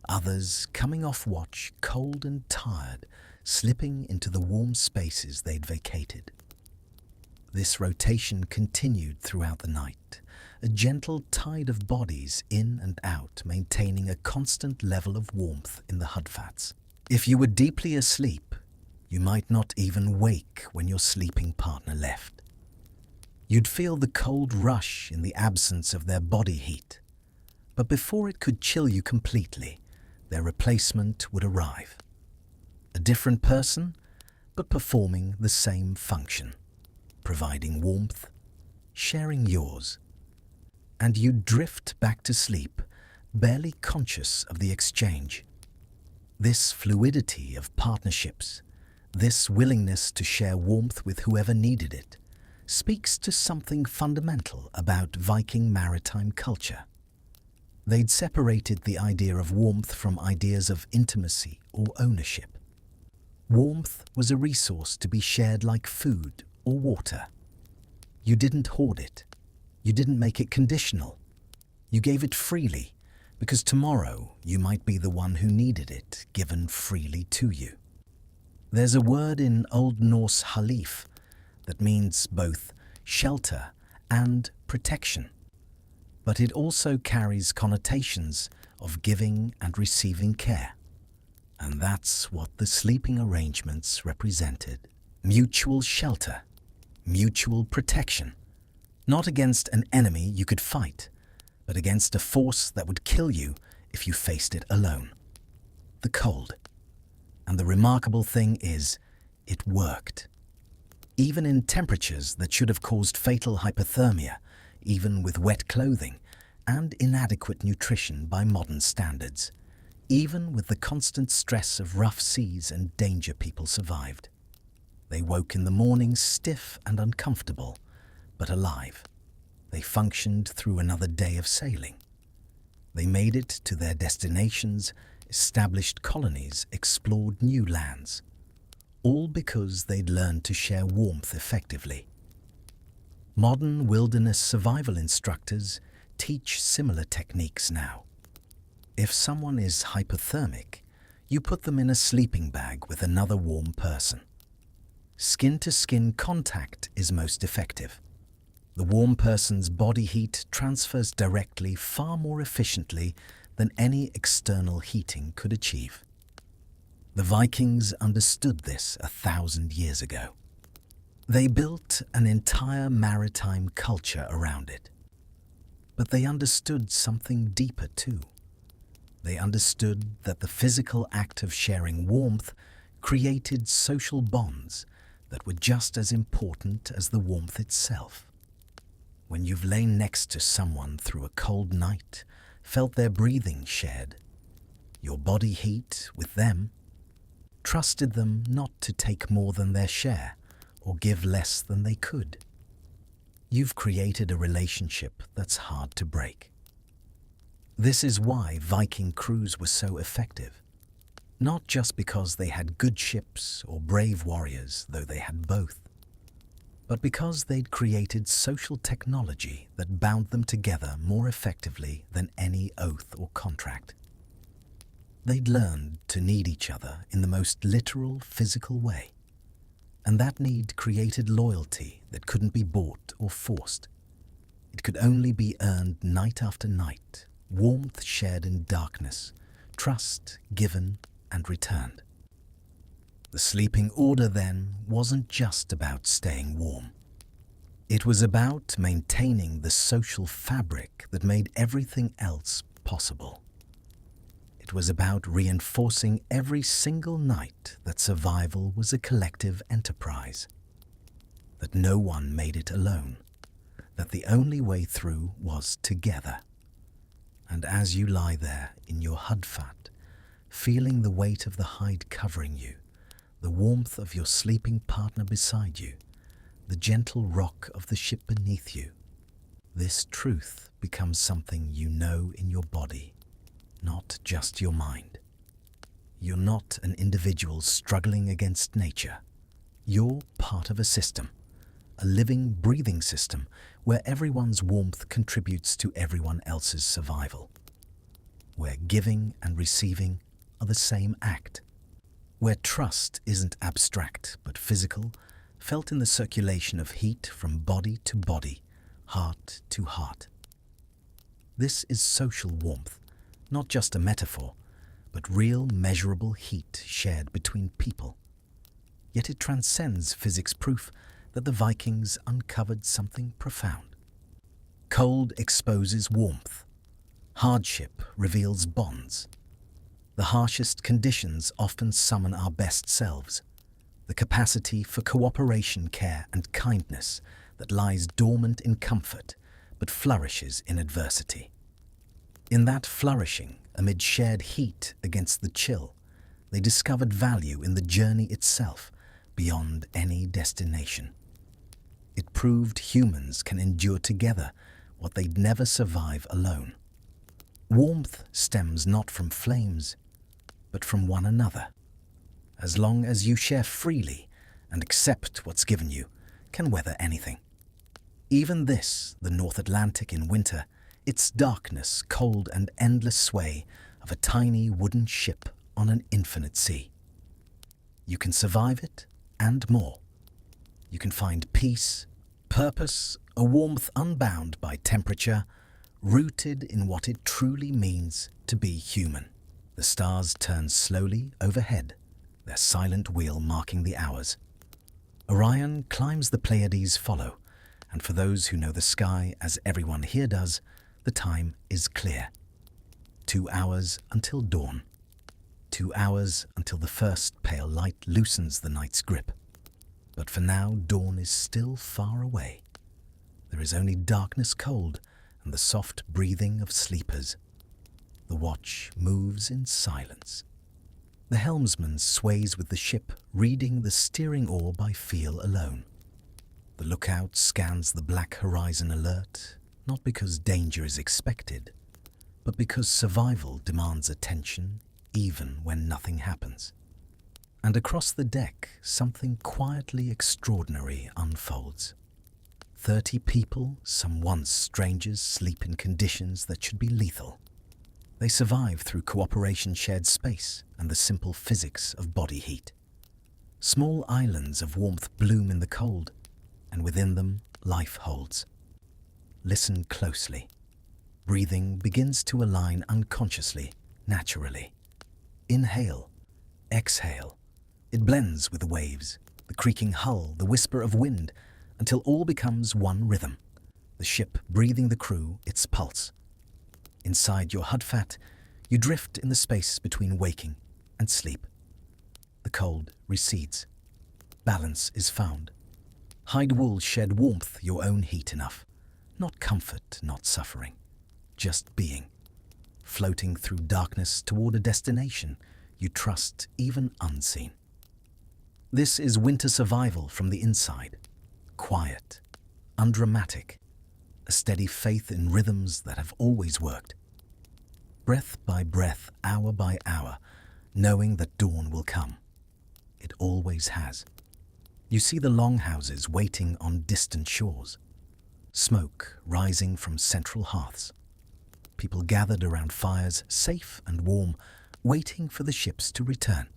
Others coming off watch, cold and tired, slipping into the warm spaces they'd vacated. This rotation continued throughout the night, a gentle tide of bodies in and out, maintaining a constant level of warmth in the hudfats. If you were deeply asleep, you might not even wake when your sleeping partner left. You'd feel the cold rush in the absence of their body heat, but before it could chill you completely, their replacement would arrive. A different person, but performing the same function, providing warmth, sharing yours, and you'd drift back to sleep, barely conscious of the exchange. This fluidity of partnerships, this willingness to share warmth with whoever needed it, speaks to something fundamental about Viking maritime culture. They'd separated the idea of warmth from ideas of intimacy or ownership. Warmth was a resource to be shared like food or water. You didn't hoard it. You didn't make it conditional. You gave it freely, because tomorrow you might be the one who needed it given freely to you. There's a word in Old Norse halif that means both shelter and protection, but it also carries connotations of giving and receiving care. And that's what the sleeping arrangements represented. Mutual shelter, mutual protection. Not against an enemy you could fight, but against a force that would kill you if you faced it alone. The cold. And the remarkable thing is, it worked. Even in temperatures that should have caused fatal hypothermia, even with wet clothing and inadequate nutrition by modern standards, even with the constant stress of rough seas and danger, people survived. They woke in the morning stiff and uncomfortable, but alive. They functioned through another day of sailing. They made it to their destinations, established colonies, explored new lands, all because they'd learned to share warmth effectively. Modern wilderness survival instructors teach similar techniques now. If someone is hypothermic, you put them in a sleeping bag with another warm person. Skin-to-skin contact is most effective. The warm person's body heat transfers directly far more efficiently than any external heating could achieve. The Vikings understood this 1,000 years ago. They built an entire maritime culture around it. But they understood something deeper too. They understood that the physical act of sharing warmth created social bonds that were just as important as the warmth itself. When you've lain next to someone through a cold night, felt their breathing shared, your body heat with them, trusted them not to take more than their share or give less than they could, you've created a relationship that's hard to break. This is why Viking crews were so effective. Not just because they had good ships or brave warriors, though they had both, but because they'd created social technology that bound them together more effectively than any oath or contract. They'd learned to need each other in the most literal physical way, and that need created loyalty that couldn't be bought or forced. It could only be earned night after night, warmth shared in darkness, trust given and returned. The sleeping order, then, wasn't just about staying warm. It was about maintaining the social fabric that made everything else possible. It was about reinforcing every single night that survival was a collective enterprise, that no one made it alone, that the only way through was together. And as you lie there in your hudfat, feeling the weight of the hide covering you, the warmth of your sleeping partner beside you, the gentle rock of the ship beneath you, this truth becomes something you know in your body, not just your mind. You're not an individual struggling against nature. You're part of a system, a living, breathing system where everyone's warmth contributes to everyone else's survival, where giving and receiving are the same act, where trust isn't abstract but physical, felt in the circulation of heat from body to body, heart to heart. This is social warmth, not just a metaphor, but real measurable heat shared between people. Yet it transcends physics proof that the Vikings uncovered something profound. Cold exposes warmth. Hardship reveals bonds. The harshest conditions often summon our best selves, the capacity for cooperation, care, and kindness that lies dormant in comfort but flourishes in adversity. In that flourishing, amid shared heat against the chill, they discovered value in the journey itself beyond any destination. It proved humans can endure together what they'd never survive alone. Warmth stems not from flames, but from one another. As long as you share freely and accept what's given you, can weather anything. Even this, the North Atlantic in winter, its darkness, cold and endless sway of a tiny wooden ship on an infinite sea. You can survive it and more. You can find peace, purpose, a warmth unbound by temperature, rooted in what it truly means to be human. The stars turn slowly overhead, their silent wheel marking the hours. Orion climbs the Pleiades follow, and for those who know the sky as everyone here does, the time is clear. 2 hours until dawn. 2 hours until the first pale light loosens the night's grip. But for now, dawn is still far away. There is only darkness cold and the soft breathing of sleepers. The watch moves in silence. The helmsman sways with the ship, reading the steering oar by feel alone. The lookout scans the black horizon alert, not because danger is expected, but because survival demands attention even when nothing happens. And across the deck, something quietly extraordinary unfolds. 30 people, some once strangers, sleep in conditions that should be lethal. They survive through cooperation, shared space, and the simple physics of body heat. Small islands of warmth bloom in the cold, and within them, life holds. Listen closely. Breathing begins to align unconsciously, naturally. Inhale, exhale. It blends with the waves, the creaking hull, the whisper of wind, until all becomes one rhythm. The ship breathing the crew, its pulse. Inside your hudfat, you drift in the space between waking and sleep. The cold recedes. Balance is found. Hide wool shed warmth, your own heat enough. Not comfort, not suffering. Just being. Floating through darkness toward a destination you trust even unseen. This is winter survival from the inside. Quiet, undramatic, a steady faith in rhythms that have always worked. Breath by breath, hour by hour, knowing that dawn will come. It always has. You see the longhouses waiting on distant shores. Smoke rising from central hearths. People gathered around fires, safe and warm, waiting for the ships to return.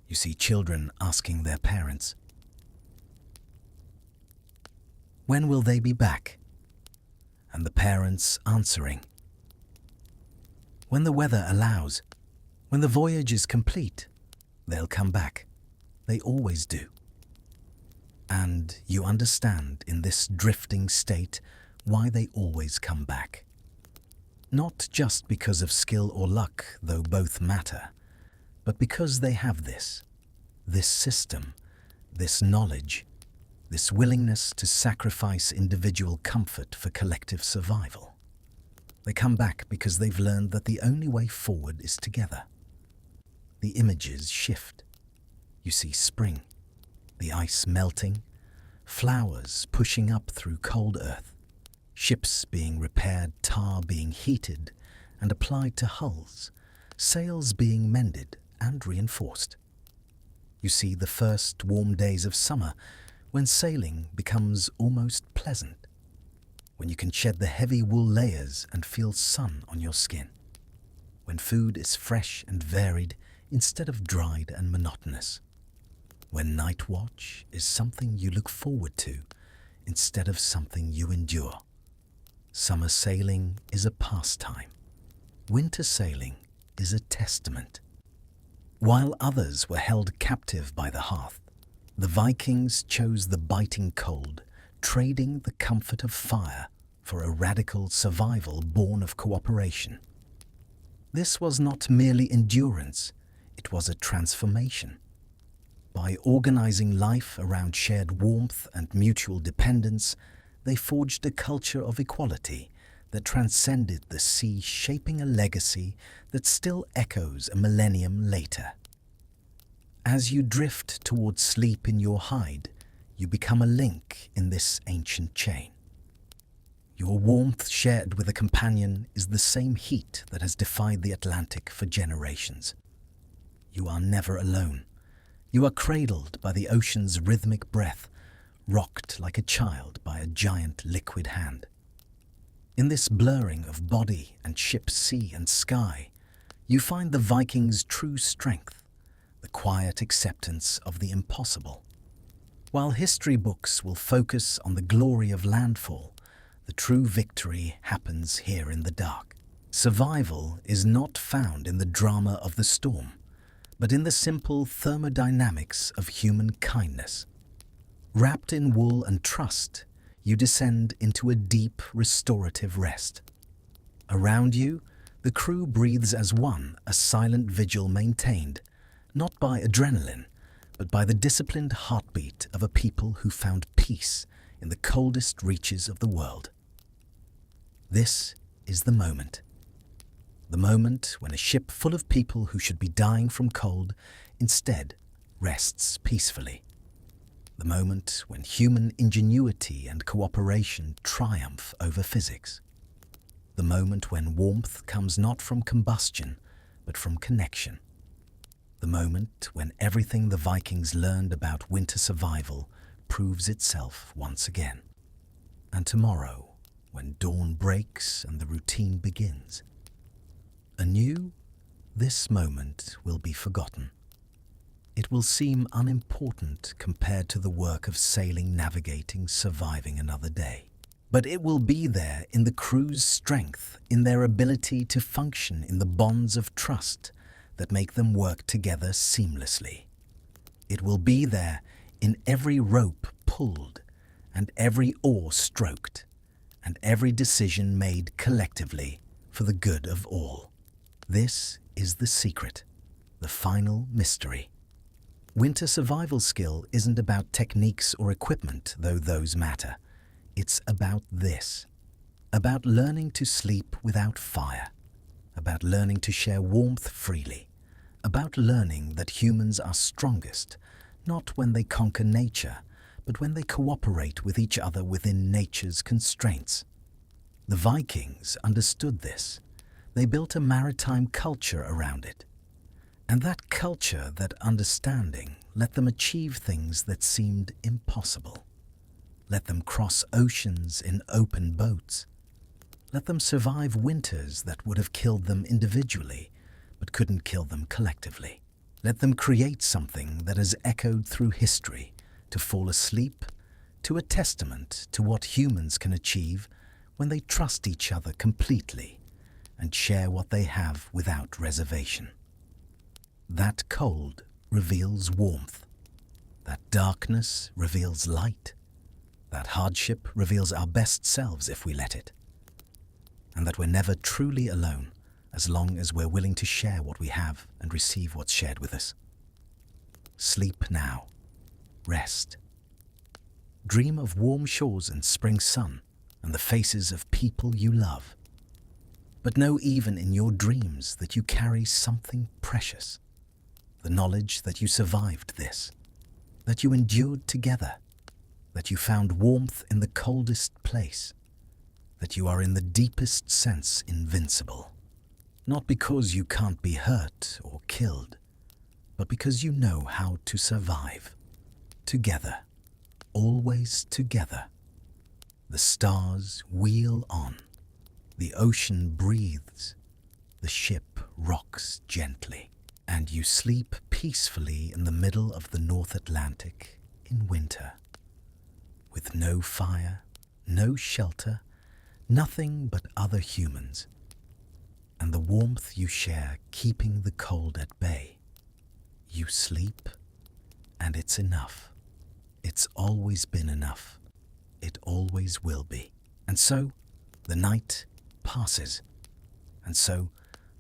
You see children asking their parents, "When will they be back?" And the parents answering, "When the weather allows, when the voyage is complete, they'll come back." They always do. And you understand in this drifting state why they always come back. Not just because of skill or luck, though both matter, but because they have this system, this knowledge, this willingness to sacrifice individual comfort for collective survival. They come back because they've learned that the only way forward is together. The images shift. You see spring, the ice melting, flowers pushing up through cold earth, ships being repaired, tar being heated and applied to hulls, sails being mended and reinforced. You see the first warm days of summer when sailing becomes almost pleasant, when you can shed the heavy wool layers and feel sun on your skin, when food is fresh and varied instead of dried and monotonous, when night watch is something you look forward to instead of something you endure. Summer sailing is a pastime. Winter sailing is a testament. While others were held captive by the hearth, the Vikings chose the biting cold, trading the comfort of fire for a radical survival born of cooperation. This was not merely endurance, it was a transformation. By organizing life around shared warmth and mutual dependence, they forged a culture of equality that transcended the sea, shaping a legacy that still echoes a millennium later. As you drift towards sleep in your hide, you become a link in this ancient chain. Your warmth shared with a companion is the same heat that has defied the Atlantic for generations. You are never alone. You are cradled by the ocean's rhythmic breath, rocked like a child by a giant liquid hand. In this blurring of body and ship, sea and sky, you find the Vikings' true strength, the quiet acceptance of the impossible. While history books will focus on the glory of landfall, the true victory happens here in the dark. Survival is not found in the drama of the storm, but in the simple thermodynamics of human kindness. Wrapped in wool and trust, you descend into a deep, restorative rest. Around you, the crew breathes as one, a silent vigil maintained, not by adrenaline, but by the disciplined heartbeat of a people who found peace in the coldest reaches of the world. This is the moment. The moment when a ship full of people who should be dying from cold instead rests peacefully. The moment when human ingenuity and cooperation triumph over physics. The moment when warmth comes not from combustion, but from connection. The moment when everything the Vikings learned about winter survival proves itself once again. And tomorrow, when dawn breaks and the routine begins, anew, this moment will be forgotten. It will seem unimportant compared to the work of sailing, navigating, surviving another day. But it will be there in the crew's strength, in their ability to function in the bonds of trust that make them work together seamlessly. It will be there in every rope pulled and every oar stroked and every decision made collectively for the good of all. This is the secret, the final mystery. Winter survival skill isn't about techniques or equipment, though those matter. It's about this, about learning to sleep without fire, about learning to share warmth freely, about learning that humans are strongest, not when they conquer nature, but when they cooperate with each other within nature's constraints. The Vikings understood this. They built a maritime culture around it. And that culture, that understanding, let them achieve things that seemed impossible. Let them cross oceans in open boats. Let them survive winters that would have killed them individually, but couldn't kill them collectively. Let them create something that has echoed through history, to fall asleep, to a testament to what humans can achieve when they trust each other completely and share what they have without reservation. That cold reveals warmth. That darkness reveals light. That hardship reveals our best selves if we let it. And that we're never truly alone as long as we're willing to share what we have and receive what's shared with us. Sleep now. Rest. Dream of warm shores and spring sun and the faces of people you love. But know even in your dreams that you carry something precious. The knowledge that you survived this, that you endured together, that you found warmth in the coldest place, that you are in the deepest sense invincible. Not because you can't be hurt or killed, but because you know how to survive. Together, always together. The stars wheel on, the ocean breathes, the ship rocks gently, and you sleep peacefully in the middle of the North Atlantic in winter, with no fire, no shelter, nothing but other humans, and the warmth you share keeping the cold at bay. You sleep, and it's enough. It's always been enough. It always will be. And so, the night passes. And so,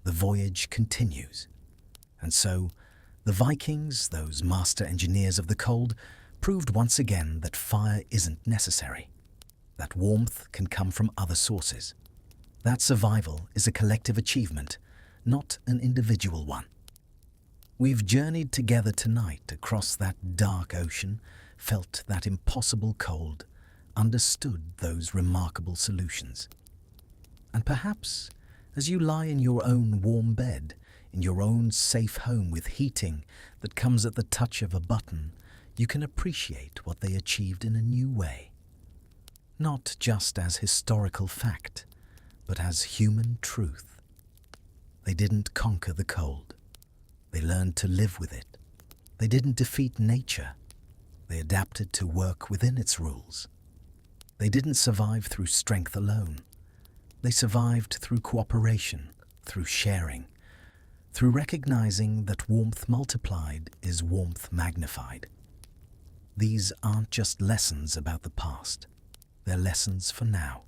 the voyage continues. And so, the Vikings, those master engineers of the cold, proved once again that fire isn't necessary. That warmth can come from other sources. That survival is a collective achievement, not an individual one. We've journeyed together tonight across that dark ocean, felt that impossible cold, understood those remarkable solutions. And perhaps, as you lie in your own warm bed, in your own safe home with heating that comes at the touch of a button, you can appreciate what they achieved in a new way. Not just as historical fact, but as human truth. They didn't conquer the cold. They learned to live with it. They didn't defeat nature. They adapted to work within its rules. They didn't survive through strength alone. They survived through cooperation, through sharing, through recognizing that warmth multiplied is warmth magnified. These aren't just lessons about the past. They're lessons for now,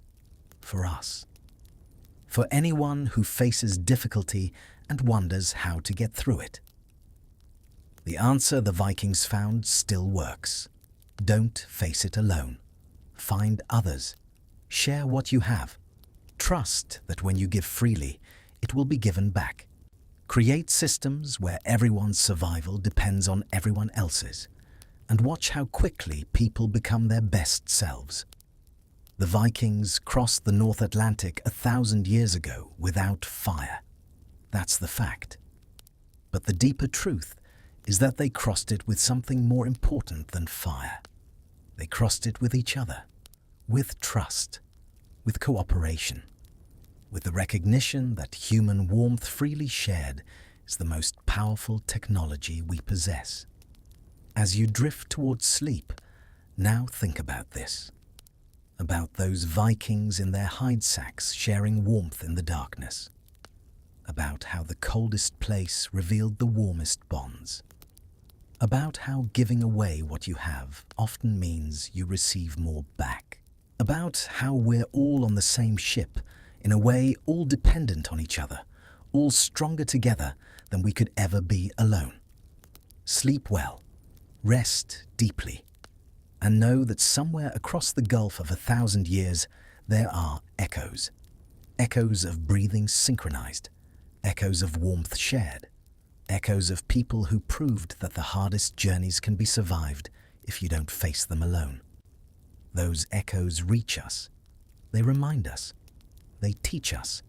for us. For anyone who faces difficulty and wonders how to get through it. The answer the Vikings found still works. Don't face it alone. Find others. Share what you have. Trust that when you give freely, it will be given back. Create systems where everyone's survival depends on everyone else's, and watch how quickly people become their best selves. The Vikings crossed the North Atlantic 1,000 years ago without fire. That's the fact. But the deeper truth is that they crossed it with something more important than fire. They crossed it with each other, with trust, with cooperation, with the recognition that human warmth freely shared is the most powerful technology we possess. As you drift towards sleep, now think about this. About those Vikings in their hide sacks sharing warmth in the darkness. About how the coldest place revealed the warmest bonds. About how giving away what you have often means you receive more back. About how we're all on the same ship, in a way all dependent on each other, all stronger together than we could ever be alone. Sleep well, rest deeply, and know that somewhere across the gulf of 1,000 years there are echoes. Echoes of breathing synchronized, echoes of warmth shared, echoes of people who proved that the hardest journeys can be survived if you don't face them alone. Those echoes reach us, they remind us, they teach us,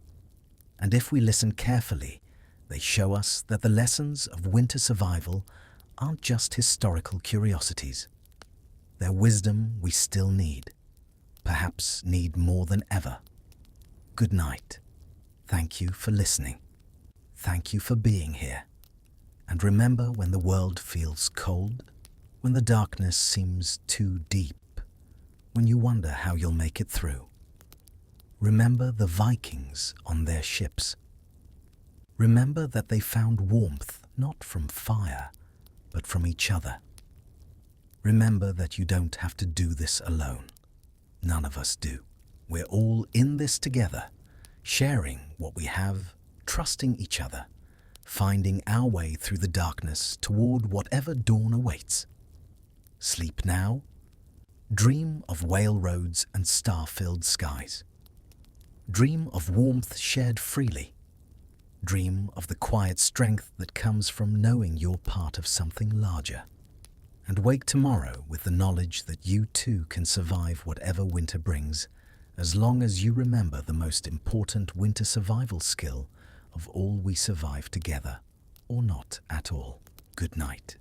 and if we listen carefully, they show us that the lessons of winter survival aren't just historical curiosities. They're wisdom we still need, perhaps need more than ever. Good night. Thank you for listening. Thank you for being here. And remember, when the world feels cold, when the darkness seems too deep, when you wonder how you'll make it through, remember the Vikings on their ships. Remember that they found warmth not from fire, but from each other. Remember that you don't have to do this alone. None of us do. We're all in this together, sharing what we have, trusting each other, finding our way through the darkness toward whatever dawn awaits. Sleep now. Dream of whale roads and star-filled skies. Dream of warmth shared freely. Dream of the quiet strength that comes from knowing you're part of something larger. And wake tomorrow with the knowledge that you too can survive whatever winter brings, as long as you remember the most important winter survival skill of all: we survive together, or not at all. Good night.